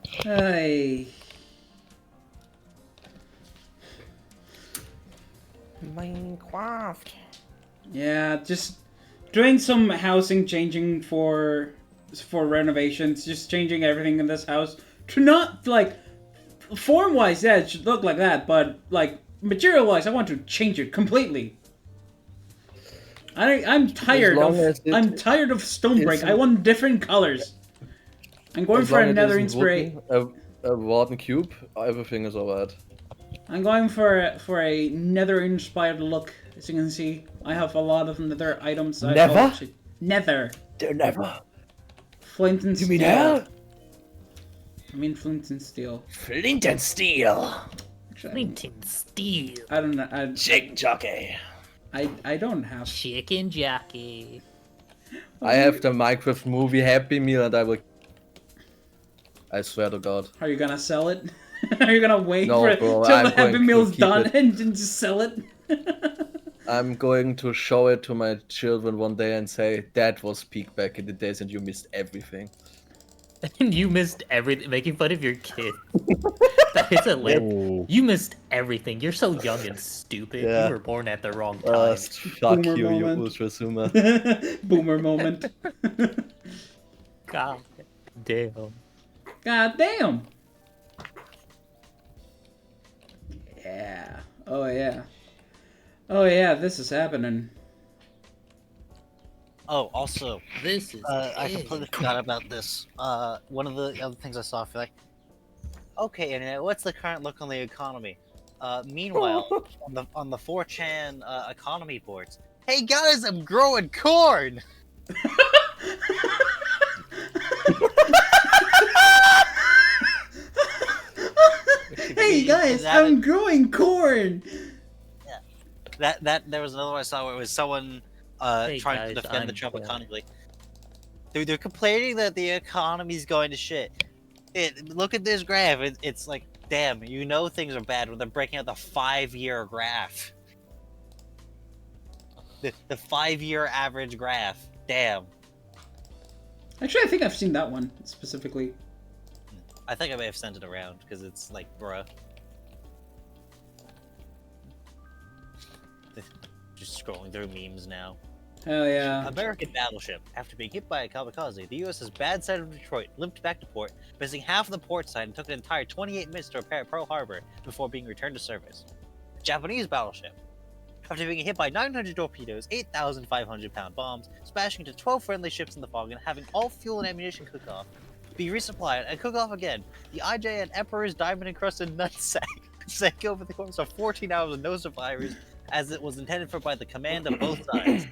Hey. Minecraft. Yeah, just doing some housing changing for renovations, just changing everything in this house to not like form-wise, yeah, it should look like that, but like material-wise, I want to change it completely. I'm tired I'm tired of stone break. I want different colors. I'm going for another inspiration. A Warden cube, everything is alright. I'm going for a nether inspired look. As you can see, I have a lot of nether items. Nether? Nether. They're never. Flint and You steel. mean hell? I mean flint and steel. Flint and steel. Flint and steel. I don't know. Chicken jockey. I don't have. Chicken jockey. I have the Minecraft movie Happy Meal and I will. I swear to God. Are you gonna sell it? Are you gonna wait No, for it bro, till I'm the Happy going to Meal's keep done it. and then just sell it? I'm going to show it to my children one day and say, that was peak back in the days and you missed everything. And you missed everything. Making fun of your kid. That is a lit. Oh. You missed everything. You're so young and stupid. Yeah. You were born at the wrong time. Fuck Boomer you, you moment. ultra zoomer. Boomer moment. God damn. God damn. Yeah. Oh yeah. Oh yeah, this is happening. Oh, also, This is. I completely forgot about this. One of the other things I saw, I feel like, okay, internet, what's the current look on the economy? Meanwhile, on the 4chan economy boards, hey guys, I'm growing corn. Hey guys, I'm growing corn. That there was another one I saw where it was someone Hey trying to guys, defend the I'm Trump corn. economy. Dude, they're complaining that the economy's going to shit. Look at this graph. It's like, damn, you know things are bad when they're breaking out the 5-year graph. The 5-year average graph. Damn. Actually, I think I've seen that one specifically. I think I may have sent it around because it's like, bruh. Just scrolling through memes now. Hell yeah. American battleship. After being hit by a kamikaze, the US's bad side of Detroit limped back to port, missing half of the port side and took an entire 28 minutes to repair Pearl Harbor before being returned to service. Japanese battleship. After being hit by 900 torpedoes, 8,500-pound bombs, smashing into 12 friendly ships in the fog and having all fuel and ammunition cook off, be resupplied and cook off again, the IJN Emperor's diamond-encrusted nutsack sank over the course of 14 hours with no survivors, as it was intended for by the command of both sides.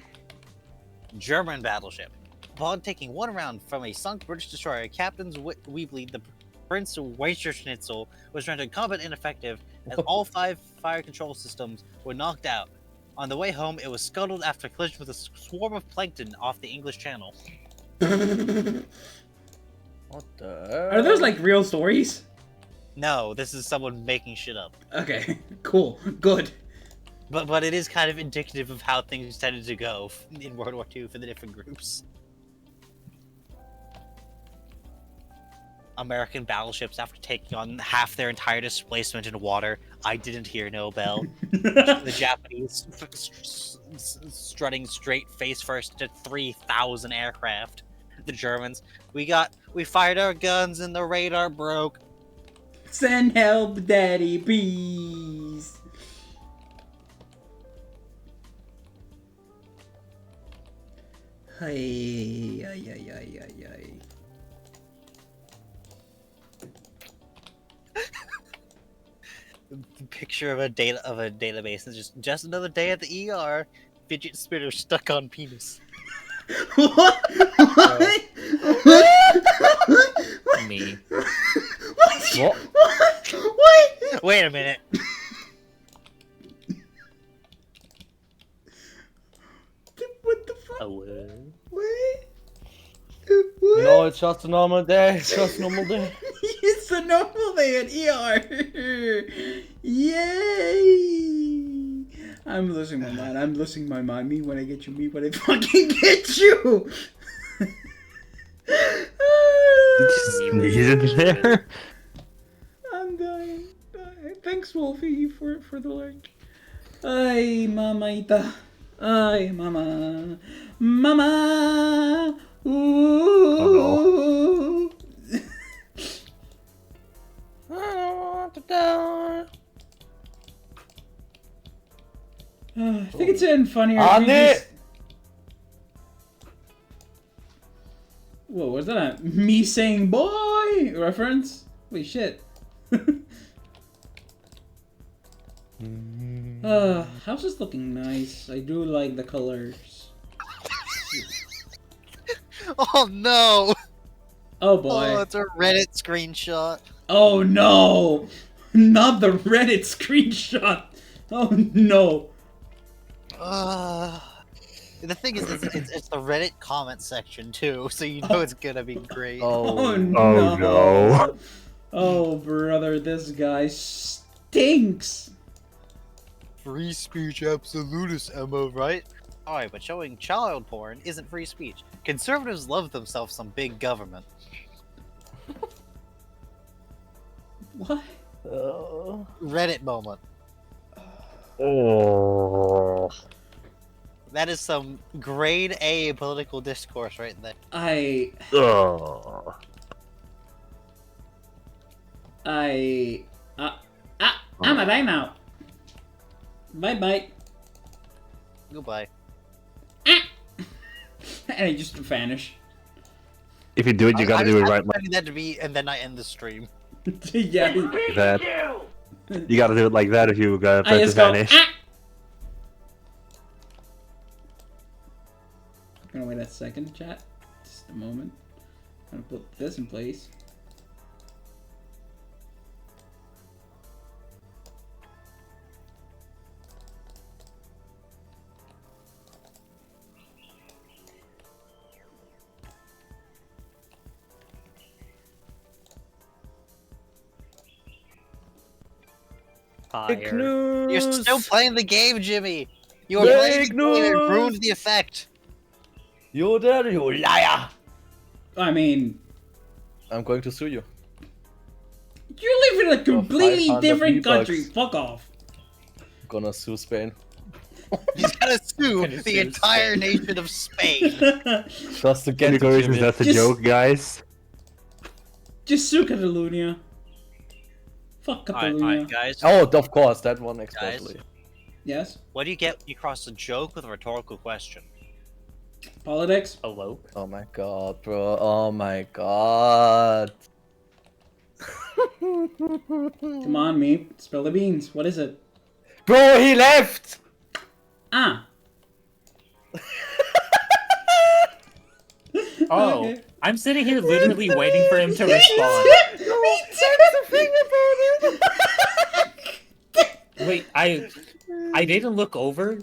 German battleship. Upon taking one round from a sunk British destroyer, Captain's Weebly, the Prince Weicherschnitzel, was rendered combat ineffective as all 5 fire control systems were knocked out. On the way home, it was scuttled after collision with a swarm of plankton off the English Channel. What the? Are those like real stories? No, this is someone making shit up. Okay, cool, good. But it is kind of indicative of how things tended to go in World War II for the different groups. American battleships, after taking on half their entire displacement in water, I didn't hear no bell. The Japanese strutting straight face first to 3,000 aircraft. The Germans, we fired our guns and the radar broke. Send help, daddy, please. Hey, ay, ay, ay, ay, ay. Picture of a database is just another day at the ER. Fidget spinner stuck on penis. What? Me. What? What? Wait a minute. What the fuck? Oh, What? No, it's just a normal day. It's just a normal day. It's a normal day at ER. Yay! I'm losing my mind. I'm losing my mind. Me when I get you. Me when I fucking get you. Did you sneeze in there? I'm dying. Thanks, Wolfie, for the like. Ay, mamaita. Ay, mama. Mama. Ooh. I think it's in funnier. Andy! Whoa, was that a me saying boy reference? Holy shit. House is looking nice. I do like the colors. Oh no! Oh boy. Oh, it's a Reddit screenshot. Oh no! Not the Reddit screenshot! Oh no! The thing is, it's the Reddit comment section too, so you know it's gonna be great. Oh Oh, no! Oh, no. Oh brother, this guy stinks! Free speech absolutist, Emma, right? Alright, but showing child porn isn't free speech. Conservatives love themselves some big government. What? Reddit moment. Oh. That is some grade A political discourse right there. Oh. I'm a bye now. Bye bye. Goodbye. And I just vanish. If you do it, you gotta do it right. I'm expecting that to be, and then I end the stream. Yeah. Like that. You gotta do it like that if you gotta I press to just go. vanish. I'm gonna wait a second, chat. Just a moment. I'm gonna put this in place. Fake fire. news. You're still playing the game, Jimmy! You were Fake playing the game and news! ruined the effect! You there, you liar! I mean, I'm going to sue you. you live in a completely 500 different V-Bucks. country. Fuck off. I'm gonna sue Spain. He's gonna sue Gonna the sue entire Spain. nation of Spain! Just to get to Congratulations, Jimmy. that's a Just- joke, guys. Just sue Catalonia. Fuck Catalonia. Alright, guys. Oh, of course, that one especially. Yes? What do you get when you cross a joke with a rhetorical question? Politics? Elope. Oh my god, bro. Oh my god. Come on, me. Spill the beans. What is it? Bro, he left! Ah. Oh, Okay. I'm sitting here literally waiting for him to respond. Me too. Wait, I didn't look over,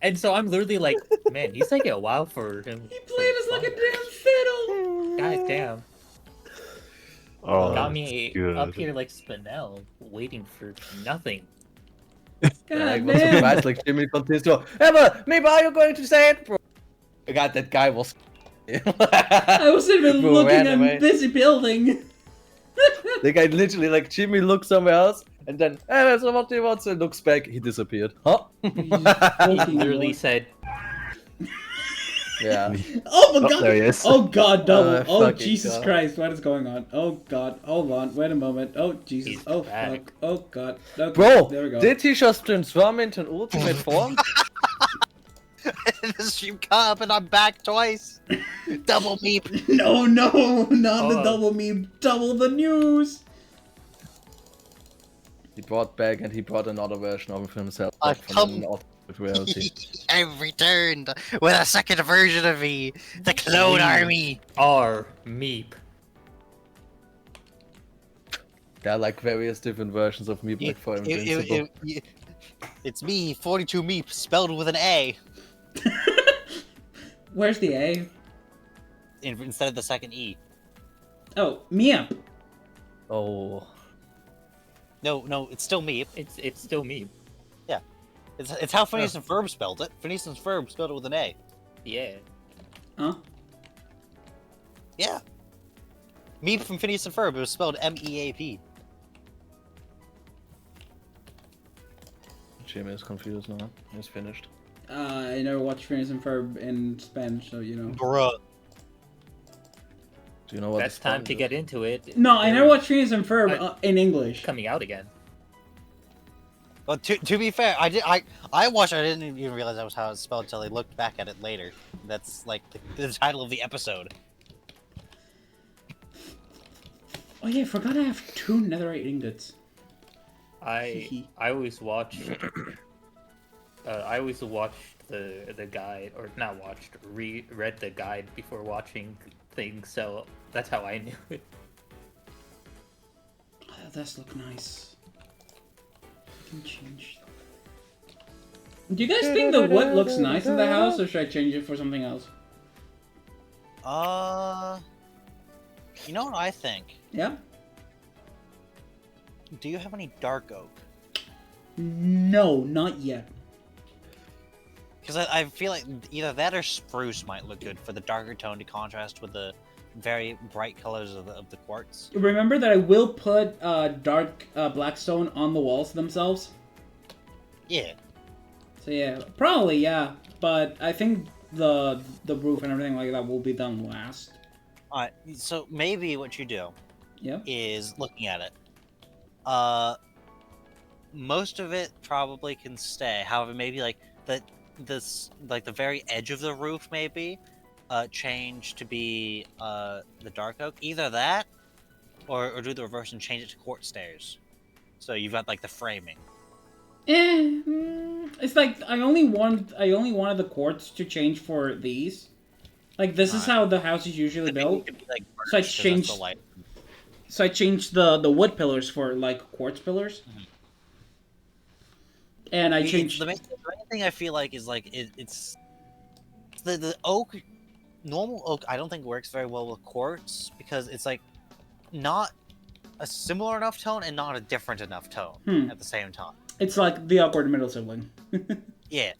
and so I'm literally like, man, he's taking a while for him. He played us like a damn fiddle. God damn. Oh, Got that's me up good. here like Spinel, waiting for nothing. I God was damn. surprised, like Jimmy continues to. Emma, maybe are you going to say it, bro? God, that guy was. I wasn't even Bro, looking. ran I'm away. busy building. The guy literally, like, Jimmy looks somewhere else, and then, hey, so what do you want? So looks back, he disappeared. Huh? He Fucking literally Lord. said, Yeah. Oh my Oh, god! there he is. Oh god, double. Oh fucking Jesus God. Christ, what is going on? Oh god, hold on, wait a moment. Oh Jesus, He's oh back. fuck, oh god. Okay, Bro, there we go. did he just transform into an ultimate form? The stream cut up and I'm back twice. Double meep. No, not the Oh. double meme, double the news. He brought back and he brought another version of himself I back from come- an alternate reality. I've returned with a second version of me, the clone army. "R meep." There are like various different versions of me back for Invincible. It's me, 42 meep, spelled with an A Where's the A? instead of the second E. Oh, Mia. Oh. No, it's still meep. It's still meep. It's how Phineas and Ferb spelled it. Phineas and Ferb spelled it with an A. Yeah. Huh? Yeah. Meep from Phineas and Ferb. It was spelled M-E-A-P. Jimmy is confused now. He's finished. I never watched Phineas and Ferb in Spanish, so you know. Bruh. Do you know what? That's this time part to is? get into it. No, I They're never watched Phineas and Ferb I- in English. coming out again. But to be fair, I watched. I didn't even realize that was how it's spelled until I looked back at it later. That's like the title of the episode. Oh yeah, I forgot I have 2 netherite ingots. I always watched. I always watched the guide, or not watched, read the guide before watching things. So that's how I knew it. Oh, that does look nice. I can change. Do you guys think the wood looks nice in the house, or should I change it for something else? You know what I think? Yeah? Do you have any dark oak? No, not yet. Because I feel like either that or spruce might look good for the darker tone to contrast with the very bright colors of the quartz. Remember that I will put dark blackstone on the walls themselves. Yeah. So yeah, probably yeah, but I think the roof and everything like that will be done last. Alright, so maybe what you do Yeah. is looking at it. Most of it probably can stay. However, maybe like the very edge of the roof maybe change to be the dark oak. Either that or do the reverse and change it to quartz stairs. So you've got like the framing. It's like I only wanted the quartz to change for these. Like this is how the house is usually built. Could be, like, So I birch, 'cause that's the changed- light. So I changed the wood pillars for like quartz pillars. And I changed The main thing I feel like is like it's the oak. Normal oak, I don't think works very well with quartz because it's like not a similar enough tone and not a different enough tone at the same time. It's like the awkward middle sibling. Yeah,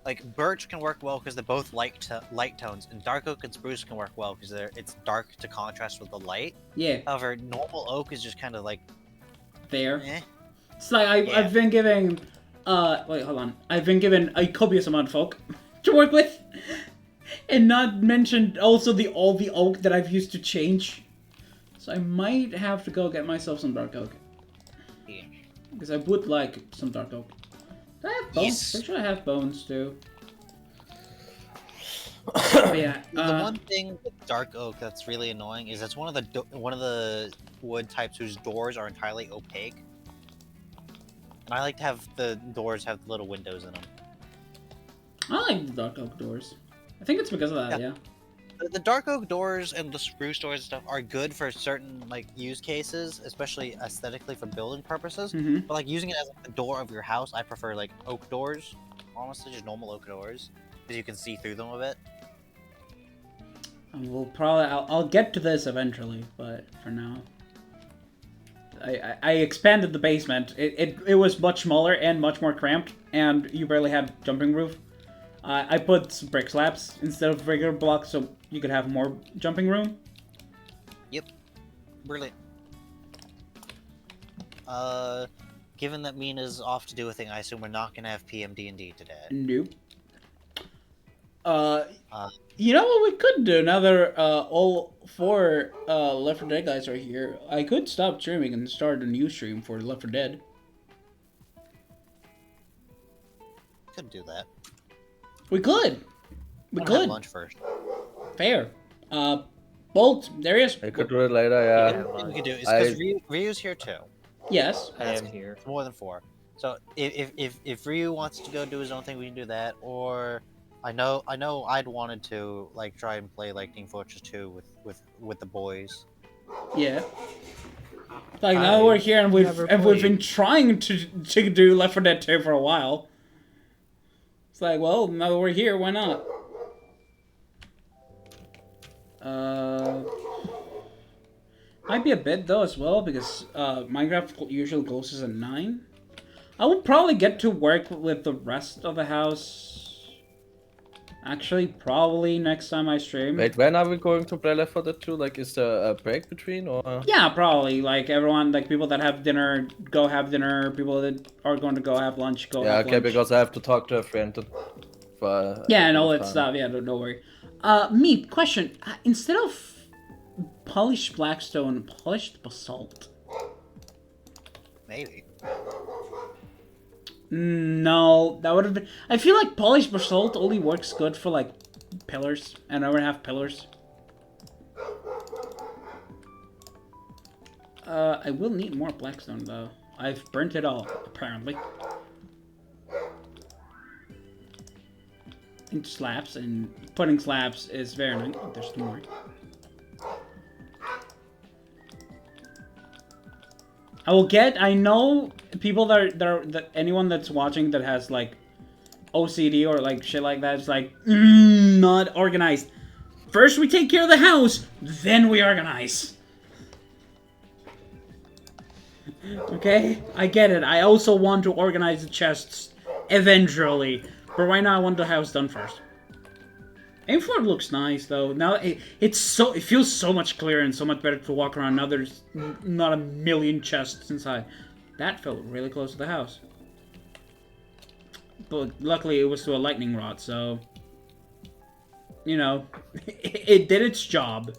like birch can work well because they're both light tones, and dark oak and spruce can work well because it's dark to contrast with the light. Yeah, However, normal oak is just kind of like there. eh. It's like Yeah. I've been given wait, hold on. I've been given a copious amount of oak to work with. And not mentioned also all the oak that I've used to change. So I might have to go get myself some dark oak. Yeah. Because I would like some dark oak. Do I have bones? Yes. Pretty sure I have bones too. But yeah, The one thing with dark oak that's really annoying is that's one of the wood types whose doors are entirely opaque. And I like to have the doors have little windows in them. I like the dark oak doors. I think it's because of that, yeah. The dark oak doors and the spruce doors and stuff are good for certain like use cases, especially aesthetically for building purposes. Mm-hmm. But like using it as like, the door of your house, I prefer like oak doors. Honestly, just normal oak doors, because you can see through them a bit. We'll probably. I'll get to this eventually, but for now, I expanded the basement. It was much smaller and much more cramped, and you barely had jumping roof. I put some brick slabs instead of regular blocks, so you could have more jumping room. Yep, brilliant. Given that Mina's off to do a thing, I assume we're not gonna have PMD&D today. Nope. You know what we could do now that all 4 Left 4 Dead guys are here? I could stop streaming and start a new stream for Left 4 Dead. Could do that. We could. We I'm gonna have could. lunch first. Fair. Bolt, there he is. I could do it later, yeah. We could do it. It's because Ryu's here too. Yes. I am here. It's more than 4. So if Ryu wants to go do his own thing, we can do that. Or I know I'd wanted to like try and play like Team Fortress 2 with the boys. Yeah. Like now we're here and we've been trying to do Left 4 Dead 2 for a while. It's like, well, now that we're here, why not? Might be a bit though as well because Minecraft usually closes at 9. I will probably get to work with the rest of the house. Actually, probably next time I stream. Wait, when are we going to play Left 4 Dead 2? Like, is there a break between, or...? Yeah, probably. Like, everyone, like, people that have dinner, go have dinner. People that are going to go have lunch, go have lunch. Yeah, okay, because I have to talk to a friend for... Yeah, and all that stuff. Yeah, don't worry. Me, question. Instead of polished blackstone, polished basalt. Maybe. No, that would have been... I feel like polished basalt only works good for, like, pillars. And I would have pillars. I will need more blackstone, though. I've burnt it all, apparently. Into slabs, and putting slabs is very nice. Oh, there's 2 more. I know people that anyone that's watching that has like OCD or like shit like that is like, not organized. First we take care of the house, then we organize. Okay? I get it. I also want to organize the chests eventually. But right now I want the house done first. Aimford looks nice though. Now it feels so much clearer and so much better to walk around. Now there's not a million chests inside. That felt really close to the house. But luckily it was to a lightning rod, so you know, it did its job.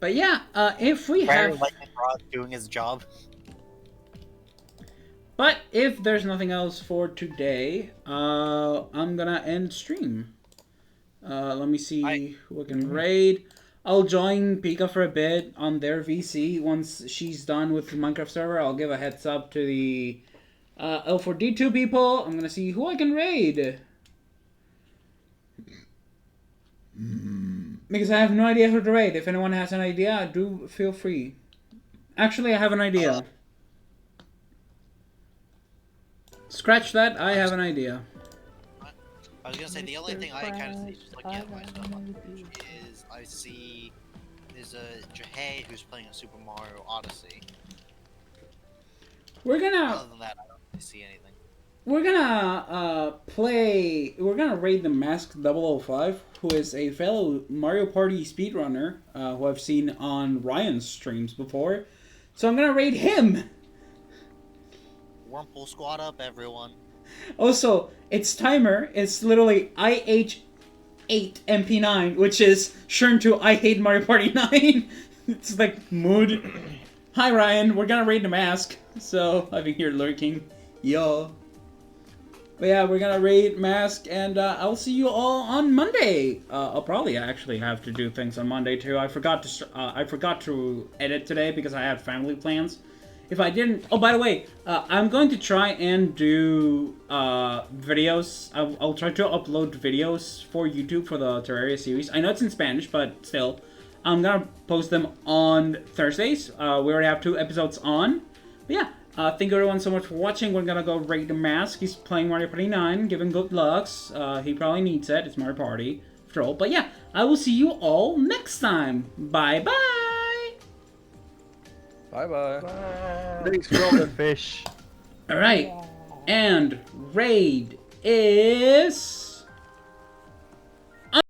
But yeah, if we have lightning rod doing his job. But if there's nothing else for today, I'm gonna end stream. Let me see who I can raid. I'll join Pika for a bit on their VC. Once she's done with the Minecraft server, I'll give a heads up to the L4D2 people. I'm gonna see who I can raid. Because I have no idea who to raid. If anyone has an idea, do feel free. Actually, I have an idea. Scratch that, I have an idea. I was gonna say, the only thing I kind of see just looking at my stuff on Twitch is I see there's a Jahei who's playing a Super Mario Odyssey. We're gonna... Other than that, I don't really see anything. We're gonna raid the Masked 005, who is a fellow Mario Party speedrunner, who I've seen on Ryan's streams before. So I'm gonna raid him! Wurmple squad up, everyone. Also, its timer is literally IH8MP9, which is shortened to I Hate Mario Party 9. It's like mood. Hi Ryan, we're gonna raid the mask. So I've been here lurking. Yo. But yeah, we're gonna raid mask, and I'll see you all on Monday. I'll probably actually have to do things on Monday too. I forgot to edit today because I had family plans. if I didn't... Oh, by the way, I'm going to try and do videos. I'll try to upload videos for YouTube for the Terraria series. I know it's in Spanish, but still. I'm gonna post them on Thursdays. We already have 2 episodes on. But yeah, thank you everyone so much for watching. We're gonna go raid the mask. He's playing Mario Party 9, giving good lucks. He probably needs it. It's Mario Party, after all. But yeah, I will see you all next time. Bye-bye! Bye-bye. Thanks for all the fish. Alright, and raid is...